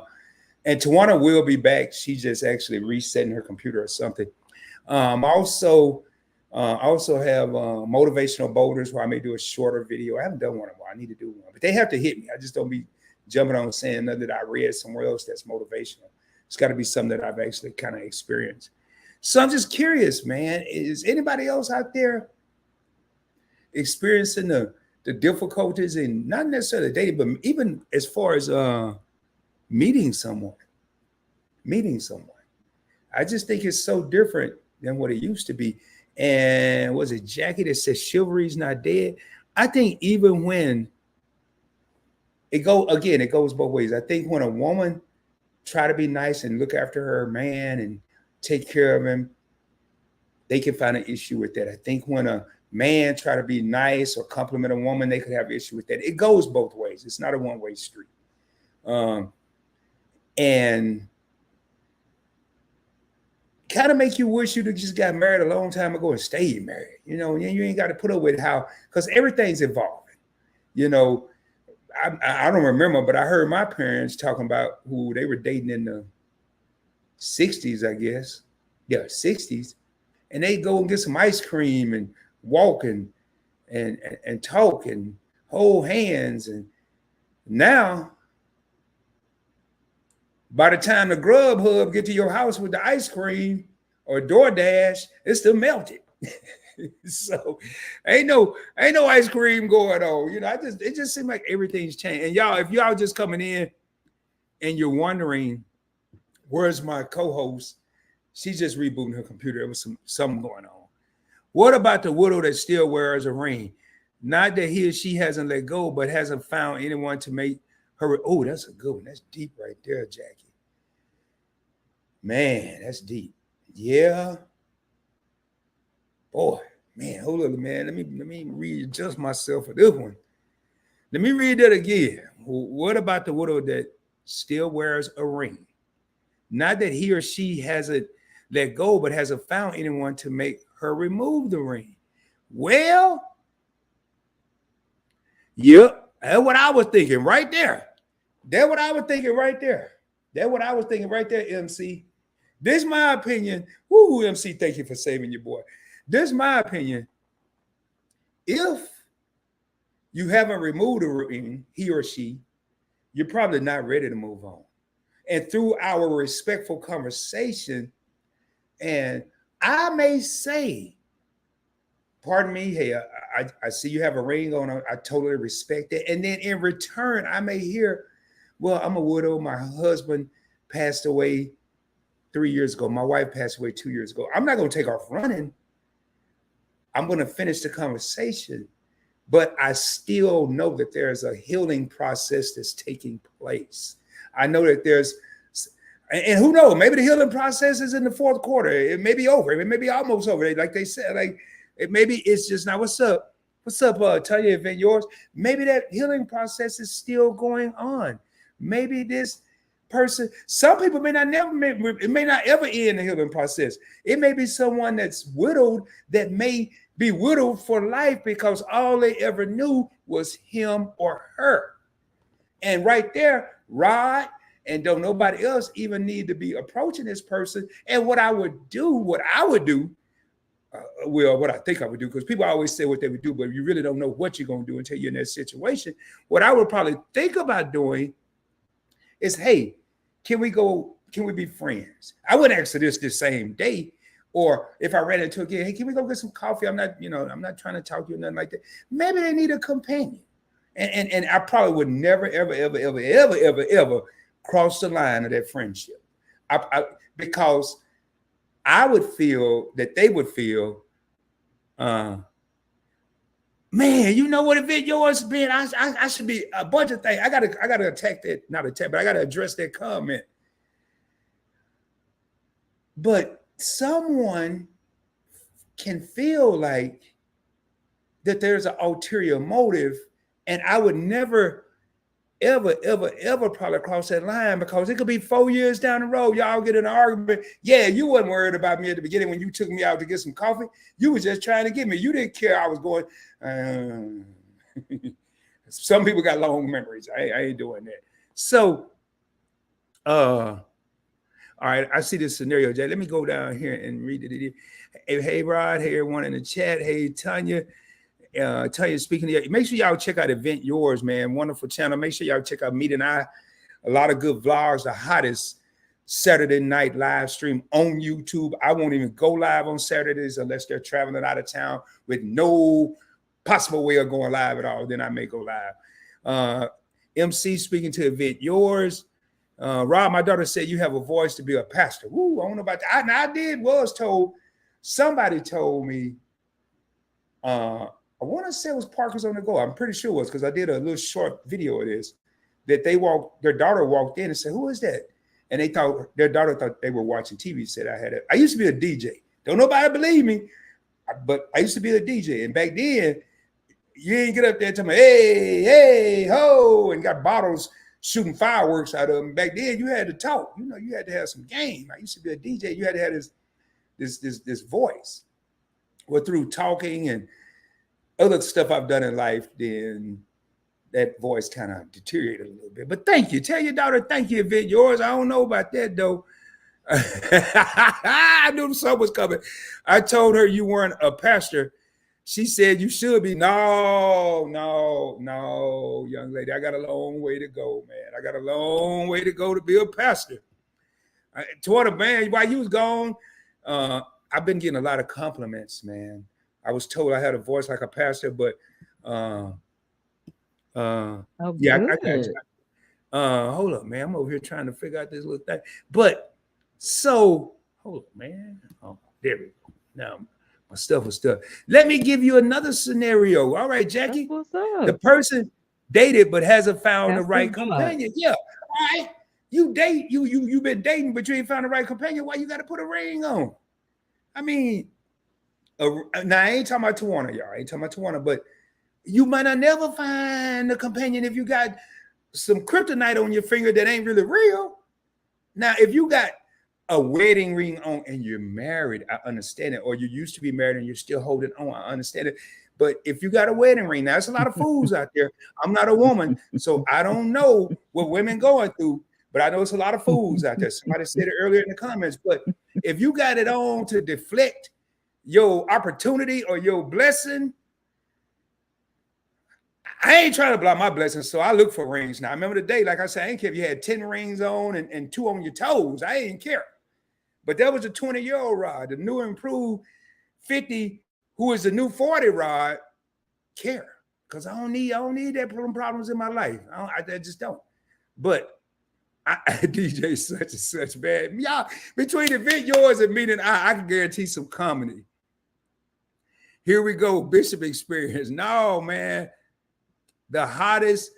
Twanna will be back. She's just actually resetting her computer or something. I also have motivational boulders where I may do a shorter video. I haven't done one in a while. I need to do one, but they have to hit me. I just don't be jumping on saying nothing that I read somewhere else that's motivational. It's got to be something that I've actually kind of experienced. So I'm just curious, man, is anybody else out there experiencing the difficulties in not necessarily dating, but even as far as meeting someone? I just think it's so different than what it used to be. And was it Jackie that said chivalry's not dead? I think even when it goes both ways. I think when a woman try to be nice and look after her man and take care of him, they can find an issue with that. I think when a man try to be nice or compliment a woman, they could have an issue with that. It goes both ways. It's not a one-way street. And kind of make you wish you'd have just got married a long time ago and stayed married. You ain't got to put up with because everything's evolving. I don't remember, but I heard my parents talking about who they were dating in the 60s, I guess. Yeah, 60s. And they go and get some ice cream and walk and talk and hold hands. And now, by the time the Grubhub get to your house with the ice cream or DoorDash, it's still melted. So ain't no ice cream going on. It just seems like everything's changed. And y'all, if y'all just coming in and you're wondering, where's my co-host? She's just rebooting her computer. There was something going on. What about the widow that still wears a ring? Not that he or she hasn't let go, but hasn't found anyone to make her. Oh, that's a good one. That's deep right there, Jackie. Man, that's deep. Yeah. Boy, man, hold on, man. Let me readjust myself for this one. Let me read that again. What about the widow that still wears a ring? Not that he or she hasn't let go, but hasn't found anyone to make her remove the ring. Well, yep, that's what I was thinking right there. That's what I was thinking right there. MC. This is my opinion. Woo, MC, thank you for saving your boy. This is my opinion. If you haven't removed the ring, he or she, you're probably not ready to move on. And through our respectful conversation, and I may say, pardon me, hey, I see you have a ring on. I totally respect it. And then in return, I may hear, well, I'm a widow. My husband passed away 3 years ago. My wife passed away 2 years ago. I'm not going to take off running. I'm going to finish the conversation, but I still know that there's a healing process that's taking place. I know that and who knows, maybe the healing process is in the fourth quarter. It may be over. It may be almost over. Like they said, maybe it's just now. What's up? TwannaYvette, yours? Maybe that healing process is still going on. Maybe this person. Some people may not it may not ever end the healing process. It may be someone that's widowed that may be widowed for life because all they ever knew was him or her. And right there, Rod, and don't nobody else even need to be approaching this person. And what I would do, what I think I would do, because people always say what they would do, but you really don't know what you're going to do until you're in that situation. What I would probably think about doing is, hey, can we be friends? I wouldn't ask for this the same day. Or if I ran into a kid, hey, can we go get some coffee? I'm not trying to talk to you, nothing like that. Maybe they need a companion. And I probably would never, ever cross the line of that friendship. Because I would feel that they would feel, man, you know what, if yours been, I should be a bunch of things. I gotta attack that, not attack, but I gotta address that comment. But someone can feel like that there's an ulterior motive, and I would never, ever probably cross that line, because it could be 4 years down the road, y'all get in an argument. Yeah, you wasn't worried about me at the beginning when you took me out to get some coffee. You was just trying to get me. You didn't care I was going. Some people got long memories. I ain't doing that. So, all right, I see this scenario, Jay. Let me go down here and read it. Hey, Rod. Hey, everyone in the chat. Hey, Tanya. Tanya speaking to you. Make sure y'all check out Event Yours, man. Wonderful channel. Make sure y'all check out Meet and I. A lot of good vlogs. The hottest Saturday night live stream on YouTube. I won't even go live on Saturdays unless they're traveling out of town with no possible way of going live at all. Then I may go live. MC speaking to Event Yours. Rob, my daughter said you have a voice to be a pastor. Woo, I don't know about that. Somebody told me, I want to say it was Parker's on the Go. I'm pretty sure it was, because I did a little short video of this, that their daughter walked in and said, who is that? And their daughter thought they were watching TV, said I used to be a DJ. Don't nobody believe me, but I used to be a DJ. And back then, you ain't get up there and tell me, hey, ho, and got bottles shooting fireworks out of them. Back then, you had to talk. You had to have some game. I used to be a DJ. You had to have this voice. Well, through talking and other stuff I've done in life, then that voice kind of deteriorated a little bit. But thank you. Tell your daughter thank you, Event Yours. I don't know about that, though. I knew the sun was coming. I told her you weren't a pastor. She said you should be. No, young lady. I got a long way to go, man. I got a long way to go to be a pastor. Twanna, man, while you was gone, I've been getting a lot of compliments, man. I was told I had a voice like a pastor, but yeah, I got you. Hold up, man. I'm over here trying to figure out this little thing. But so, hold up, man. Oh, there we go. Now my stuff was stuck. Let me give you another scenario. All right, Jackie. What's up? The person dated but hasn't found the right companion. Yeah. All right. You've been dating, but you ain't found the right companion. Why you got to put a ring on? I mean, now I ain't talking about Twanna, y'all. I ain't talking about Twanna, but you might not never find a companion if you got some kryptonite on your finger that ain't really real. Now, if you got a wedding ring on and you're married, I understand it. Or you used to be married and you're still holding on, I understand it. But if you got a wedding ring, now there's a lot of fools out there. I'm not a woman, so I don't know what women going through, but I know it's a lot of fools out there. Somebody said it earlier in the comments, but if you got it on to deflect your opportunity or your blessing, I ain't trying to block my blessings, so I look for rings now. I remember the day, like I said, I ain't care if you had 10 rings on and 2 on your toes. I ain't care. But that was a 20-year-old Rod, the new improved 50, who is the new 40 Rod, care. Because I don't need that problems in my life. I just don't. But DJ such and such, man. Y'all, between Event Yours and me and I can guarantee some comedy. Here we go, Bishop Experience. No, man. The hottest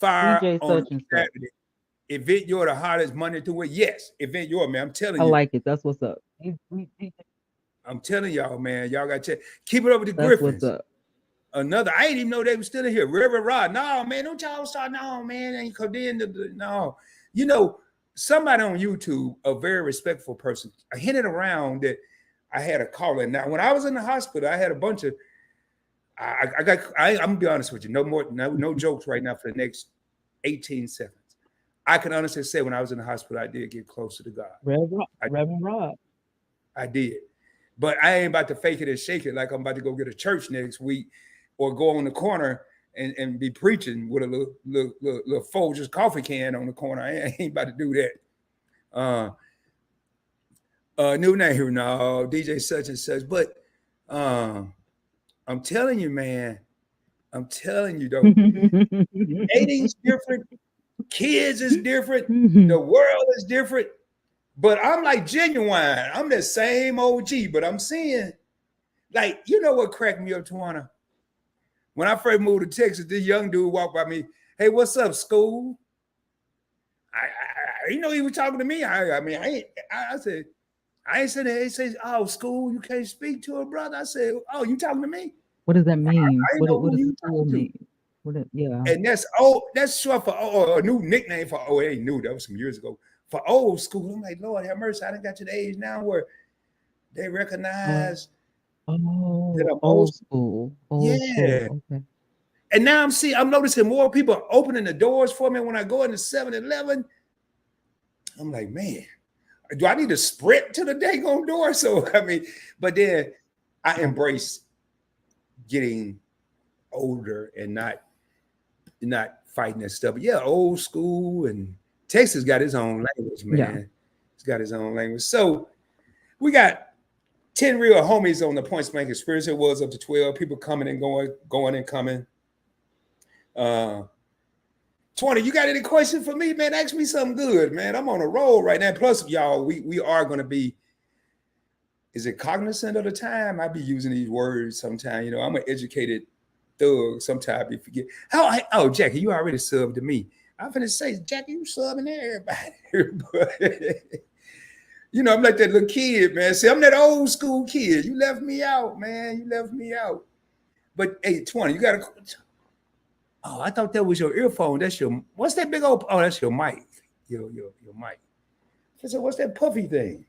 fire DJ on Saturday. Event Yours, the hottest Monday through week. Yes, Event Yours, man. I'm telling you. I like it. That's what's up. I'm telling y'all, man. Y'all got to check. Keep it up with the Griffins. What's up? Another, I didn't even know they were still in here. Reverend Rod. No, man, don't y'all start. No, man. Ain't no. You know, somebody on YouTube, a very respectful person, I hinted around that I had a calling. Now, when I was in the hospital, I had a bunch of. I'm gonna be honest with you. No jokes right now for the next 18 seconds. I can honestly say when I was in the hospital, I did get closer to God. Reverend Rob. I did. But I ain't about to fake it and shake it like I'm about to go get a church next week or go on the corner and be preaching with a little Folgers coffee can on the corner. I ain't about to do that. New name, no, DJ such and such. But I'm telling you, man, I'm telling you, though, dating's different, kids is different, the world is different. But I'm like genuine. I'm the same OG, but I'm seeing, like, you know what cracked me up, Twanna? When I first moved to Texas, this young dude walked by me. Hey, what's up, school? I he was talking to me. I said, I ain't said that. He says, oh, school, you can't speak to a brother. I said, oh, you talking to me? What does that mean? What does you school talking mean? Yeah. And that's short for a new nickname for it ain't new. That was some years ago. For old school, I'm like, Lord have mercy. I done got to the age now where they recognize that I'm old school. Yeah. School. Okay. And now I'm noticing more people opening the doors for me when I go into 7-Eleven. I'm like, man, do I need to sprint to the daggone door? So but then I embrace getting older and not fighting that stuff. But yeah, old school, and Texas got his own language, man. Yeah. It's got his own language. So we got 10 real homies on the Point Blank Experience. It was up to 12 people coming and going and coming. Twanna, you got any questions for me, man? Ask me something good, man. I'm on a roll right now. Plus, y'all, we are going to be, is it cognizant of the time? I be using these words sometimes. I'm an educated thug. Sometimes I forget. Oh, Jackie, you already subbed to me. I'm finna say, Jackie, you subbing everybody. I'm like that little kid, man. See, I'm that old school kid. You left me out, man. You left me out. But hey, Twanna, you got to. Oh, I thought that was your earphone. That's your. What's that big old? Oh, that's your mic. Your mic. I said, what's that puffy thing?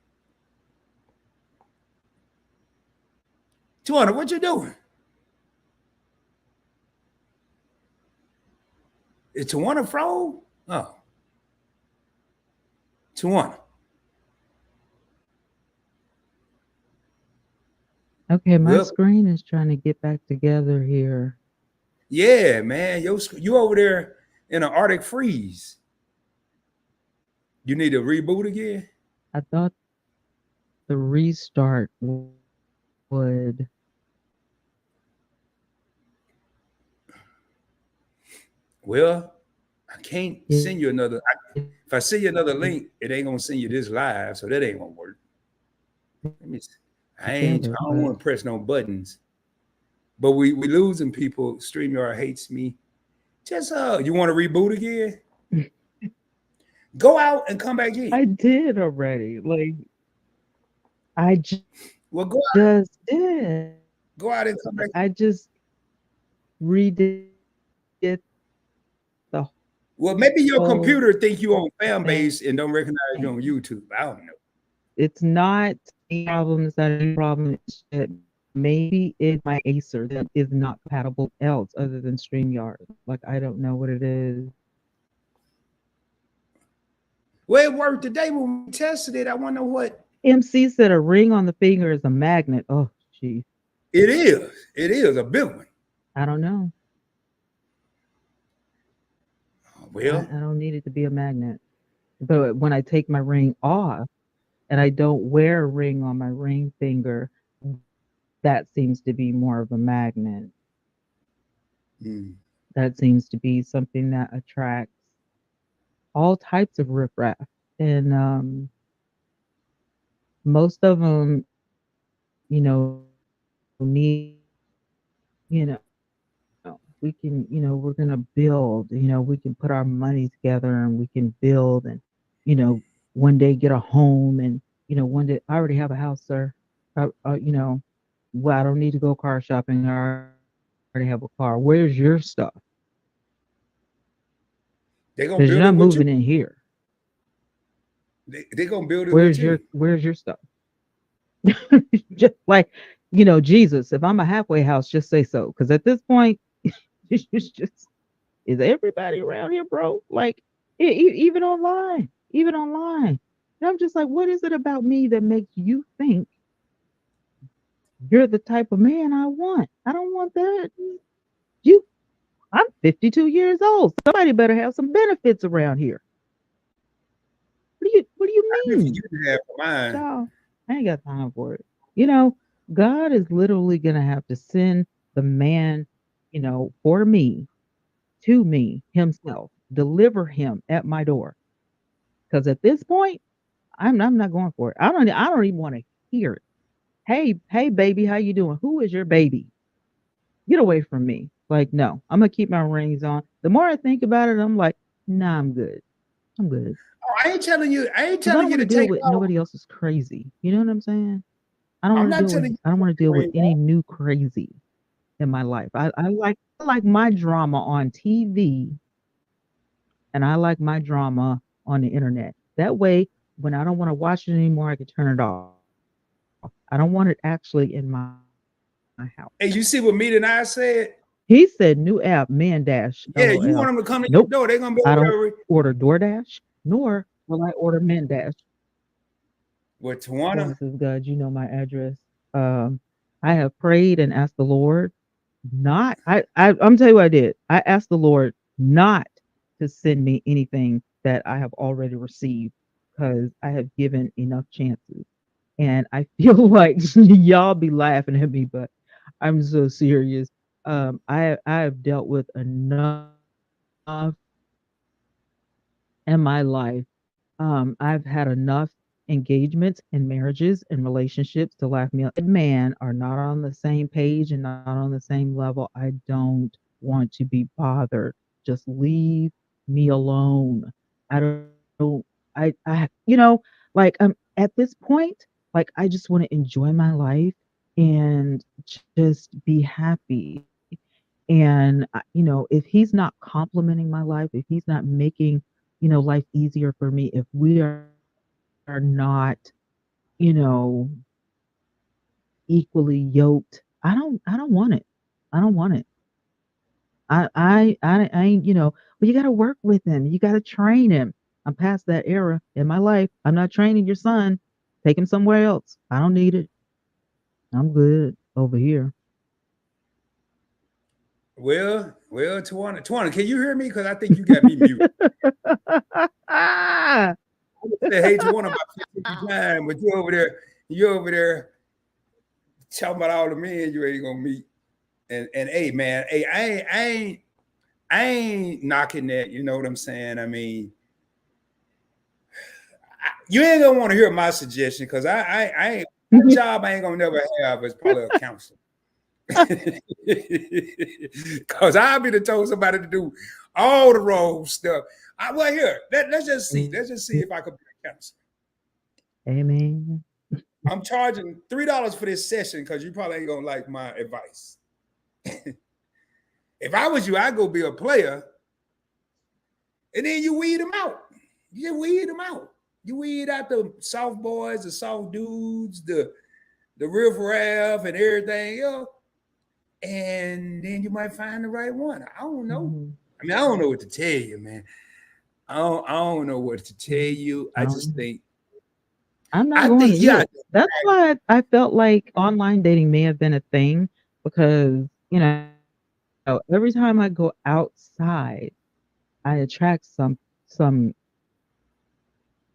Twanna, what you doing? Is Twanna froze? Oh. Twanna. Okay, my screen is trying to get back together here. Yeah, man. You over there in an Arctic freeze. You need to reboot again? I thought the restart would. Well, I can't send you another. If I send you another link, it ain't gonna send you this live, so that ain't gonna work. Let me see. I don't want to press no buttons. But we losing people. StreamYard hates me. Just you want to reboot again? Go out and come back in. I did already. Like I just did. Go out and come back. I just redid the. Well, maybe your computer think you on Fanbase and don't recognize you on YouTube. I don't know. It's not a problem. It's not a problem. Maybe it's my Acer that is not compatible else other than StreamYard. Like, I don't know what it is. Well, it worked today when we tested it. I wonder what. MC said a ring on the finger is a magnet. Oh, geez. It is. It is a big one. I don't know. Well, I don't need it to be a magnet. But when I take my ring off and I don't wear a ring on my ring finger, that seems to be more of a magnet. That seems to be something that attracts all types of riffraff. And most of them, need, we can, we're going to build, we can put our money together and we can build and, one day get a home and, one day I already have a house, sir. Well, I don't need to go car shopping. I already have a car. Where's your stuff? They're gonna build. You're not moving in here. They gonna build it with you. Where's your stuff? Just like, Jesus, if I'm a halfway house, just say so. Because at this point, it's just, is everybody around here, bro? Like, even online, even online. And I'm just like, what is it about me that makes you think you're the type of man I want? I don't want that. You, I'm 52 years old. Somebody better have some benefits around here. What do you I think mean? you can have mine. Child, I ain't got time for it. You know, God is literally gonna have to send the man, for me, to me, himself, deliver him at my door. Because at this point, I'm not going for it. I don't even want to hear it. Hey, baby, how you doing? Who is your baby? Get away from me. Like, no, I'm gonna keep my rings on. The more I think about it, I'm like, nah, I'm good. I'm good. Oh, I ain't telling you. I ain't Because I telling don't you want to to deal take with off. nobody else's crazy. You know what I'm saying? I don't I'm want to not deal with telling you I don't to want to deal with bring any off. new crazy in my life. I like my drama on TV and I like my drama on the internet. That way, when I don't want to watch it anymore, I can turn it off. I don't want it actually in my house. Hey, you see what Meat and I said? He said new app, man dash, Yeah, you want LOL. them to come to your Nope. door. They're gonna be I over don't there order DoorDash, nor will I order Mendash. with Twanna. Twanna says, God, you know my address. Um, I have prayed and asked the Lord not I'm tell you what I did. I asked the Lord not to send me anything that I have already received because I have given enough chances. And I feel like y'all be laughing at me, but I'm so serious. I have dealt with enough in my life. I've had enough engagements and marriages and relationships to laugh me up. Man are not on the same page and not on the same level. I don't want to be bothered. Just leave me alone. I like at this point, like I just want to enjoy my life and just be happy. And if he's not complimenting my life, if he's not making life easier for me, if we are not, you know, equally yoked, I don't want it. I don't want it. I ain't, but you got to work with him. You got to train him. I'm past that era in my life. I'm not training your son. Take him somewhere else. I don't need it. I'm good over here. Well, Twanna, can you hear me? Because I think you got me mute. I said, hey, Twanna about 50 times, but you over there talking about all the men you ain't gonna meet. And hey, man, hey, I ain't knocking that. You know what I'm saying? I mean, you ain't gonna want to hear my suggestion because I ain't my job. I ain't gonna never have is probably a counselor. Because I'll be the told somebody to do all the wrong stuff. Well, here, let's just see. Let's just see if I could be a counselor. Amen. I'm charging $3 for this session because you probably ain't gonna like my advice. If I was you, I'd go be a player, and then you weed them out. You just weed them out. You weed out the soft boys, the soft dudes, the riffraff, and everything else, and then you might find the right one. I don't know. Mhm. I mean, I don't know what to tell you, man. I don't know what to tell you. I just Um, think I'm not I going to think yeah. either. That's why I felt like online dating may have been a thing because, every time I go outside, I attract some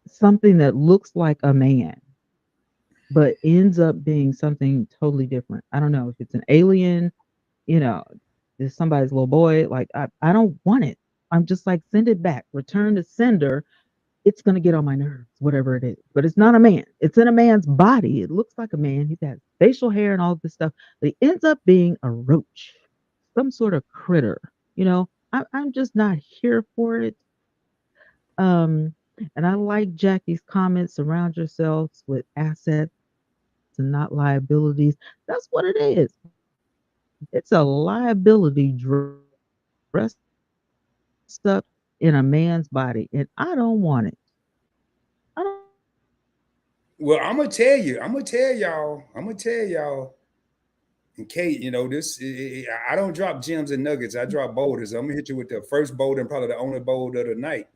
something that looks like a man, but ends up being something totally different. I don't know if it's an alien, you know, is somebody's little boy. Like I don't want it. I'm just like, send it back, return to sender. It's gonna get on my nerves, whatever it is. But it's not a man. It's in a man's body. It looks like a man. He's got facial hair and all this stuff. But he ends up being a roach, some sort of critter. I'm just not here for it. Um, and I like Jackie's comments. Surround yourselves with assets and not liabilities. That's what it is. It's a liability dressed up in a man's body, and I don't want it. I don't want it. Well, I'm gonna tell you. I'm gonna tell y'all. In case this, I don't drop gems and nuggets. I drop boulders. I'm gonna hit you with the first boulder and probably the only boulder of the night.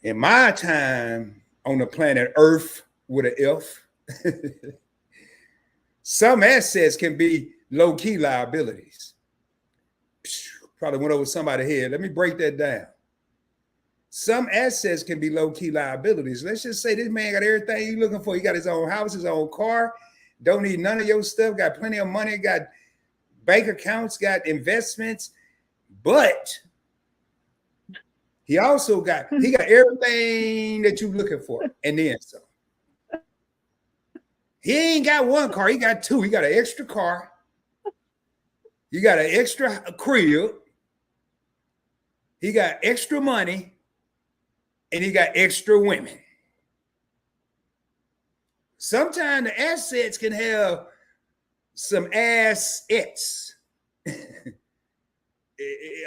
In my time on the planet Earth with an F, some assets can be low-key liabilities. Probably went over somebody's head. Let me break that down. Some assets can be low-key liabilities. Let's just say this man got everything he's looking for. He got his own house, his own car, don't need none of your stuff, got plenty of money, got bank accounts, got investments, but he also got everything that you're looking for, and then some. He ain't got one car, he got two. He got an extra car. You got an extra crib. He got extra money, and he got extra women. Sometimes the assets can have some assets.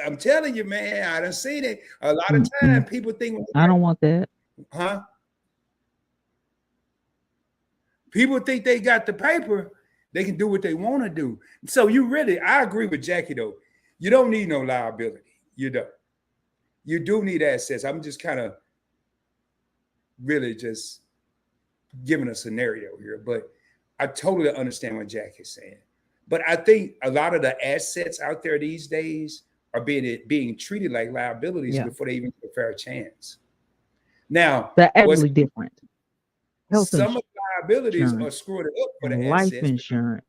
I'm telling you, man, I done seen it. A lot of times people think, I don't want that. Huh? People think they got the paper, they can do what they want to do. So I agree with Jackie though. You don't need no liability. You don't. You do need assets. I'm just kind of really just giving a scenario here, but I totally understand what Jack is saying. But I think a lot of the assets out there these days are being treated like liabilities before they even get a fair chance. Now, they're absolutely different. Health some of the liabilities are screwing it up for the life assets. Insurance.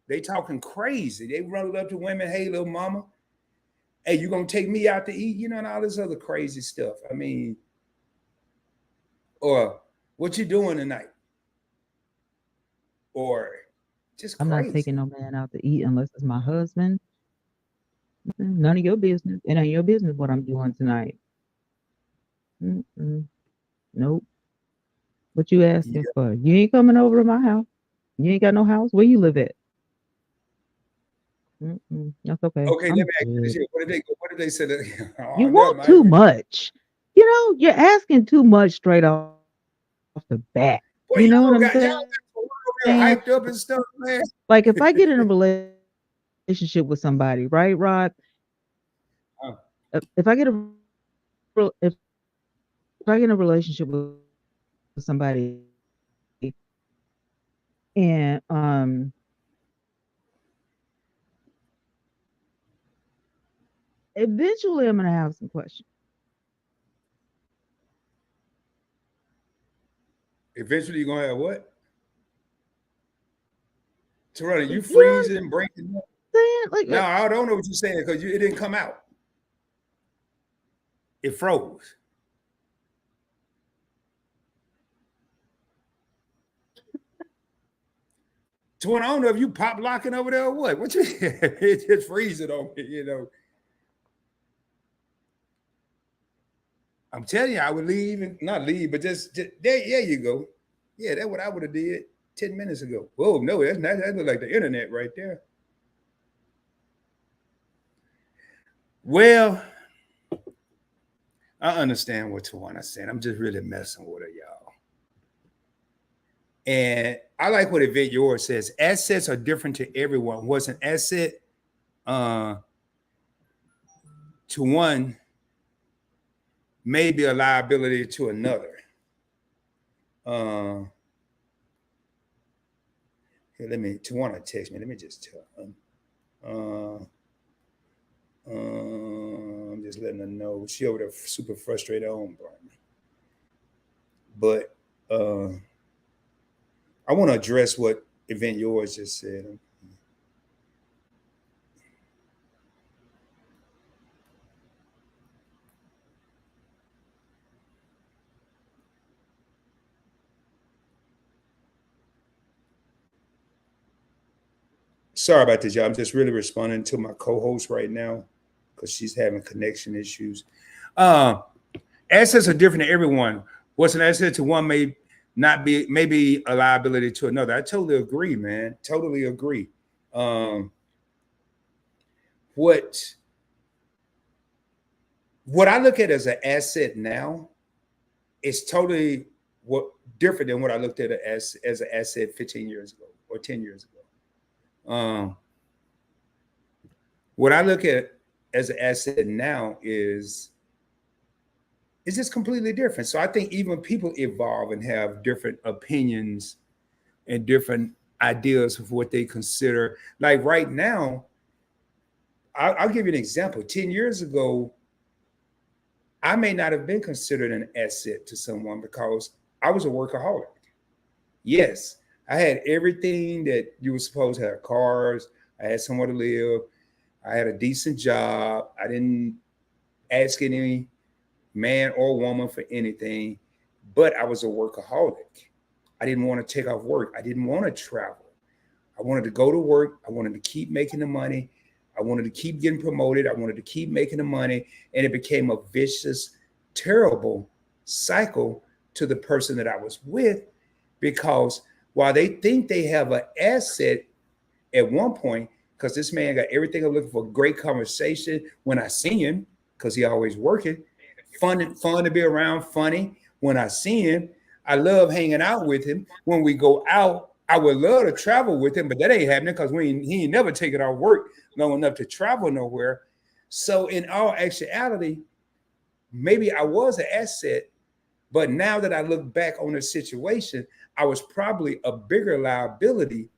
They talking crazy. They run it up to women, hey, little mama, hey, you gonna take me out to eat, and all this other crazy stuff. I mean, or what you doing tonight? Or just I'm crazy. not taking no man out to eat unless it's my husband. None of your business. It ain't your business what I'm doing tonight. Nope. What you asking for? You ain't coming over to my house. You ain't got no house. Where you live at? That's okay. Okay, let me ask you this. What did they say? You want too much. You're asking too much straight off the bat. Boy, you know what I'm saying? Y'all hyped up and stuff, man. Like if I get in a relationship with somebody, right, Rod? If I get in a relationship with somebody, and eventually I'm gonna have some questions. Eventually you're gonna have what? Twanna, you freezing and breaking up. No, I don't know what you're saying because it didn't come out. It froze. Twanna, I don't know if you pop locking over there or what. What you it just freezing on me, I'm telling you, I would leave and not leave, but just there you go. Yeah, that's what I would have did 10 minutes ago. Whoa, no, that look like the internet right there. Well, I understand what Twanna's saying. I'm just really messing with her, y'all. And I like what Yvette yours says. Assets are different to everyone. What's an asset to one may be a liability to another. Here, Twanna text me. Let me just tell her. I'm just letting her know. She over there super frustrated on Brian. But I want to address what Event Yours just said. Sorry about this, y'all. I'm just really responding to my co-host right now because she's having connection issues. Assets are different to everyone. What's an asset to one may not be, maybe a liability to another. I totally agree, man. Totally agree. What I look at as an asset now is totally what different than what I looked at it as an asset 15 years ago or 10 years ago. What I look at as an asset now is it's just completely different. So I think even people evolve and have different opinions and different ideas of what they consider. Like right now, I'll give you an example. 10 years ago, I may not have been considered an asset to someone because I was a workaholic. Yes, I had everything that you were supposed to have: cars, I had somewhere to live, I had a decent job, I didn't ask any man or woman for anything, but I was a workaholic. I didn't want to take off work. I didn't want to travel. I wanted to go to work. I wanted to keep making the money. I wanted to keep getting promoted. I wanted to keep making the money. And it became a vicious, terrible cycle to the person that I was with, because while they think they have an asset at one point, because this man got everything I'm looking for, great conversation when I see him, because he always working, fun to be around, funny when I see him. I love hanging out with him. When we go out, I would love to travel with him, but that ain't happening because he ain't never taken our work long enough to travel nowhere. So in all actuality, maybe I was an asset, but now that I look back on the situation, I was probably a bigger liability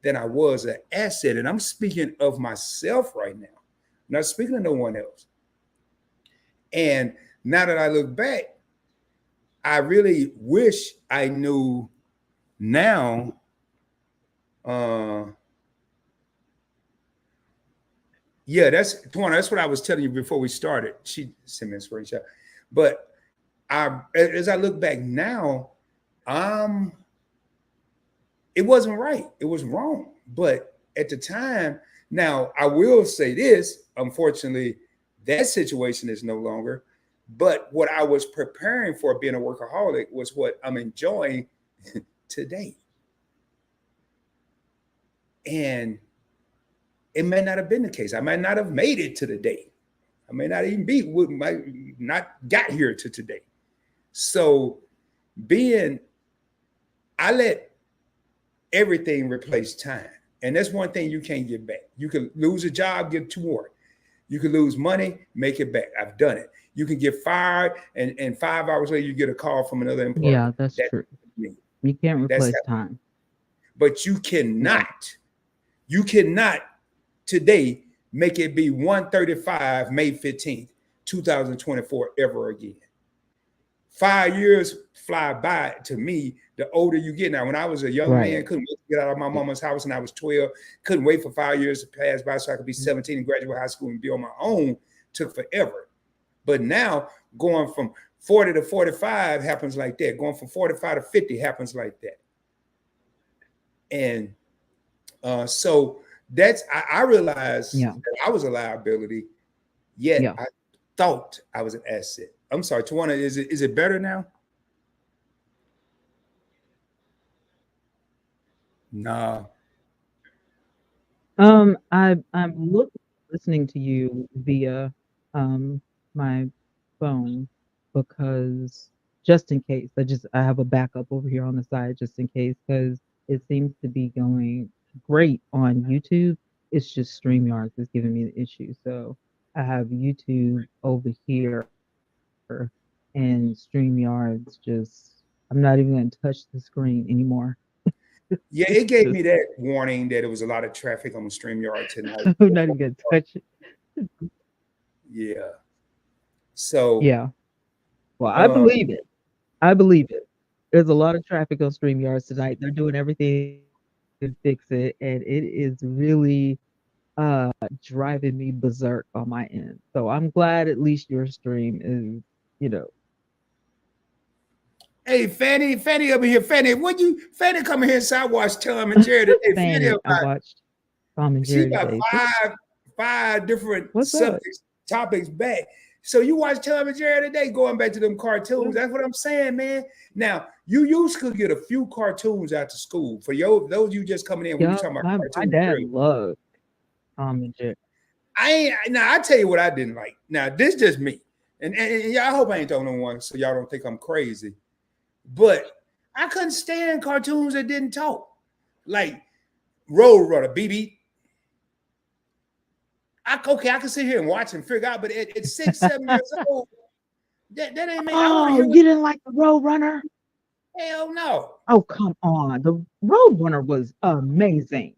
than I was an asset. And I'm speaking of myself right now, I'm not speaking of no one else. And now that I look back, I really wish I knew now. Yeah, that's Twanna. That's what I was telling you before we started. She sent me a screenshot. But as I look back now, it wasn't right. It was wrong. But at the time, now I will say this, unfortunately, that situation is no longer. But what I was preparing for being a workaholic was what I'm enjoying today. And it may not have been the case. I might not have made it to the day. I may not even might not got here to today. So I let everything replace time. And that's one thing you can't get back. You can lose a job, get two more. You can lose money, make it back. I've done it. You can get fired, and 5 hours later, you get a call from another employer. Yeah, that's true. Me. You can't replace time. But you cannot today make it be 1:35, May 15th, 2024 ever again. 5 years fly by to me the older you get. Now, when I was a young man, couldn't wait to get out of my mama's house and I was 12, couldn't wait for 5 years to pass by so I could be 17 and graduate high school and be on my own, took forever. But now going from 40 to 45 happens like that. Going from 45 to 50 happens like that. And so that's, I realized that I was a liability, yet I thought I was an asset. I'm sorry, Twanna, is it better now? No. I'm listening to you via my phone, because just in case, I have a backup over here on the side just in case, because it seems to be going great on YouTube. It's just StreamYard is giving me the issue. So I have YouTube over here, and StreamYard's just, I'm not even going to touch the screen anymore. Yeah, it gave me that warning that it was a lot of traffic on the StreamYard tonight. I'm not even going to touch it. Yeah. So. Yeah. Well, I believe it. I believe it. There's a lot of traffic on StreamYards tonight. They're doing everything to fix it, and it is really driving me berserk on my end. So I'm glad at least your stream is, Hey, Fanny over here. Fanny come in here and I watched Tom and Jerry today. Fanny, I watched Tom and Jerry today. Five different subjects, topics back. So you watch Tom and Jerry today, going back to them cartoons. That's what I'm saying, man. Now, you used to get a few cartoons out to school. For those you just coming in, when you talking about cartoons. My dad loved Tom and Jerry. I tell you what I didn't like. Now, this just me. And I hope I ain't the only one, so y'all don't think I'm crazy. But I couldn't stand cartoons that didn't talk. Like Road Runner, BB. I can sit here and watch and figure out, but at 6, 7 years old, that ain't me. I want to Oh, hear you what didn't like the Roadrunner? hell no. Oh, come on. The Roadrunner was amazing.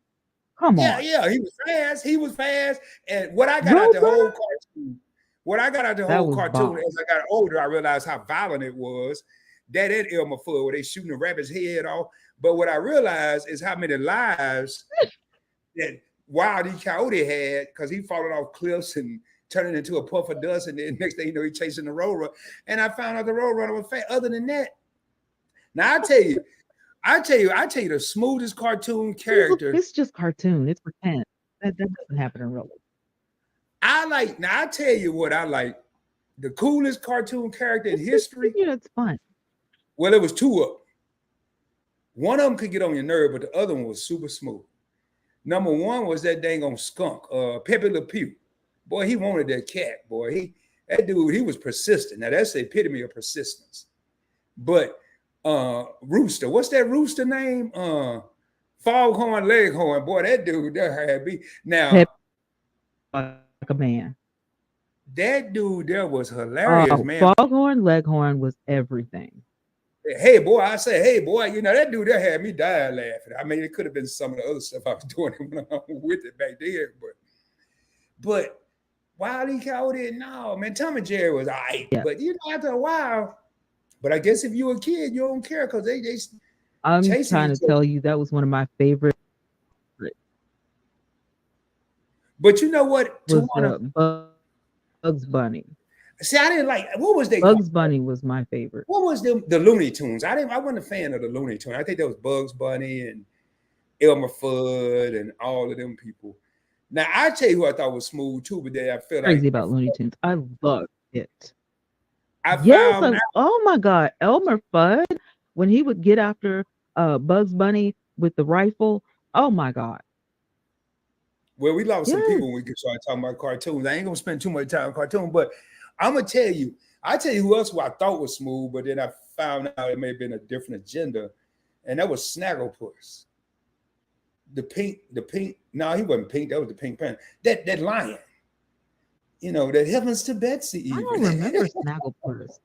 Come on. Yeah, he was fast. He was fast. And what I got out the Roadrunner? whole cartoon, what I got out the That whole was cartoon bomb. as I got older, I realized how violent it was. That at Elmer Fudd, where they shooting the rabbit's head off. But what I realized is how many lives that Wild E. Coyote had, because he falling off cliffs and turning into a puff of dust, and then next thing you know, he's chasing the Roadrunner. And I found out the Roadrunner was fat. Other than that, now I tell you, the smoothest cartoon character. It's just cartoon. It's pretend. That doesn't happen in real life. I tell you what I like. The coolest cartoon character in history. Yeah, it's fun. Well, it was two of them. One of them could get on your nerve, but the other one was super smooth. Number one was that dang on skunk, Pepe Le Pew. Boy, he wanted that cat, boy. That dude, he was persistent. Now that's the epitome of persistence. But Rooster, what's that rooster name? Foghorn Leghorn. Boy, that dude there had me. Now, like a man. that dude there was hilarious, man. Foghorn Leghorn was everything. Hey boy, I say, hey boy, you know that dude there had me dying laughing. I mean, it could have been some of the other stuff I was doing when I was with it back then, but Wild E. Coyote, no, man, Tom and Jerry was all right. Yeah. But you know, after a while, but I guess if you're a kid, you don't care because they I'm trying to tell you that was one of my favorite. But you know what? Was Bugs Bunny. See, I didn't like. What was they? Bugs Bunny was my favorite. What was the Looney Tunes? I wasn't a fan of the Looney Tunes. I think that was Bugs Bunny and Elmer Fudd and all of them people. Now I tell you who I thought was smooth too, but then I feel crazy about Looney Tunes. I loved it. Oh my God, Elmer Fudd when he would get after Bugs Bunny with the rifle. Oh my God. Well, we lost some people when we started talking about cartoons. I ain't gonna spend too much time on cartoons, but I'm gonna tell you. I tell you who else who I thought was smooth, but then I found out it may have been a different agenda, and that was Snagglepuss. The pink. No, he wasn't pink. That was the Pink Panther. That lion. You know, that heavens to Betsy. Even. I don't remember Snagglepuss.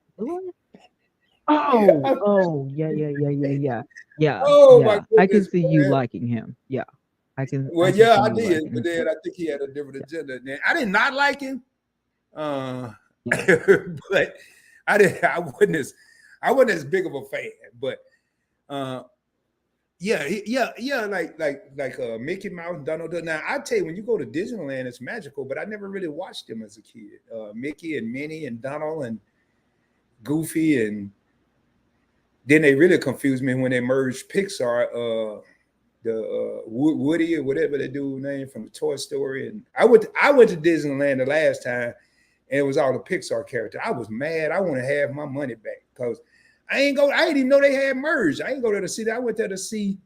Oh, yeah. Oh my goodness, I can see you liking him. Yeah, I can. Well, I did, but then I think he had a different agenda. I did not like him, but I wasn't as big of a fan. But like Mickey Mouse, Donald Duck. Now I tell you, when you go to Disneyland, it's magical. But I never really watched them as a kid. Mickey and Minnie and Donald and Goofy, and then they really confused me when they merged Pixar, the Woody or whatever the dude name from the Toy Story. And I went to Disneyland the last time, and it was all the Pixar character. I was mad. I want to have my money back because I didn't even know they had merged. I ain't go there to see that. I went there to see,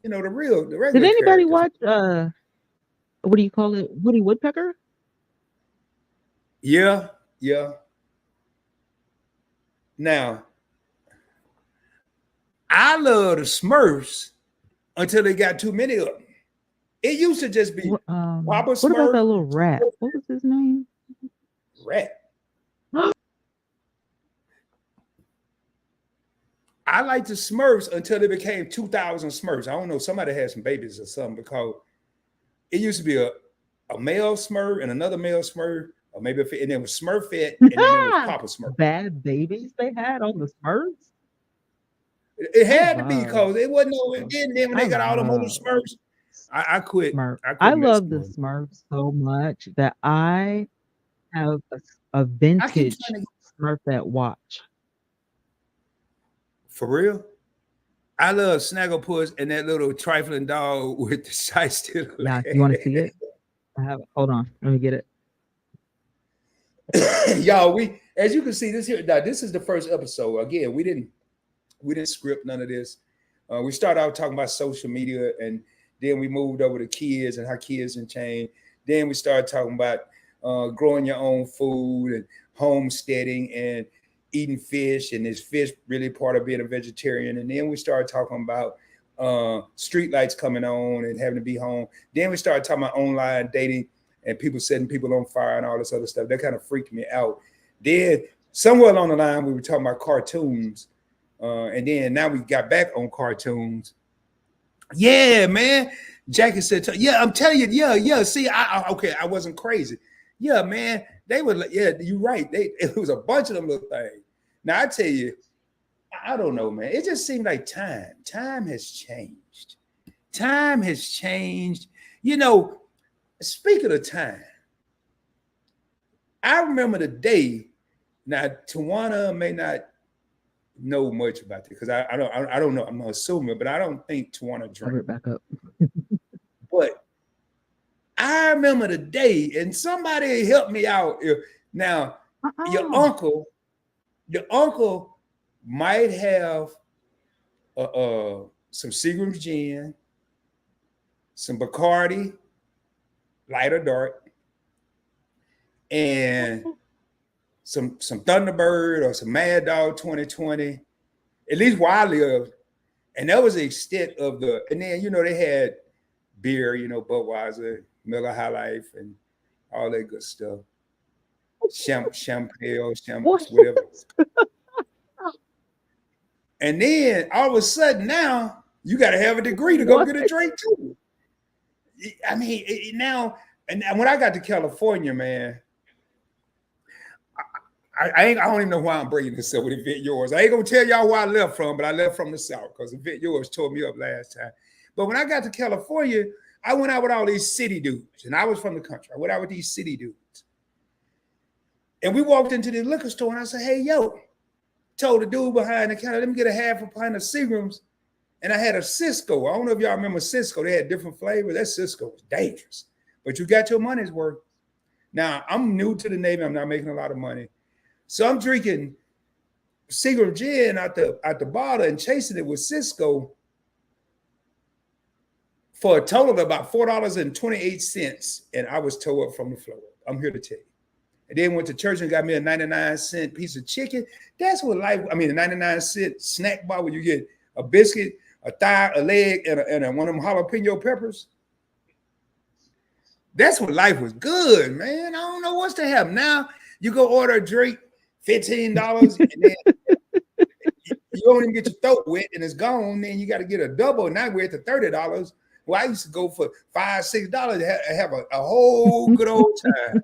the regular. Did anybody watch what do you call it? Woody Woodpecker? Yeah. Now, I love the Smurfs until they got too many of them. It used to just be Papa Smurf. What about that little rat? What was his name? Rat. I liked the Smurfs until they became 2,000 Smurfs. I don't know. Somebody had some babies or something because it used to be a male Smurf and another male Smurf. Or maybe and then was Smurfette, and then it was Papa Smurf. Bad babies they had on the Smurfs. It had to be because it wasn't no. Then when they got all the other Smurfs, I quit. I love the Smurfs so much that I have a vintage Smurfette watch. For real? I love Snagglepuss and that little trifling dog with the side still. Yeah, you want to see it? I have it. Hold on, let me get it. Y'all, as you can see this here. Now, this is the first episode. Again, we didn't script none of this. We started out talking about social media, and then we moved over to kids and how kids can change. Then we started talking about growing your own food and homesteading, and eating fish, and is fish really part of being a vegetarian? And then we started talking about street lights coming on and having to be home. Then we started talking about online dating and people setting people on fire and all this other stuff. That kind of freaked me out. Then somewhere along the line, we were talking about cartoons. And then now we got back on cartoons. Yeah, man. Jackie said, yeah, I'm telling you, yeah. See, I wasn't crazy. Yeah, man. They were, yeah, you're right. It was a bunch of them little things. Now, I tell you, I don't know, man. It just seemed like time has changed. Time has changed. You know, speaking of time, I remember the day. Now, Twanna may not know much about it because I don't know. I'm not assuming, but I don't think Twanna drank. Back up. But I remember the day, and somebody helped me out. Now, your uncle might have some Seagram's gin, some Bacardi, light or dark, and some Thunderbird or some Mad Dog 2020, at least where I lived. And that was the extent of and then, you know, they had beer, you know, Budweiser, Miller High Life, and all that good stuff. Champagne, whatever. And then all of a sudden now you got to have a degree to go get a drink too. I mean, now, and when I got to California, man, I don't even know why I'm bringing this up with Yvette Yours. I ain't gonna tell y'all where I left from, but I left from the South because Yvette Yours tore me up last time. But when I got to California, I went out with all these city dudes, and I was from the country. I went out with these city dudes. And we walked into the liquor store, and I said, hey, yo, told the dude behind the counter, let me get a half a pint of Seagram's. And I had a Cisco. I don't know if y'all remember Cisco. They had different flavors. That Cisco was dangerous, but you got your money's worth. Now, I'm new to the Navy. I'm not making a lot of money. So I'm drinking Seagram gin out the bottle and chasing it with Cisco for a total of about $4.28. And I was tore up from the floor. I'm here to tell you. And then went to church and got me a 99-cent piece of chicken. That's what life, I mean, a 99-cent snack bar where you get a biscuit, a thigh, a leg, and one of them jalapeno peppers. That's what life was good, man. I don't know what's to have. Now you go order a drink, $15, and then you don't even get your throat wet and it's gone. Then you got to get a double. Now we're at the $30. Well, I used to go for $5, $6 to have a whole good old time.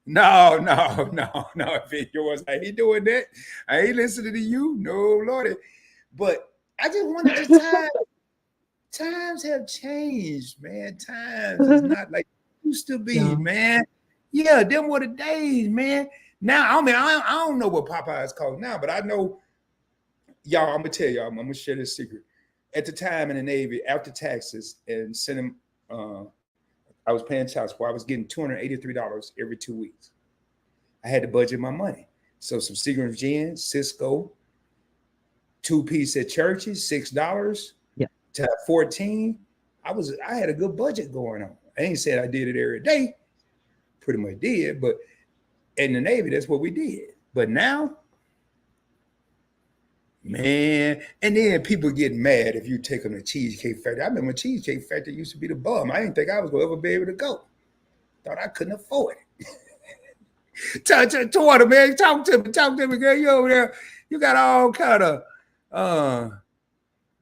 No, Yvette Yours, I ain't doing that. I ain't listening to you. No, Lordy. But I just wanted to times have changed, man. Times is not like it used to be, man. Yeah, them were the days, man. Now, I mean, I don't know what Popeyes called now, but I know, y'all, I'm gonna tell y'all, I'm gonna share this secret. At the time in the Navy, after taxes and sending, I was paying child support. I was getting $283 every 2 weeks. I had to budget my money. So some Seagram's gin, Cisco, 2-piece at churches, $6. Yeah. To 14. I had a good budget going on. I ain't said I did it every day. Pretty much did, but in the Navy, that's what we did. But now, man, and then people get mad if you take them to Cheesecake Factory. I remember Cheesecake Factory used to be the bum. I didn't think I was going to ever be able to go. Thought I couldn't afford it. Twanna, man, talk to me, girl. You over there, you got all kind of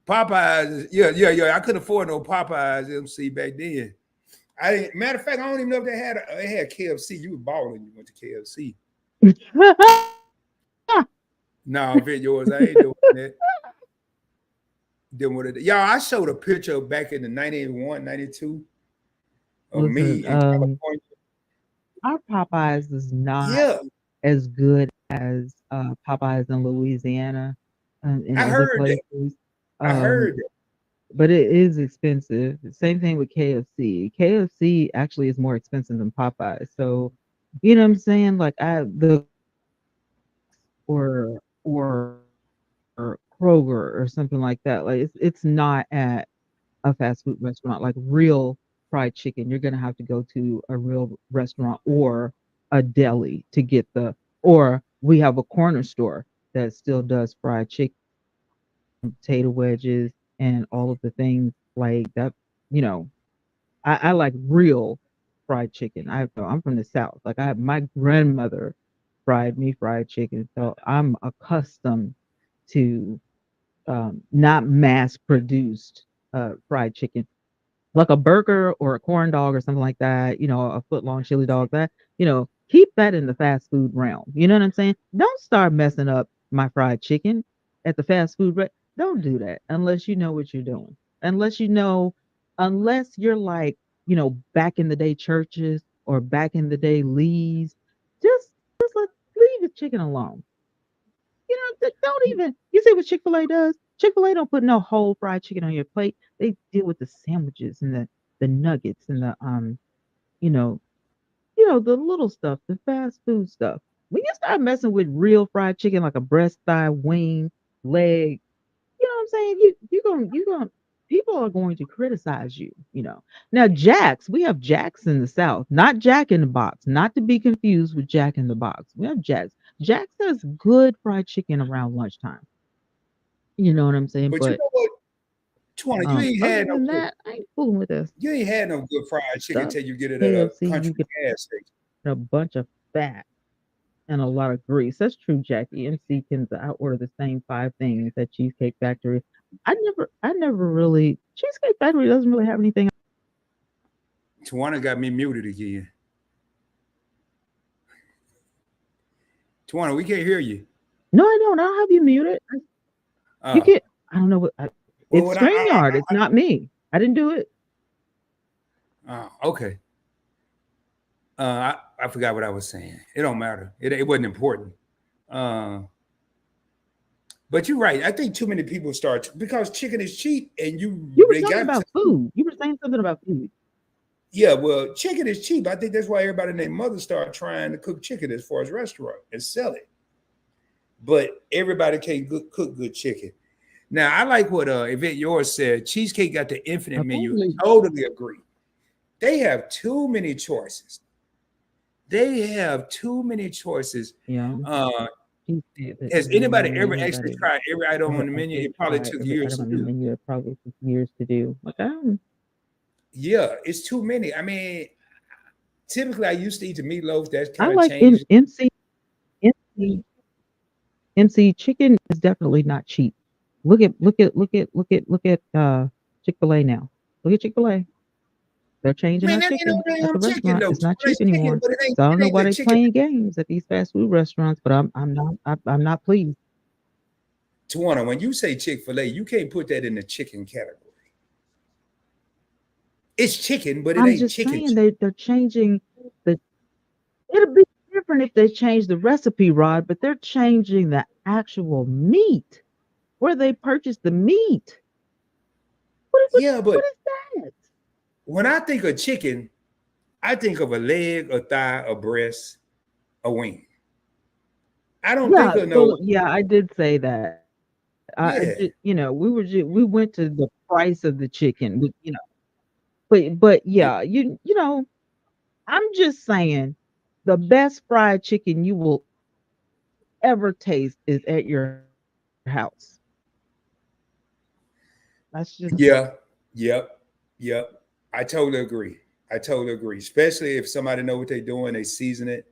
Popeyes. Yeah. I couldn't afford no Popeyes MC back then. Matter of fact, I don't even know if they had KFC. You was balling when you went to KFC. No, Yvette Yours, I ain't doing that. Y'all, I showed a picture back in the 91, 92 of me in California. Our Popeyes is not as good as Popeyes in Louisiana. I heard that. I heard that. But it is expensive. Same thing with KFC. KFC actually is more expensive than Popeyes. So, you know what I'm saying? Like or Kroger or something like that. Like it's not at a fast food restaurant. Like real fried chicken, you're gonna have to go to a real restaurant or a deli to get or We have a corner store that still does fried chicken, potato wedges, and all of the things like that. You know, I like real fried chicken. I'm from the South. Like my grandmother fried me fried chicken, so I'm accustomed to not mass produced fried chicken, like a burger or a corn dog or something like that, a foot long chili dog, that, keep that in the fast food realm. You know what I'm saying? Don't start messing up my fried chicken at the fast food. Don't do that unless you know what you're doing. Unless you know, unless you're like, back in the day churches or back in the day Lee's, just leave the chicken alone. Don't even. You see what Chick-fil-A does? Chick-fil-A don't put no whole fried chicken on your plate. They deal with the sandwiches and the nuggets and the you know, the little stuff, the fast food stuff. When you start messing with real fried chicken like a breast, thigh, wing, leg, you know what I'm saying? You going people are going to criticize you. Now Jack's, we have Jack's in the South, not Jack in the Box, not to be confused with Jack in the Box. We have Jack's. Jack's has good fried chicken around lunchtime. You know what I'm saying? But you But know what, Twanna, other than that, I ain't fooling with this you ain't had no good fried chicken stuff. till you get it at a KFC, you country get gas station. a bunch of fat and a lot of grease. That's true, Jackie. MC can I order the same five things at Cheesecake Factory. I never really Cheesecake Factory doesn't really have anything. Twanna got me muted again. Twanna, we can't hear you. No, I don't. I'll have you muted. You Uh, can I don't know what well, it's StreamYard. It's not me. I didn't do it. okay. I forgot what I was saying. It don't matter. It wasn't important. Uh, but you're right. I think too many people start because chicken is cheap, and You were they talking got about food. You were saying something about food. yeah. Well, chicken is cheap. I think that's why everybody and their mother started trying to cook chicken as far as restaurant and sell it. But everybody can't cook good chicken. Now I like what Yvette yours said. Cheesecake got the infinite menu. Apparently, Totally agree. They have too many choices. They have too many choices. yeah. Uh, She said that has anybody ever actually anybody tried every item on the ever menu? actually It probably tried took every years item to on the do. menu. It probably took years to do. Like, Yeah, it's too many. I mean, typically I used to eat the meatloaf. That's I kind of like in changed. MC MC chicken is definitely not cheap. Look at Chick-fil-A now. Look at Chick-fil-A. They're changing Man, our that ain't no chicken at damn the chicken restaurant. though. It's not Well, cheap it's chicken, anymore. but So I don't it know ain't why the they chicken. playing games at these fast food restaurants, but I'm not pleased. Tawana, when you say Chick-fil-A, you can't put that in the chicken category. It's chicken, but it I'm ain't just chicken. saying they're changing the it'll be different if they change the recipe, Rod, but they're changing the actual meat, where they purchase the meat. Yeah, but What is that? when I think of chicken, I think of a leg, a thigh, a breast, a wing. I don't think Yeah, of no. so yeah, I did say that. I Yeah, did, we went to the price of the chicken, but yeah, I'm just saying the best fried chicken you will ever taste is at your house. That's just yeah, yep, yep. I totally agree. I totally agree. Especially if somebody know what they're doing, they season it.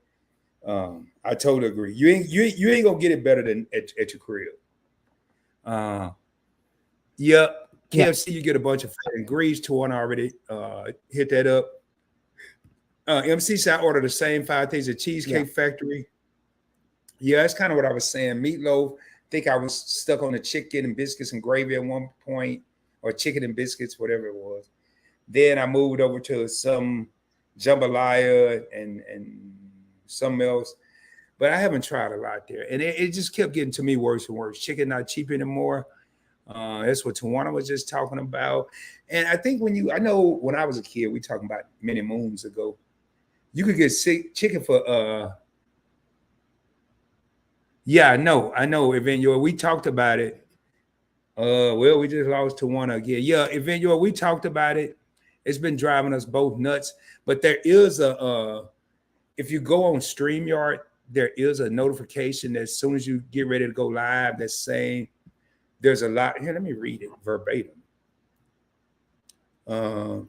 I totally agree. You ain't gonna get it better than at your crib. Uh, yep. yeah, KFC, you get a bunch of fat and grease. Torn already hit that up. MC said I ordered the same five things at yeah. Cheesecake Factory. Yeah, that's kind of what I was saying. Meatloaf. I think I was stuck on the chicken and biscuits and gravy at one point, or chicken and biscuits, whatever it was. Then I moved over to some jambalaya and something else. But I haven't tried a lot there. And it just kept getting to me worse and worse. Chicken not cheap anymore. That's what Twanna was just talking about. And I think I know when I was a kid, we talking about many moons ago, you could get chicken for yeah, I know, Evangelio. We talked about it. Well, we just lost to one again. Yeah, Evangelio, we talked about it. It's been driving us both nuts. But there is if you go on StreamYard, there is a notification that as soon as you get ready to go live that's saying there's a lot. Here, let me read it verbatim. Um,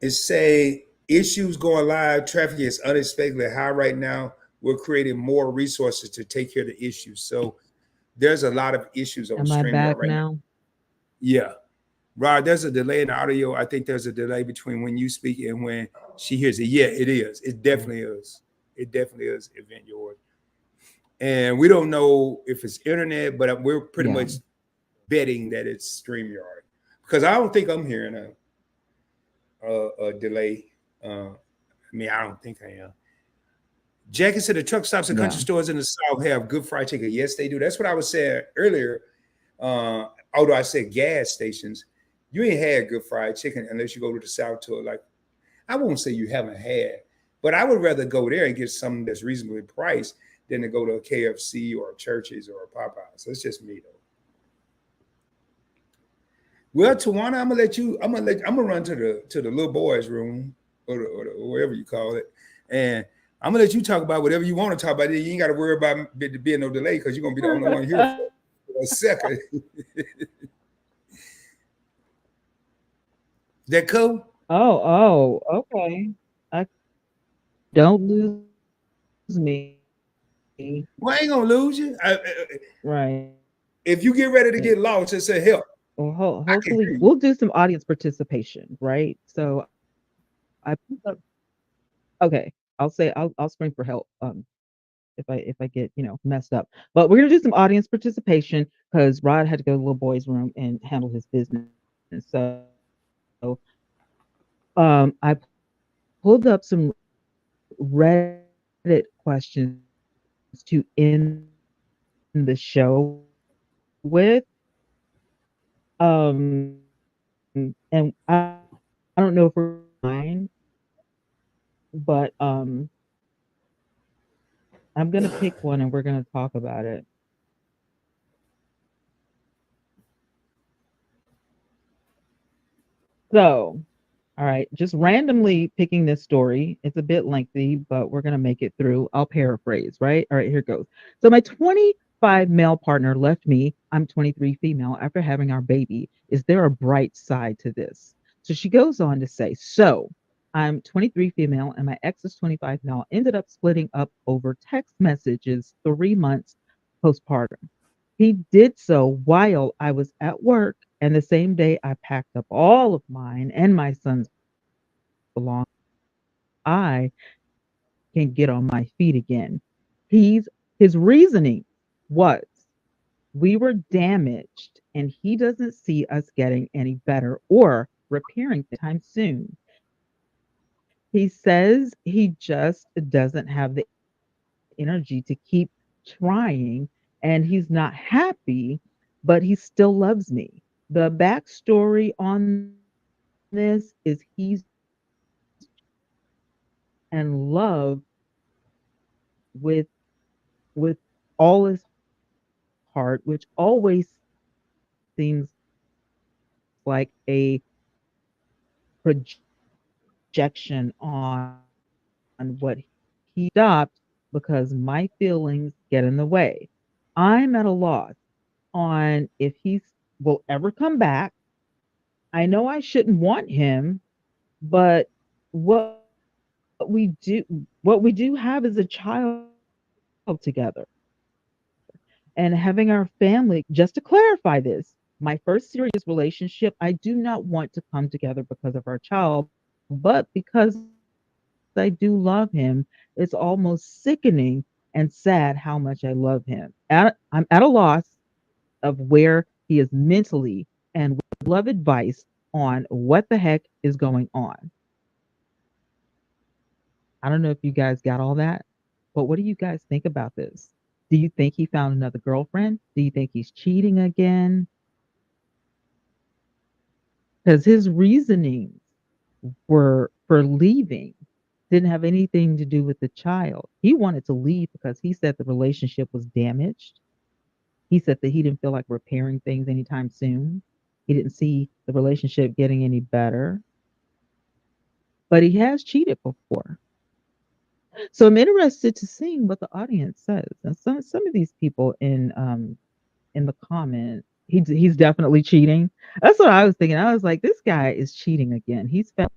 it say issues going live. Traffic is unexpectedly high right now. We're creating more resources to take care of the issues. So there's a lot of issues on Am I StreamYard back right now. now? Yeah. Rod, there's a delay in the audio. I think there's a delay between when you speak and when she hears it. Yeah, it is. It definitely is. It definitely is, Event Yours. And we don't know if it's internet, but we're pretty Yeah. much betting that it's StreamYard because I don't think I'm hearing a delay. I don't think I am. Jackie said the truck stops and country Yeah. stores in the South have good fried chicken. Yes, they do. That's what I was saying earlier. Uh, Although I said gas stations, you ain't had good fried chicken unless you go to the South to it. Like, I won't say you haven't had, but I would rather go there and get something that's reasonably priced than to go to a KFC or a Church's or a Popeyes. That's just me though. Well, Tawana, I'm gonna let you. I'm gonna run to the little boys' room or wherever you call it, and I'm gonna let you talk about whatever you want to talk about. You ain't got to worry about being no delay because you're gonna be the only one here for a second. That cool? Okay. I don't lose me. Well, I ain't gonna lose you. Right. If you get ready to get lost, just say help. Well, I can hopefully hear you. we'll do some audience participation, right? So I put up, okay, I'll scream for help if I get, messed up. But we're gonna do some audience participation because Rod had to go to the little boy's room and handle his business. So I pulled up some Reddit questions to end the show with. And I don't know if we're mine, but I'm gonna pick one and we're gonna talk about it. So, all right, just randomly picking this story. It's a bit lengthy, but we're gonna make it through. I'll paraphrase, right? All right, here goes. So my 25 male partner left me. I'm 23 female after having our baby. Is there a bright side to this? So she goes on to say, so I'm 23 female and my ex is 25 male. Ended up splitting up over text messages 3 months postpartum. He did so while I was at work, and the same day I packed up all of mine and my son's belongings. I can get on my feet again. He's his reasoning was we were damaged and he doesn't see us getting any better or repairing time soon. He says he just doesn't have the energy to keep trying and he's not happy, but he still loves me. The backstory on this is he's in love with with all his heart, which always seems like a projection on what he stopped because my feelings get in the way. I'm at a loss on if he will ever come back. I know I shouldn't want him, but what we do have is a child together and having our family. Just to clarify this, my first serious relationship, I do not want to come together because of our child, but because I do love him. It's almost sickening and sad how much I love him. I'm at a loss of where he is mentally and would love advice on what the heck is going on. I don't know if you guys got all that, but what do you guys think about this? Do you think he found another girlfriend? Do you think he's cheating again? Because his reasonings were for leaving didn't have anything to do with the child. He wanted to leave because he said the relationship was damaged. He said that he didn't feel like repairing things anytime soon. He didn't see the relationship getting any better, but he has cheated before. So I'm interested to see what the audience says. And some of these people in the comment, he's definitely cheating. That's what I was thinking. I was like, this guy is cheating again. He's found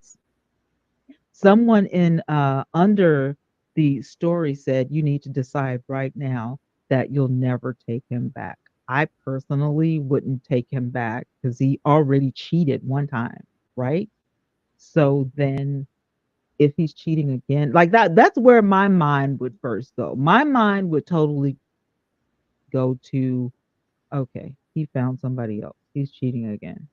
someone in under the story said you need to decide right now that you'll never take him back. I personally wouldn't take him back because he already cheated one time, right? So then if he's cheating again, like that's where my mind would first go. My mind would totally go to, okay, he found somebody else. He's cheating again.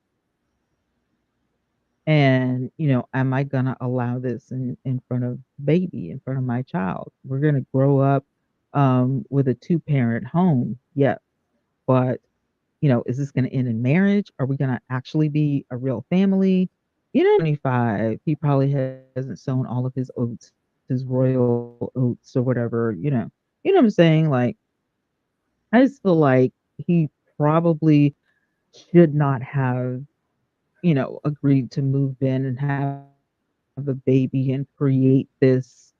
And, am I gonna allow this in front of baby, in front of my child? We're gonna grow up with a two-parent home. Yeah, but is this gonna end in marriage? Are we gonna actually be a real family? 25, he probably hasn't sown all of his oats, his royal oats or whatever, You know what I'm saying? Like, I just feel like he probably should not have, agreed to move in and have a baby and create this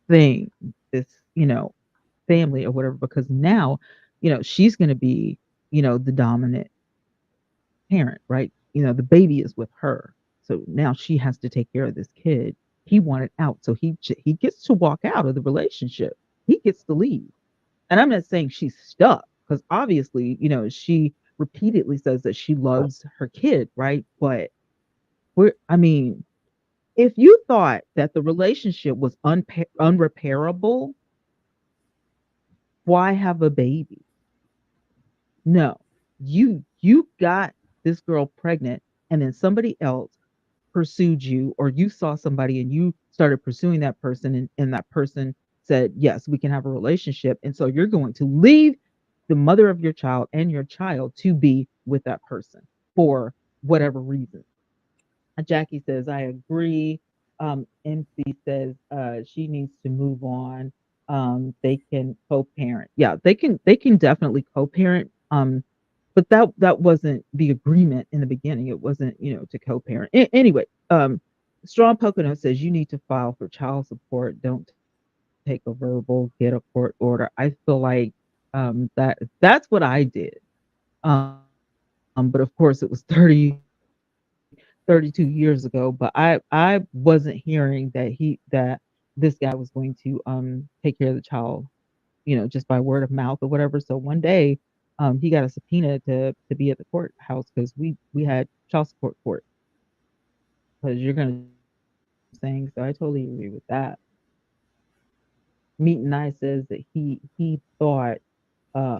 thing, this, family or whatever, because now, she's going to be, the dominant parent, right? The baby is with her. So now she has to take care of this kid. He wanted out. So he gets to walk out of the relationship. He gets to leave. And I'm not saying she's stuck because obviously, she repeatedly says that she loves her kid, right? But I mean, if you thought that the relationship was unrepairable, why have a baby? No, you got this girl pregnant, and then somebody else pursued you, or you saw somebody and you started pursuing that person, and that person said, yes, we can have a relationship. And so you're going to leave the mother of your child and your child to be with that person for whatever reason. Jackie says, I agree. MC says she needs to move on. They can co-parent. Yeah, they can definitely co-parent. But that wasn't the agreement in the beginning. It wasn't, to co-parent. Anyway, Strong Pocono says you need to file for child support. Don't take a verbal, get a court order. I feel like that's what I did. But of course it was 32 years ago, but I wasn't hearing that this guy was going to take care of the child, just by word of mouth or whatever. So one day he got a subpoena to be at the courthouse because we had child support court, because you're gonna do the same thing. So I totally agree with that. Meet and I says that he thought uh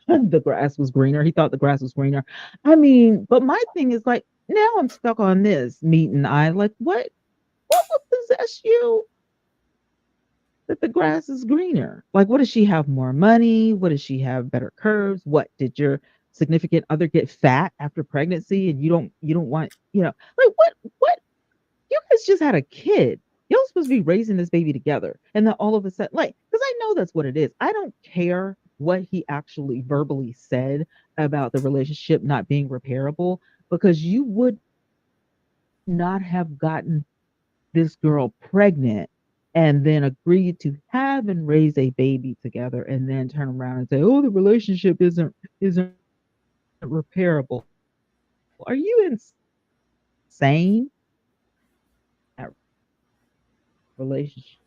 the grass was greener. He thought the grass was greener. I mean, but my thing is like, now I'm stuck on this. Meet and I, like, what would possess you that the grass is greener? Like, what does she have more money? What does she have better curves? What did your significant other get fat after pregnancy and you don't want, like what you guys just had a kid. Y'all supposed to be raising this baby together. And then all of a sudden, like, because I know that's what it is. I don't care what he actually verbally said about the relationship not being repairable, because you would not have gotten this girl pregnant and then agreed to have and raise a baby together and then turn around and say, oh, the relationship isn't repairable. Are you insane? That relationship.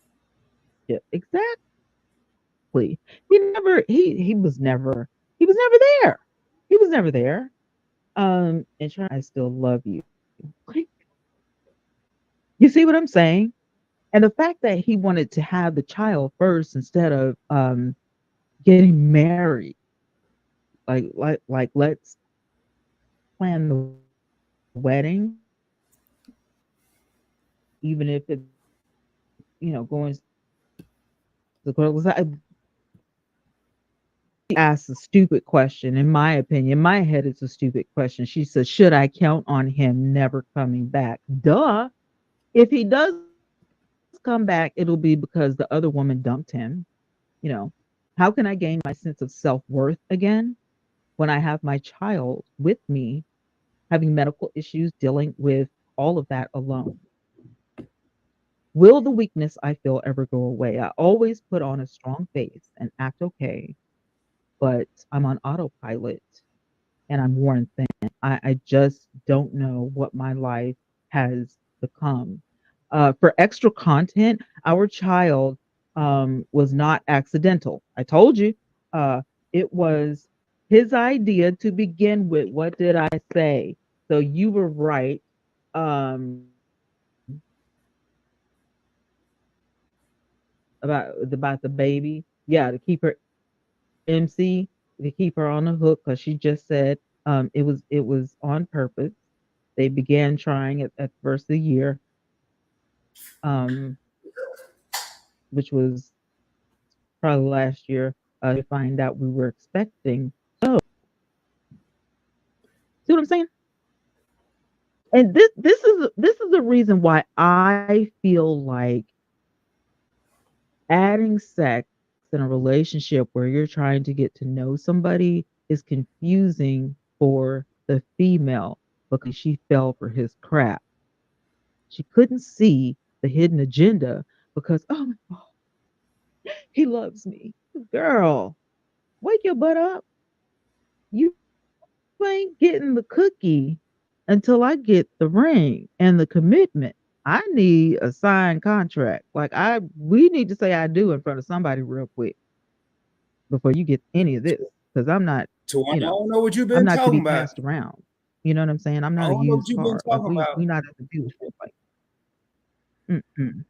Exactly. He was never there. He was never there. And trying, I still love you. Like, you see what I'm saying? And the fact that he wanted to have the child first instead of getting married, like let's plan the wedding, even if it's going to the court. She asked a stupid question. In my opinion, in my head, it's a stupid question. She says, should I count on him never coming back? Duh. If he does come back, it'll be because the other woman dumped him. You know, how can I gain my sense of self-worth again when I have my child with me having medical issues, dealing with all of that alone? Will the weakness I feel ever go away? I always put on a strong face and act okay, but I'm on autopilot and I'm worn thin. I just don't know what my life has become. For extra content, our child was not accidental. I told you, uh, it was his idea to begin with. What did I say? So you were right. Um, about the baby. Yeah, to keep her MC, to keep her on the hook because she just said it was on purpose. They began trying at first of the year, um, which was probably last year, to find out we were expecting. So, see what I'm saying? And this is the reason why I feel like adding sex in a relationship where you're trying to get to know somebody is confusing for the female because she fell for his crap. She couldn't see the hidden agenda because, oh my God, he loves me. Girl, wake your butt up. You ain't getting the cookie until I get the ring and the commitment. I need a signed contract. Like we need to say I do in front of somebody real quick before you get any of this. Because I'm not, Tawana, you I know, don't know what you've I'm been not to talking be about. passed around. You know what I'm saying? I'm I not a don't know what used you've been car. Like talking we about. not at the dealership. Like, mm-mm.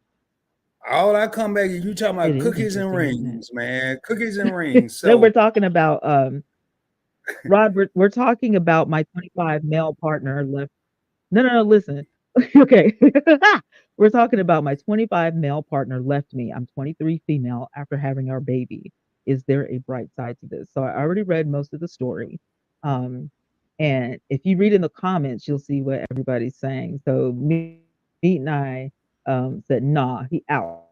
All I come back is you talking It about is cookies and interesting, isn't rings, man. Cookies and it? rings. Then we're So talking about Rod, we're talking about my 25 male partner left. No, no, no, listen. Okay. We're talking about my 25 male partner left me. I'm 23 female after having our baby. Is there a bright side to this? So I already read most of the story. Um, and if you read in the comments, you'll see what everybody's saying. So Meet and I said, nah, he out.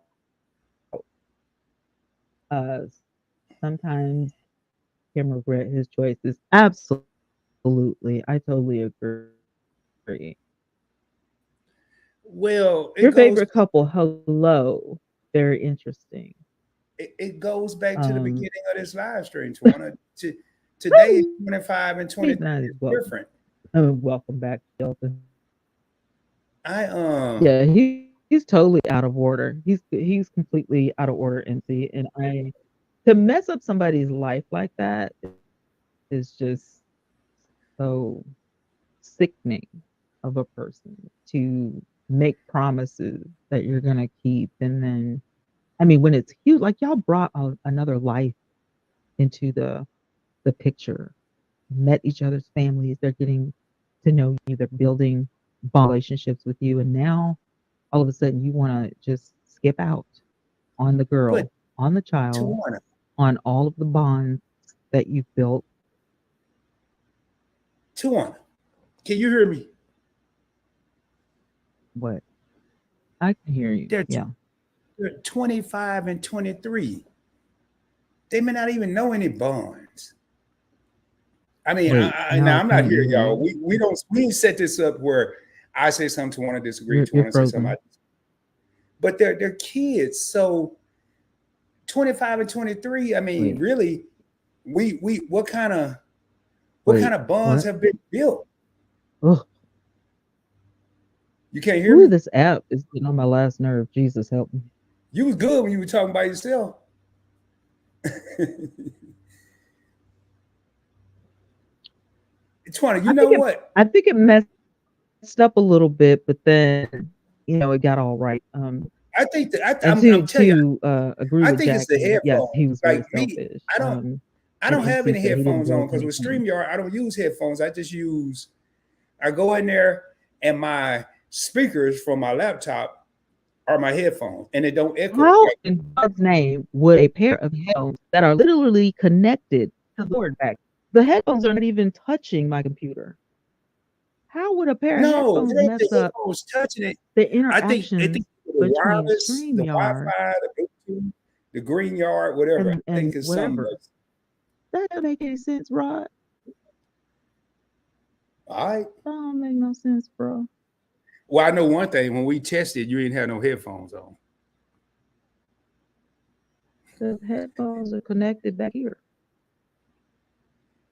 Uh, Sometimes can regret his choices. Absolutely. I totally agree. well, Your favorite couple, hello. Very interesting. it goes back to the Um, beginning of this live stream, Tawana. Today is woo! 25 and He's 23 not is as welcome. different. Welcome back, Shelton. I Yeah, he's totally out of order. He's completely out of order, MC. And I to mess up somebody's life like that is just so sickening of a person to make promises that you're gonna keep, and then I mean, when it's huge, like y'all brought another life into the picture, met each other's families, they're getting to know you, they're building bond relationships with you, and now all of a sudden you want to just skip out on the but girl, on the child, Tawana, on all of the bonds that you've built. Tawana, can you hear me? What? I can hear you. They're, Yeah. they're 25 and 23. They may not even know any bonds. I mean, Wait, now now I I'm not can't here, hear y'all. you. We didn't set this up where I say something to want to disagree, to You're want to say something. frozen. But they're kids. So 25 and 23. I mean, Wait, really, we what kind wait, of bonds what? have been built? Oh, You can't hear ooh, me? this app is getting on my last nerve. Jesus help me. You was good when you were talking by yourself. Twenty, you I know think it what? I think it messed up a little bit, but then it got all right. I think that And I'm telling you, agree I with think it's the Jackie, yes, he headphones. was very Like me, selfish. I And don't have MC any said he didn't headphones on build because with anything. StreamYard, I don't use headphones. I go in there and my speakers from my laptop are my headphones and it don't echo. How Like, in God's name would a pair of headphones that are literally connected to the board back? The headphones are not even touching my computer. How would a pair of no, it headphones ain't the mess up headphones touching it. the I think interactions the between wireless, the StreamYard Wi-Fi, the Bluetooth, the green yard, whatever. I and think it's something whatever? that's That doesn't make any sense, Rod. all right. That don't make no sense, bro. Well, I know one thing. When we tested, you didn't have no headphones on. The headphones are connected back here.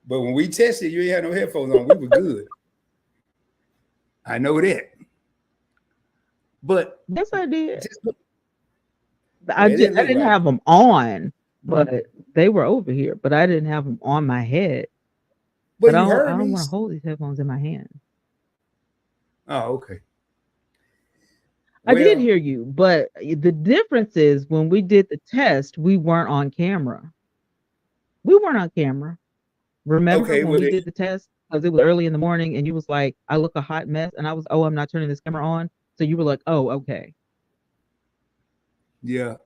But when we tested, you didn't have no headphones on. We were good. I know that. But Yes, I did. just I well, it did. didn't I look didn't like have them on, but they were over here. But I didn't have them on my head. but But you I heard don't me. want to hold these headphones in my hand. Oh, okay. I did Well, hear you, but the difference is when we did the test, we weren't on camera. We weren't on camera. Remember okay. when Well, we did the test? Because it was early in the morning and you was like, I look a hot mess. And I was, oh, I'm not turning this camera on. So you were like, oh, okay. yeah.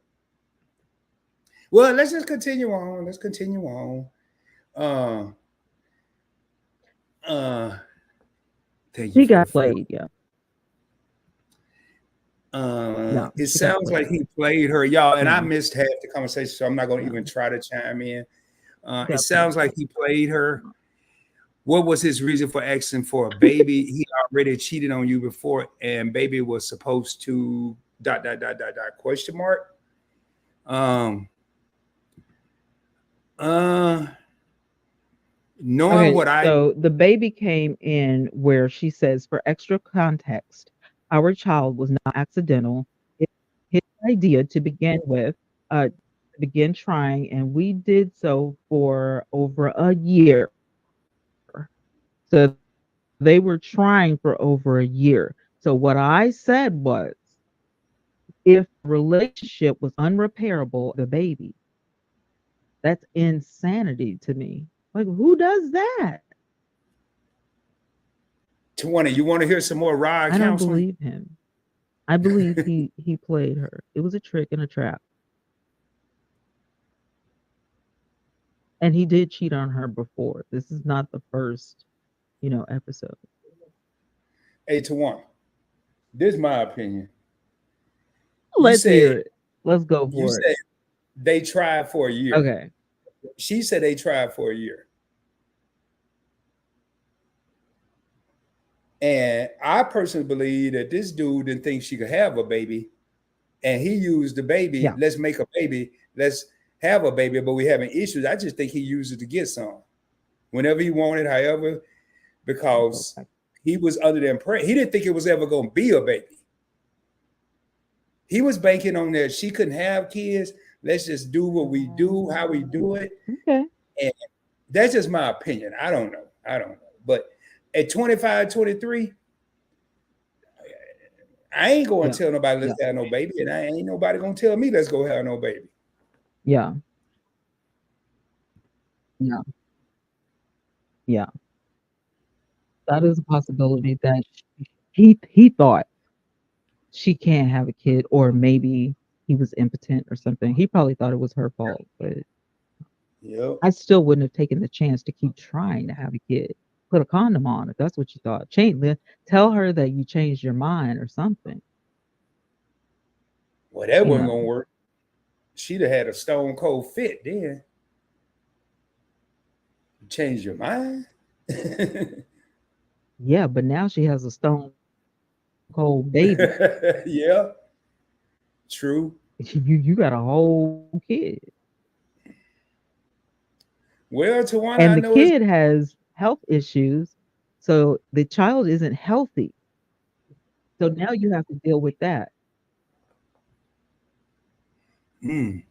Well, let's just continue on. Let's continue on. Uh, uh, thank you She for the got friend. played. Yeah. Yeah. It She got sounds like played. he played her, y'all, and I Yeah. missed half the conversation, so I'm not going to Yeah. even try to chime in. She It got sounds played. like he played her. What was his reason for asking for a baby? He already cheated on you before, and baby was supposed to dot dot dot dot dot question mark. Um, uh, knowing Okay. what I So the baby came in where she says, for extra context, our child was not accidental. It was his idea to begin with, to begin trying, and we did so for over a year. So they were trying for over a year. So what I said was, if relationship was unrepairable, the baby, that's insanity to me. Like, who does that? Twanna, you want to hear some more ride I don't counseling? believe him. I believe he played her. It was a trick and a trap. And he did cheat on her before. This is not the first, episode. Hey, Twanna, this is my opinion. You Let's hear said it. Let's go you for it. said they tried for a year. Okay. She said they tried for a year. And I personally believe that this dude didn't think she could have a baby. And he used the baby, Yeah. let's make a baby, let's have a baby, but we having issues. I just think he used it to get some. Whenever he wanted, however, because Okay. he was under the impression, he didn't think it was ever going to be a baby. He was banking on that she couldn't have kids. Let's just do what we do, how we do it. Okay. And that's just my opinion. I don't know. I don't know. But at 25, 23, I ain't going Yeah. to tell nobody Yeah. let's have no baby. And I ain't nobody going to tell me let's go have no baby. Yeah. Yeah. Yeah. That is a possibility that he thought she can't have a kid, or maybe he was impotent or something. He probably thought it was her fault, but Yep. I still wouldn't have taken the chance to keep trying to have a kid. Put a condom on if that's what you thought. Tell her that you changed your mind or something. Well, that You wasn't know. going to work. She'd have had a stone cold fit then. Change your mind? Yeah, but now she has a stone cold baby. Yeah, true. You got a whole kid. Well, Tawana, And I the know it's kid has health issues. So the child isn't healthy. So now you have to deal with that. mm,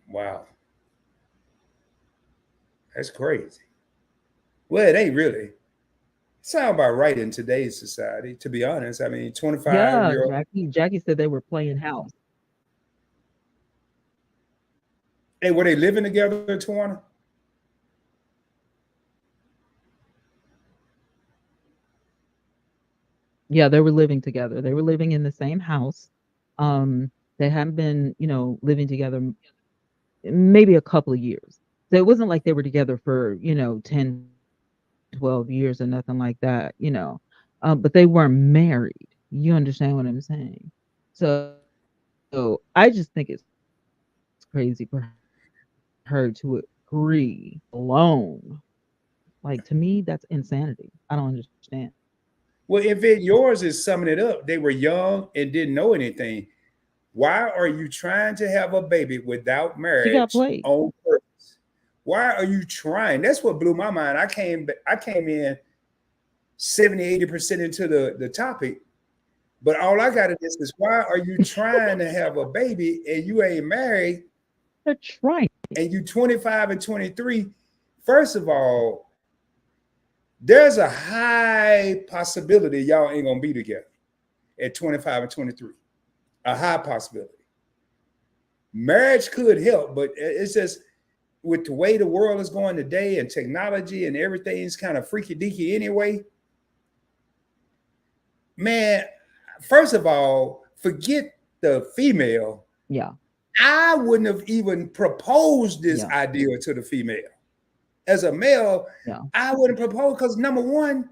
wow. That's crazy. Well, it ain't really. Sound about right in today's society, to be honest. I mean, 25 Yeah, year old. Jackie said they were playing house. Hey, were they living together, Tawana? Yeah, they were living together. They were living in the same house. They hadn't been, living together maybe a couple of years. So it wasn't like they were together for, 10, 12 years or nothing like that, but they weren't married. You understand what I'm saying? So I just think it's crazy for her to agree alone. Like to me, that's insanity. I don't understand. Well, if it yours is summing it up, they were young and didn't know anything. Why are you trying to have a baby without She got marriage played. on purpose? Why are you trying? That's what blew my mind. I came in 70, 80% into the topic, but all I got to this is why are you trying to have a baby and you ain't married They're trying. and you 25 and 23? First of all, there's a high possibility y'all ain't gonna be together at 25 and 23. A high possibility. Marriage could help, but it's just with the way the world is going today and technology and everything's kind of freaky deaky anyway. Man, first of all, forget the female. Yeah. I wouldn't have even proposed this Yeah. idea to the female. As a male, Yeah. I wouldn't propose because number one,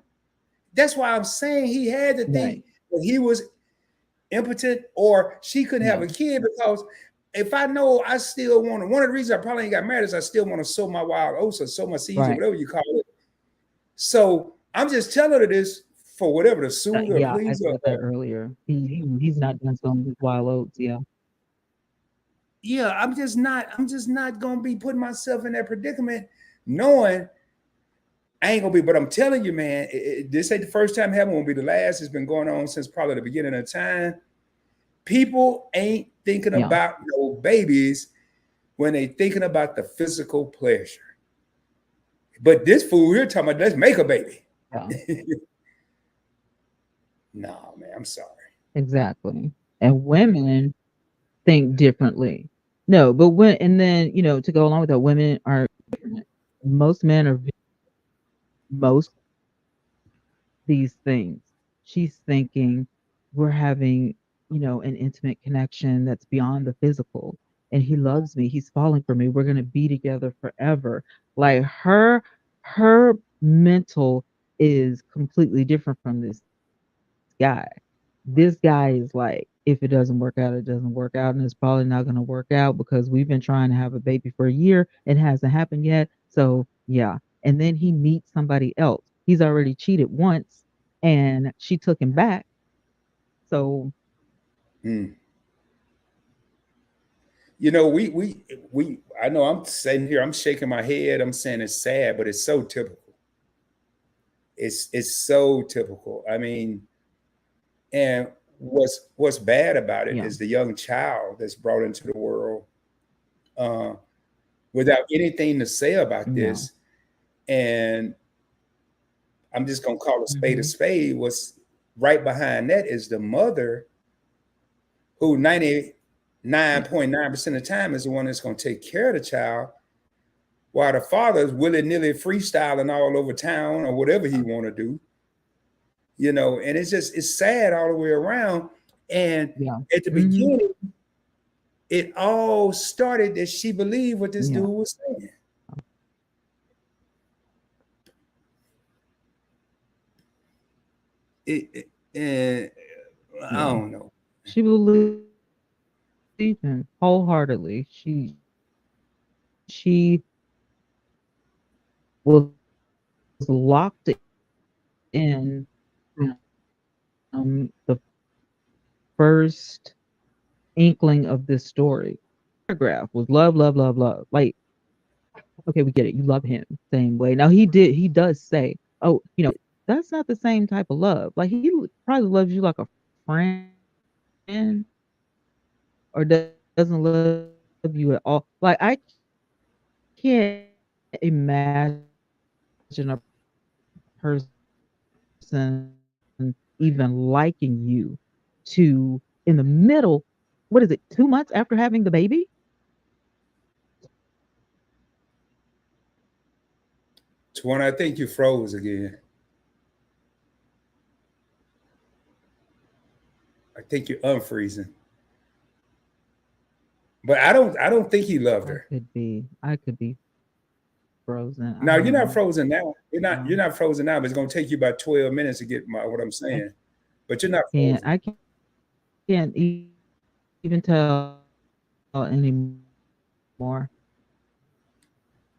that's why I'm saying he had to Right. think that he was impotent or she couldn't have Yeah. a kid because if I know I still want to, one of the reasons I probably ain't got married is I still want to sow my wild oats or sow my seeds or Right. whatever you call it. So I'm just telling her this for whatever to soothe or Yeah, I please her. said that earlier. He's not done some with wild oats. Yeah. Yeah, I'm just not gonna be putting myself in that predicament, knowing I ain't gonna be. But I'm telling you, man, this ain't the first time it happened. Won't be the last. It's been going on since probably the beginning of time. People ain't thinking Yeah. about no babies when they thinking about the physical pleasure. But this fool here talking about let's make a baby. Yeah. No, man, I'm sorry. Exactly. And women think differently. No, but when and then to go along with that, women are different. Most men are most these things. She's thinking we're having, an intimate connection that's beyond the physical. And he loves me. He's falling for me. We're gonna be together forever. Like her mental is completely different from this guy. This guy is like, if it doesn't work out, it doesn't work out, and it's probably not gonna work out because we've been trying to have a baby for a year. It hasn't happened yet. So yeah. And then he meets somebody else. He's already cheated once and she took him back. So Mm. You know, we. I know I'm sitting here. I'm shaking my head. I'm saying it's sad, but it's so typical. It's so typical. I mean, and what's bad about it yeah, is the young child that's brought into the world uh, without anything to say about yeah. this, and I'm just gonna call a Hmm. spade. What's right behind that is the mother, who Yeah, 99.9% of the time is the one that's gonna take care of the child, while the father is willy nilly freestyling all over town or whatever he want to do. And it's sad all the way around. And yeah. at the Hmm. beginning, it all started that she believed what this Yeah, dude was saying. And I yeah. don't know. She believed him wholeheartedly. She was locked in the first inkling of this story. Paragraph was love, love, love, love. Like, okay, we get it. You love him same way. Now he does say, oh, that's not the same type of love. Like he probably loves you like a friend or doesn't love you at all. Like I can't imagine a person even liking you in the middle. What is it? 2 months after having the baby? Twanna, I think you froze again. I think you're unfreezing. But I don't think he loved her. I could be frozen. I Now you're don't not know. frozen now. You're not frozen now, but it's gonna take you about 12 minutes to get what I'm I saying. But you're not can't. frozen. I can't even tell anymore.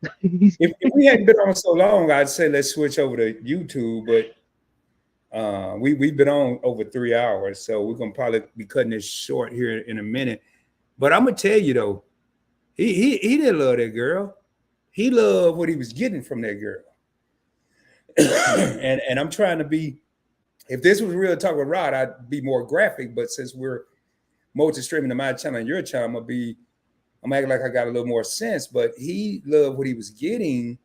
Because If we hadn't been on so long, I'd say let's switch over to YouTube. But we've been on over 3 hours, so we're gonna probably be cutting this short here in a minute. But I'm gonna tell you though, he didn't love that girl. He loved what he was getting from that girl. and I'm trying to be. If this was Real Talk with Rod, I'd be more graphic. But since we're multi-streaming to my channel and your channel, I'm acting like I got a little more sense. But he loved what he was getting.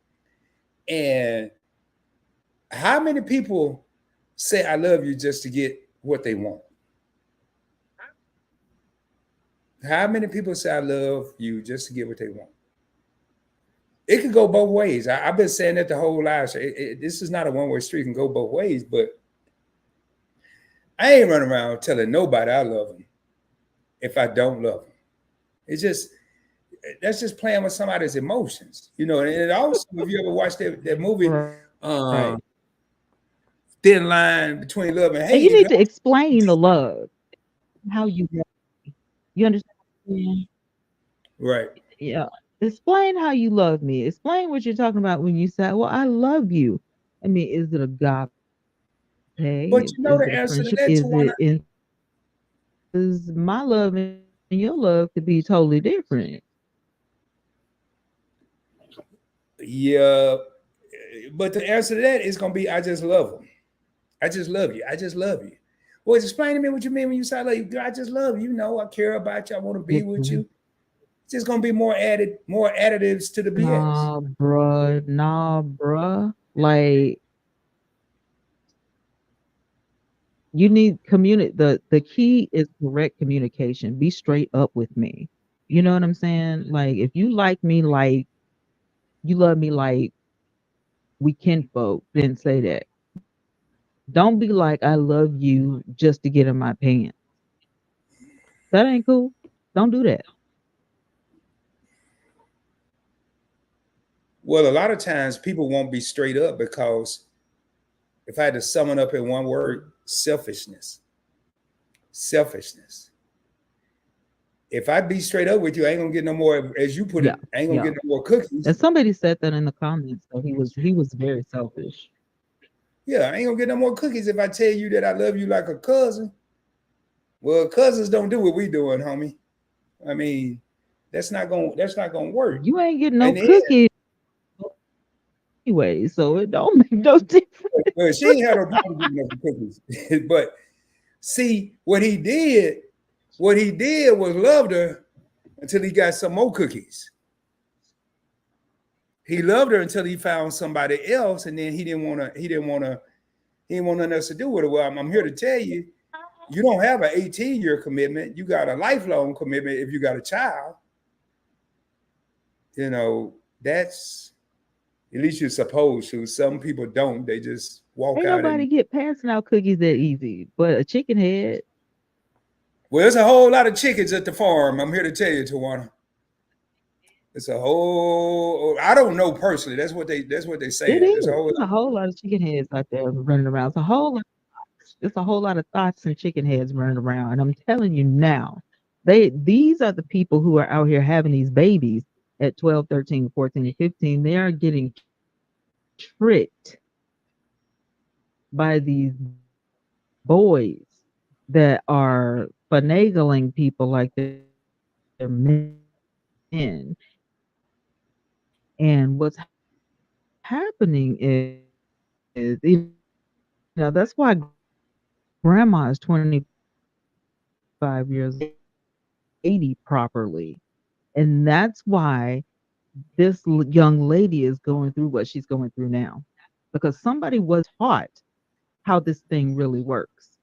And how many people say I love you just to get what they want? How many people say I love you just to get what they want? It could go both ways. I've been saying that the whole life. This is not a one-way street. It can go both ways. But I ain't running around telling nobody I love them if I don't love them. That's just playing with somebody's emotions, you know. And also, if you ever watched that movie, Right. Thin Line Between Love and Hate. And you need to explain the love, how you love me. You understand? Right. Yeah. Explain how you love me. Explain what you're talking about when you say, well, I love you. I mean, is it agape? But you know Is the it a answer to friendship? that, Is Twanna. it in because my love and your love could be totally different. Yeah. But the answer to that is gonna be I just love them. I just love you. I just love you. Well, explain to me what you mean when you say like I just love you. You know, I care about you. I want to be with you. It's just gonna be more additives to the BS. Nah, bruh. Like you need the key is correct communication. Be straight up with me. You know what I'm saying? Like if you like me like you love me like we kinfolk, then say that. Don't be like I love you just to get in my pants. That ain't cool. Don't do that. Well, a lot of times people won't be straight up because if I had to sum it up in one word, selfishness. Selfishness. If I be straight up with you, I ain't gonna get no more, as you put it, I ain't gonna get no more cookies. And somebody said that in the comments. So he was very selfish. Yeah, I ain't gonna get no more cookies if I tell you that I love you like a cousin. Well, cousins don't do what we doing, homie. I mean, that's not gonna work. You ain't getting no cookies anyway, so it don't make no difference. Well, she ain't had no problem getting no cookies. But see, what he did was loved her until he got some more cookies. He loved her until he found somebody else, and then he didn't want nothing else to do with it. Well, I'm here to tell you, you don't have an 18-year commitment. You got a lifelong commitment if you got a child. You know, that's at least you're supposed to. Some people don't. They just walk Ain't out. Nobody get passing out cookies that easy, but a chicken head. Well, there's a whole lot of chickens at the farm. I'm here to tell you, Twanna. It's a whole. I don't know personally. That's what they say. There's a whole lot of chicken heads out there running around. It's a whole lot of thoughts and chicken heads running around. And I'm telling you now, these are the people who are out here having these babies at 12, 13, 14, and 15. They are getting tricked by these boys that are finagling people like they're men. And what's happening is you know, that's why grandma is 25 years 80 properly. And that's why this young lady is going through what she's going through now, because somebody was taught how this thing really works.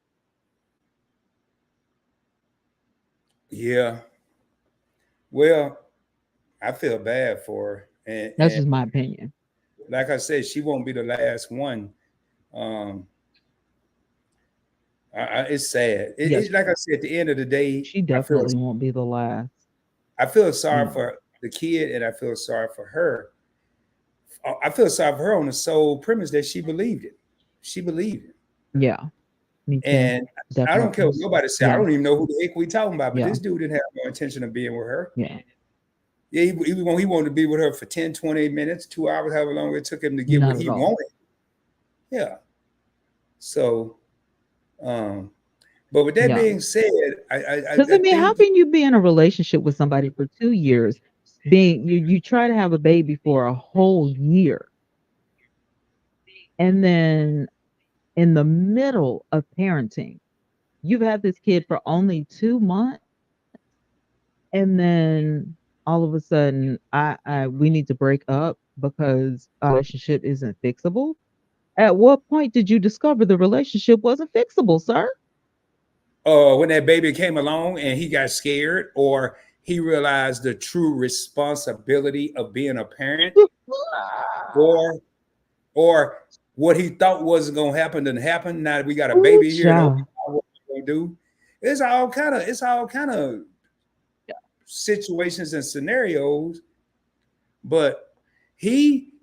Yeah. Well, I feel bad for her. And that's just my opinion. Like I said, she won't be the last one. It's sad. It's like I said, at the end of the day, she definitely won't be the last. I feel sorry for the kid, and I feel sorry for her. I feel sorry for her on the sole premise that she believed it. She believed it. Yeah. Me too. And definitely. I don't care what nobody says. I don't even know who the heck we talking about, but this dude didn't have no intention of being with her. Yeah. Yeah, he wanted to be with her for 10, 20 minutes, 2 hours, however long it took him to get what Not at he all. wanted. Yeah. So, um, but with that Yeah. being said, Because I I mean, how think can you be in a relationship with somebody for 2 years, being you try to have a baby for a whole year, and then in the middle of parenting, you've had this kid for only 2 months, and then all of a sudden, I we need to break up because our relationship isn't fixable. At what point did you discover the relationship wasn't fixable, sir? when that baby came along and he got scared, or he realized the true responsibility of being a parent, or or what he thought wasn't gonna happen didn't happen. Now that we got a Ooh, baby here, and oh, child. what we gonna do? It's all kind of situations and scenarios. But he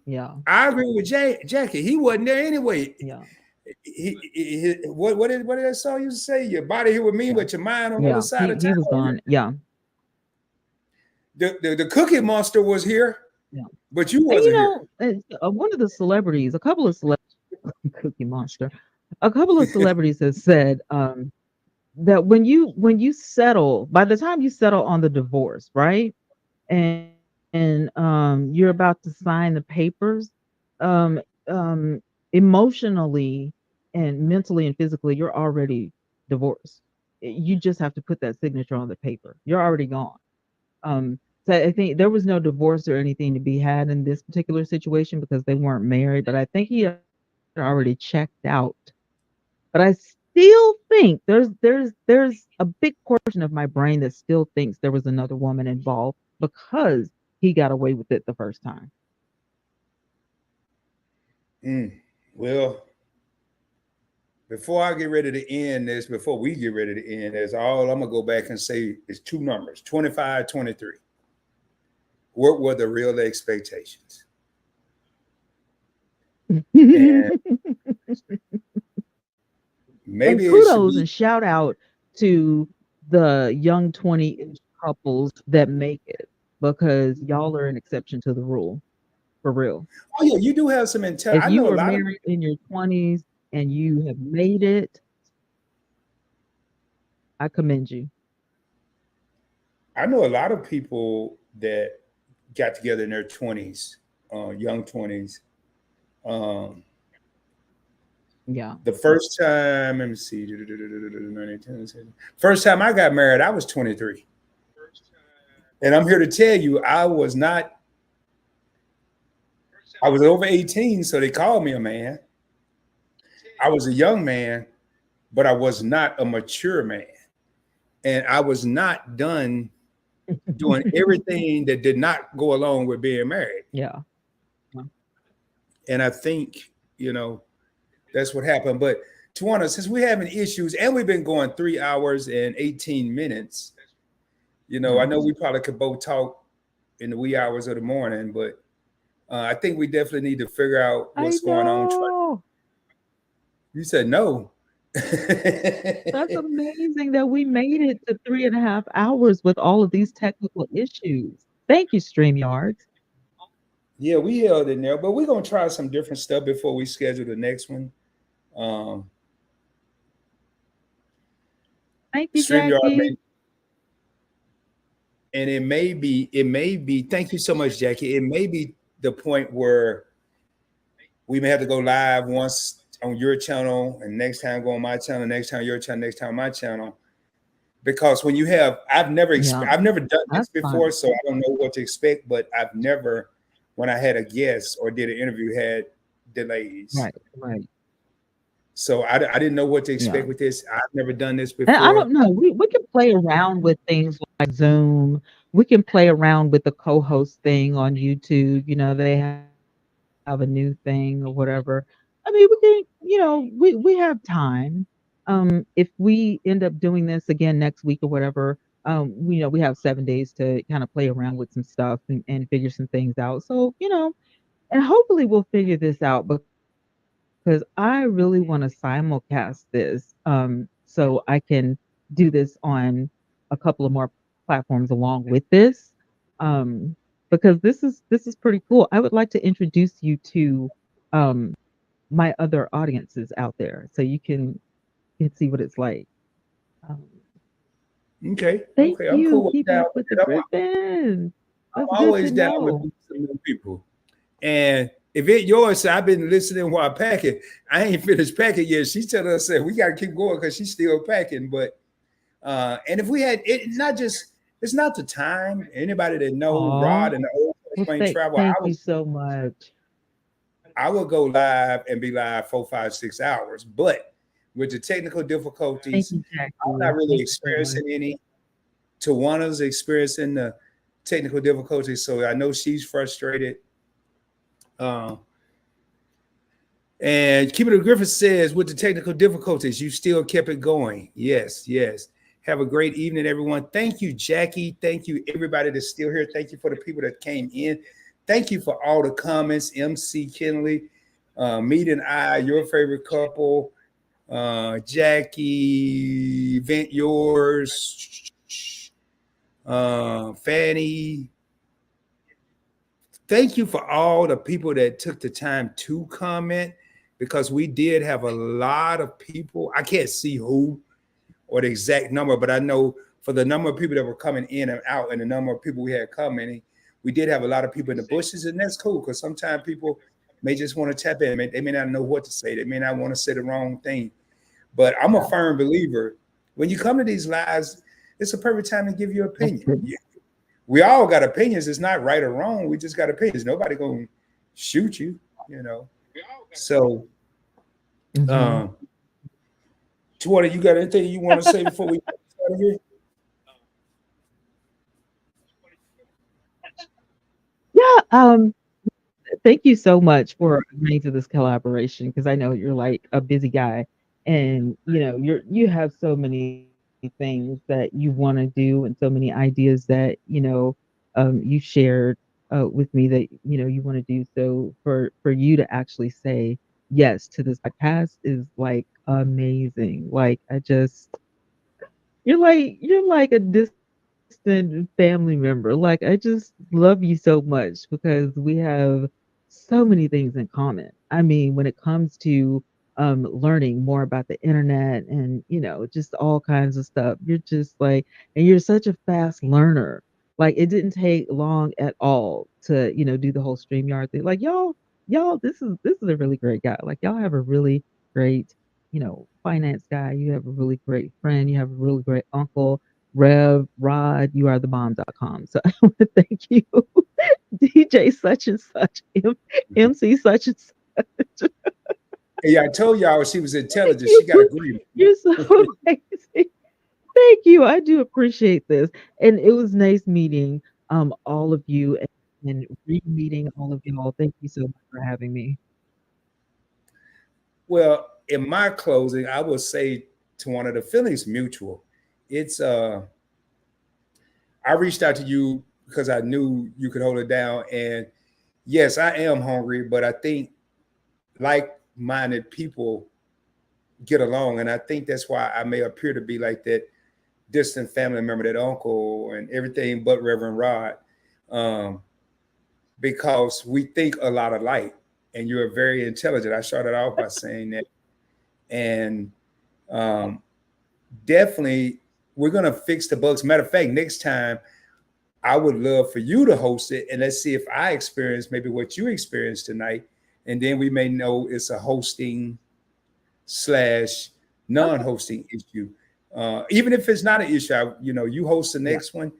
Yeah, I agree with Jackie. He wasn't there anyway. yeah, What did that song used to say? Your body here with me, yeah, but your mind on the other yeah. side of He was town. gone. Yeah, The Cookie Monster was here, yeah. but you And wasn't here. one of the celebrities, a couple of celebrities, Cookie Monster, a couple of celebrities has said that when you settle, by the time you settle on the divorce, right, and you're about to sign the papers, um, emotionally and mentally and physically, you're already divorced. You just have to put that signature on the paper. You're already gone. So I think there was no divorce or anything to be had in this particular situation because they weren't married, but I think he had already checked out. But I still think there's a big portion of my brain that still thinks there was another woman involved because he got away with it the first time. Mm. Well, before I get ready to end this, before we get ready to end this, all I'm gonna go back and say is two numbers: 25, 23. What were the real expectations? And And maybe it should kudos be. and shout out to the young 20-ish couples that make it because y'all are an exception to the rule, for real. Oh yeah, you do have some If I you know a were lot of married in your 20s and you have made it, I commend you. I know a lot of people that got together in their 20s, young 20s. Um, Yeah. the first time, let me see, first time I got married, I was 23. And I'm here to tell you, I was over 18, so they called me a man. I was a young man, but I was not a mature man. And I was not done doing everything that did not go along with being married. Yeah. And I think, you know, that's what happened. But Twanna, since we're having issues and we've been going 3 hours and 18 minutes, I know we probably could both talk in the wee hours of the morning, but I think we definitely need to figure out I what's going on. know. You said no. That's amazing that we made it to 3.5 hours with all of these technical issues. Thank you, StreamYard. Yeah, we held in there, but we're gonna try some different stuff before we schedule the next one. Um, Thank you, StreamYard Jackie. may, and it may be. Thank you so much, Jackie. It may be the point where we may have to go live once on your channel, and next time go on my channel, next time your channel, next time my channel. Because when you have, Yeah, I've never done this that's before, fine. so I don't know what to expect. But I've never, when I had a guest or did an interview, had delays. Right, right. So I didn't know what to Yeah. expect with this. I've never done this And I before. don't know, we can play around with things like Zoom. We can play around with the co-host thing on YouTube. They have a new thing or whatever. I mean, we can, we have time. If we end up doing this again next week or whatever, we have 7 days to kind of play around with some stuff and figure some things out. So, and hopefully we'll figure this out because I really want to simulcast this, so I can do this on a couple of more platforms along with this. um, because this is pretty cool. I would like to introduce you to um my other audiences out there so you can see what it's like. Um, Okay, thank okay, I'm you. cool with Keeping that. up with the Griffins. I'm That's good to always down with know. some new people. And if it yours, I've been listening while packing. I ain't finished packing yet. She's telling us that we got to keep going because she's still packing. But and if we had it, not just it's not the time. Anybody that know Aw. Rod and the old Well, plane travel, thank you so much. I would go live and be live 4, 5, 6 hours. But with the technical Thank difficulties, you, I'm not Jackie. really Thank you so much. experiencing any. Tawana's experiencing the technical difficulties, so I know she's frustrated. Uh, and Keeping It Griffith says, with the technical difficulties, you still kept it going. Yes, yes. Have a great evening, everyone. Thank you, Jackie. Thank you, everybody that's still here. Thank you for the people that came in. Thank you for all the comments. MC Kinley, Meet and I, your favorite couple, Jackie, Vent Yours, Fanny. Thank you for all the people that took the time to comment because we did have a lot of people. I can't see who or the exact number, but I know for the number of people that were coming in and out and the number of people we had commenting, we did have a lot of people in the bushes, and that's cool because sometimes people may just want to tap in. They may not know what to say. They may not want to say the wrong thing. But I'm a firm believer when you come to these lives, it's a perfect time to give your That's opinion. good. We all got opinions. It's not right or wrong. We just got opinions. Nobody gonna shoot you, you know. So, Hmm. um, Twanna, you got anything you want to say before we start here? Yeah. Thank you so much for agreeing to this collaboration because I know you're like a busy guy and you have so many things that you want to do and so many ideas that you shared with me that you want to do. So for you to actually say yes to this podcast is like amazing. Like I just you're like a distant family member. Like I just love you so much because we have so many things in common. I mean, when it comes to learning more about the internet and just all kinds of stuff. You're just like and you're such a fast learner. Like it didn't take long at all to, do the whole StreamYard thing. Like y'all, this is a really great guy. Like y'all have a really great finance guy. You have a really great friend. You have a really great uncle, Rev, Rod. You are the bomb.com. So I want to thank you, DJ such and such, MC such and such. Yeah, I told y'all she was intelligent. You, She got a green. you're so amazing. Thank you. I do appreciate this. And it was nice meeting all of you and re-meeting all of y'all. Thank you so much for having me. Well, in my closing, I will say to one of the feelings mutual. It's I reached out to you because I knew you could hold it down. And yes, I am hungry, but I think like-minded people get along. And I think that's why I may appear to be like that distant family member, that uncle and everything but Reverend Rod. Um, because we think a lot alike and you're very intelligent. I started off by saying that. And um, definitely we're gonna fix the bugs. Matter of fact, next time I would love for you to host it, and let's see if I experience maybe what you experienced tonight, and then we may know it's a hosting slash Okay. non-hosting issue. Even if it's not an issue, you host the Yeah. next one,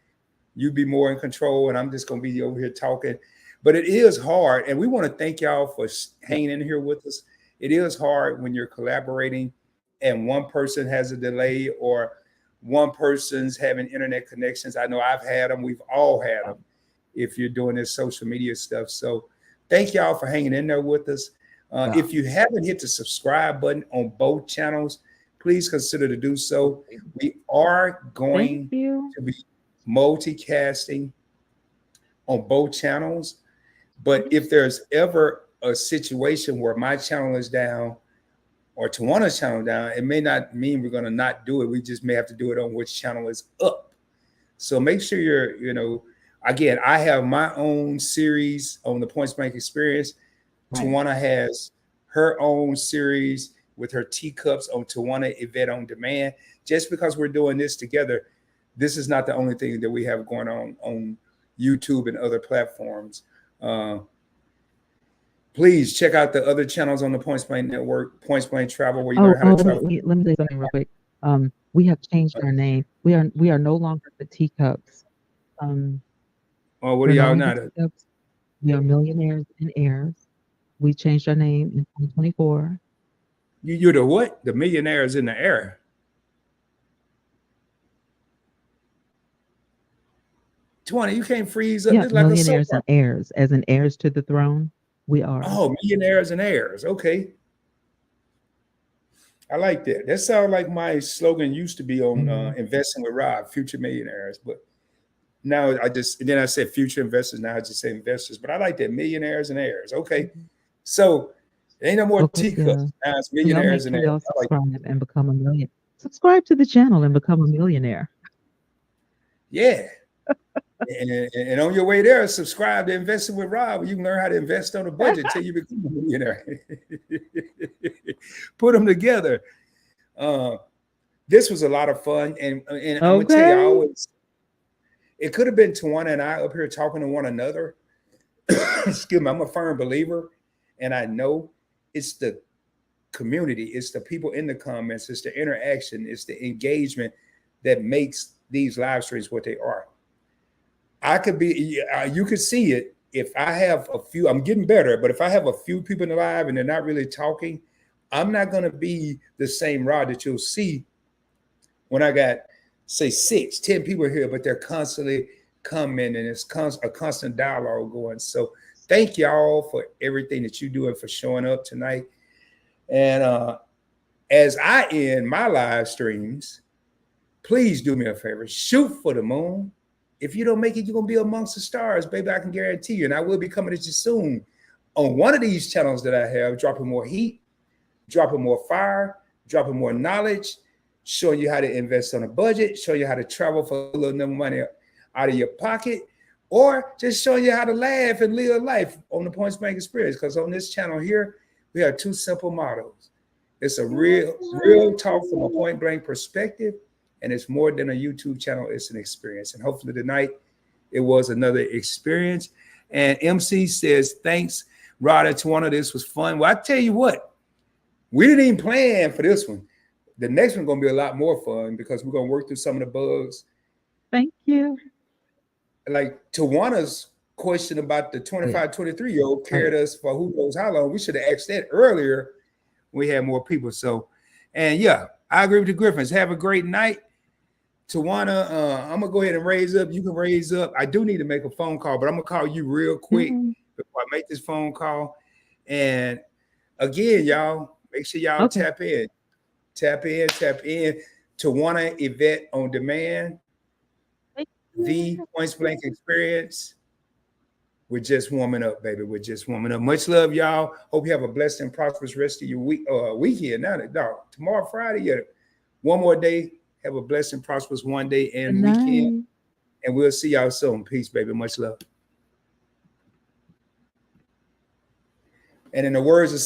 you be more in control, and I'm just gonna be over here talking. But it is hard, and we want to thank y'all for Yeah. hanging in here with us. It is hard when you're collaborating, and one person has a delay or one person's having internet connections. I know I've had them. We've all had them. If you're doing this social media stuff, so thank y'all for hanging in there with us. Yeah. If you haven't hit the subscribe button on both channels, please consider to do so. We are Thank going you. to be multicasting on both channels. But Mhm. if there's ever a situation where my channel is down or Tawana's channel down, it may not mean we're going to not do it. We just may have to do it on which channel is up. So make sure you're, Again, I have my own series on the Points Blank Experience. Right. Twanna has her own series with her teacups on TwannaYvette on Demand. Just because we're doing this together, this is not the only thing that we have going on YouTube and other platforms. Please check out the other channels on the Points Blank Network, Points Blank Travel, where you learn how to travel. Let me say something real quick. We have changed our name. We are no longer the teacups. What We're are no y'all longer not? teacups. We are millionaires and heirs. We changed our name in 2024. You're the what? The millionaires in the air. Twanna, you can't freeze up. Yeah, This like a millionaires soap and heirs, as in heirs to the throne. We are. Oh, millionaires and heirs. Okay. I like that. That sounds like my slogan used to be on Investing with Rob, future millionaires. But now then I said future investors. Now I just say investors. But I like that, millionaires and heirs. Okay. So ain't no more teacups. Now it's Y'all make millionaires sure and y'all heirs. subscribe and become a millionaire. Subscribe to the channel and become a millionaire. Yeah. and on your way there, subscribe to Investing with Rob. You can learn how to invest on a budget till you become a millionaire. Put them together. This was a lot of fun, and I'm gonna tell you, it could have been Twanna and I up here talking to one another. Excuse me, I'm a firm believer, and I know it's the community, it's the people in the comments, it's the interaction, it's the engagement that makes these live streams what they are. You could see it if I have a few. I'm getting better, but if I have a few people in the live and they're not really talking, I'm not going to be the same Rod that you'll see when I got, say, 6, 10 people here, but they're constantly commenting, and it's a constant dialogue going. So thank y'all for everything that you do and for showing up tonight. And as I end my live streams, please do me a favor, shoot for the moon. If you don't make it, you're going to be amongst the stars, baby. I can guarantee you. And I will be coming at you soon on one of these channels that I have, dropping more heat, dropping more fire, dropping more knowledge, showing you how to invest on a budget, showing you how to travel for a little money out of your pocket, or just showing you how to laugh and live life on the Points Blank Experience. Because on this channel here, we have 2 simple mottos. It's a real talk from a point blank perspective. And it's more than a YouTube channel, it's an experience. And hopefully tonight it was another experience. And MC says, thanks, Rod and Twanna. This was fun. Well, I tell you what, we didn't even plan for this one. The next one's going to be a lot more fun because we're going to work through some of the bugs. Thank you. Like Twanna's question about the 25, 23-year-old carried us for who knows how long. We should have asked that earlier when we had more people. So, and yeah, I agree with the Griffins. Have a great night. Twanna, I'm gonna go ahead and raise up. You can raise up. I do need to make a phone call, but I'm gonna call you real quick before I make this phone call. And again, y'all, make sure y'all tap in. TwannaYvette on Demand, the Points Blank Experience. We're just warming up, baby. We're just warming up. Much love, y'all. Hope you have a blessed and prosperous rest of your weekend. Now, tomorrow, Friday, one more day. Have a blessed and prosperous one day and weekend. And we'll see y'all soon. Peace, baby. Much love. And in the words of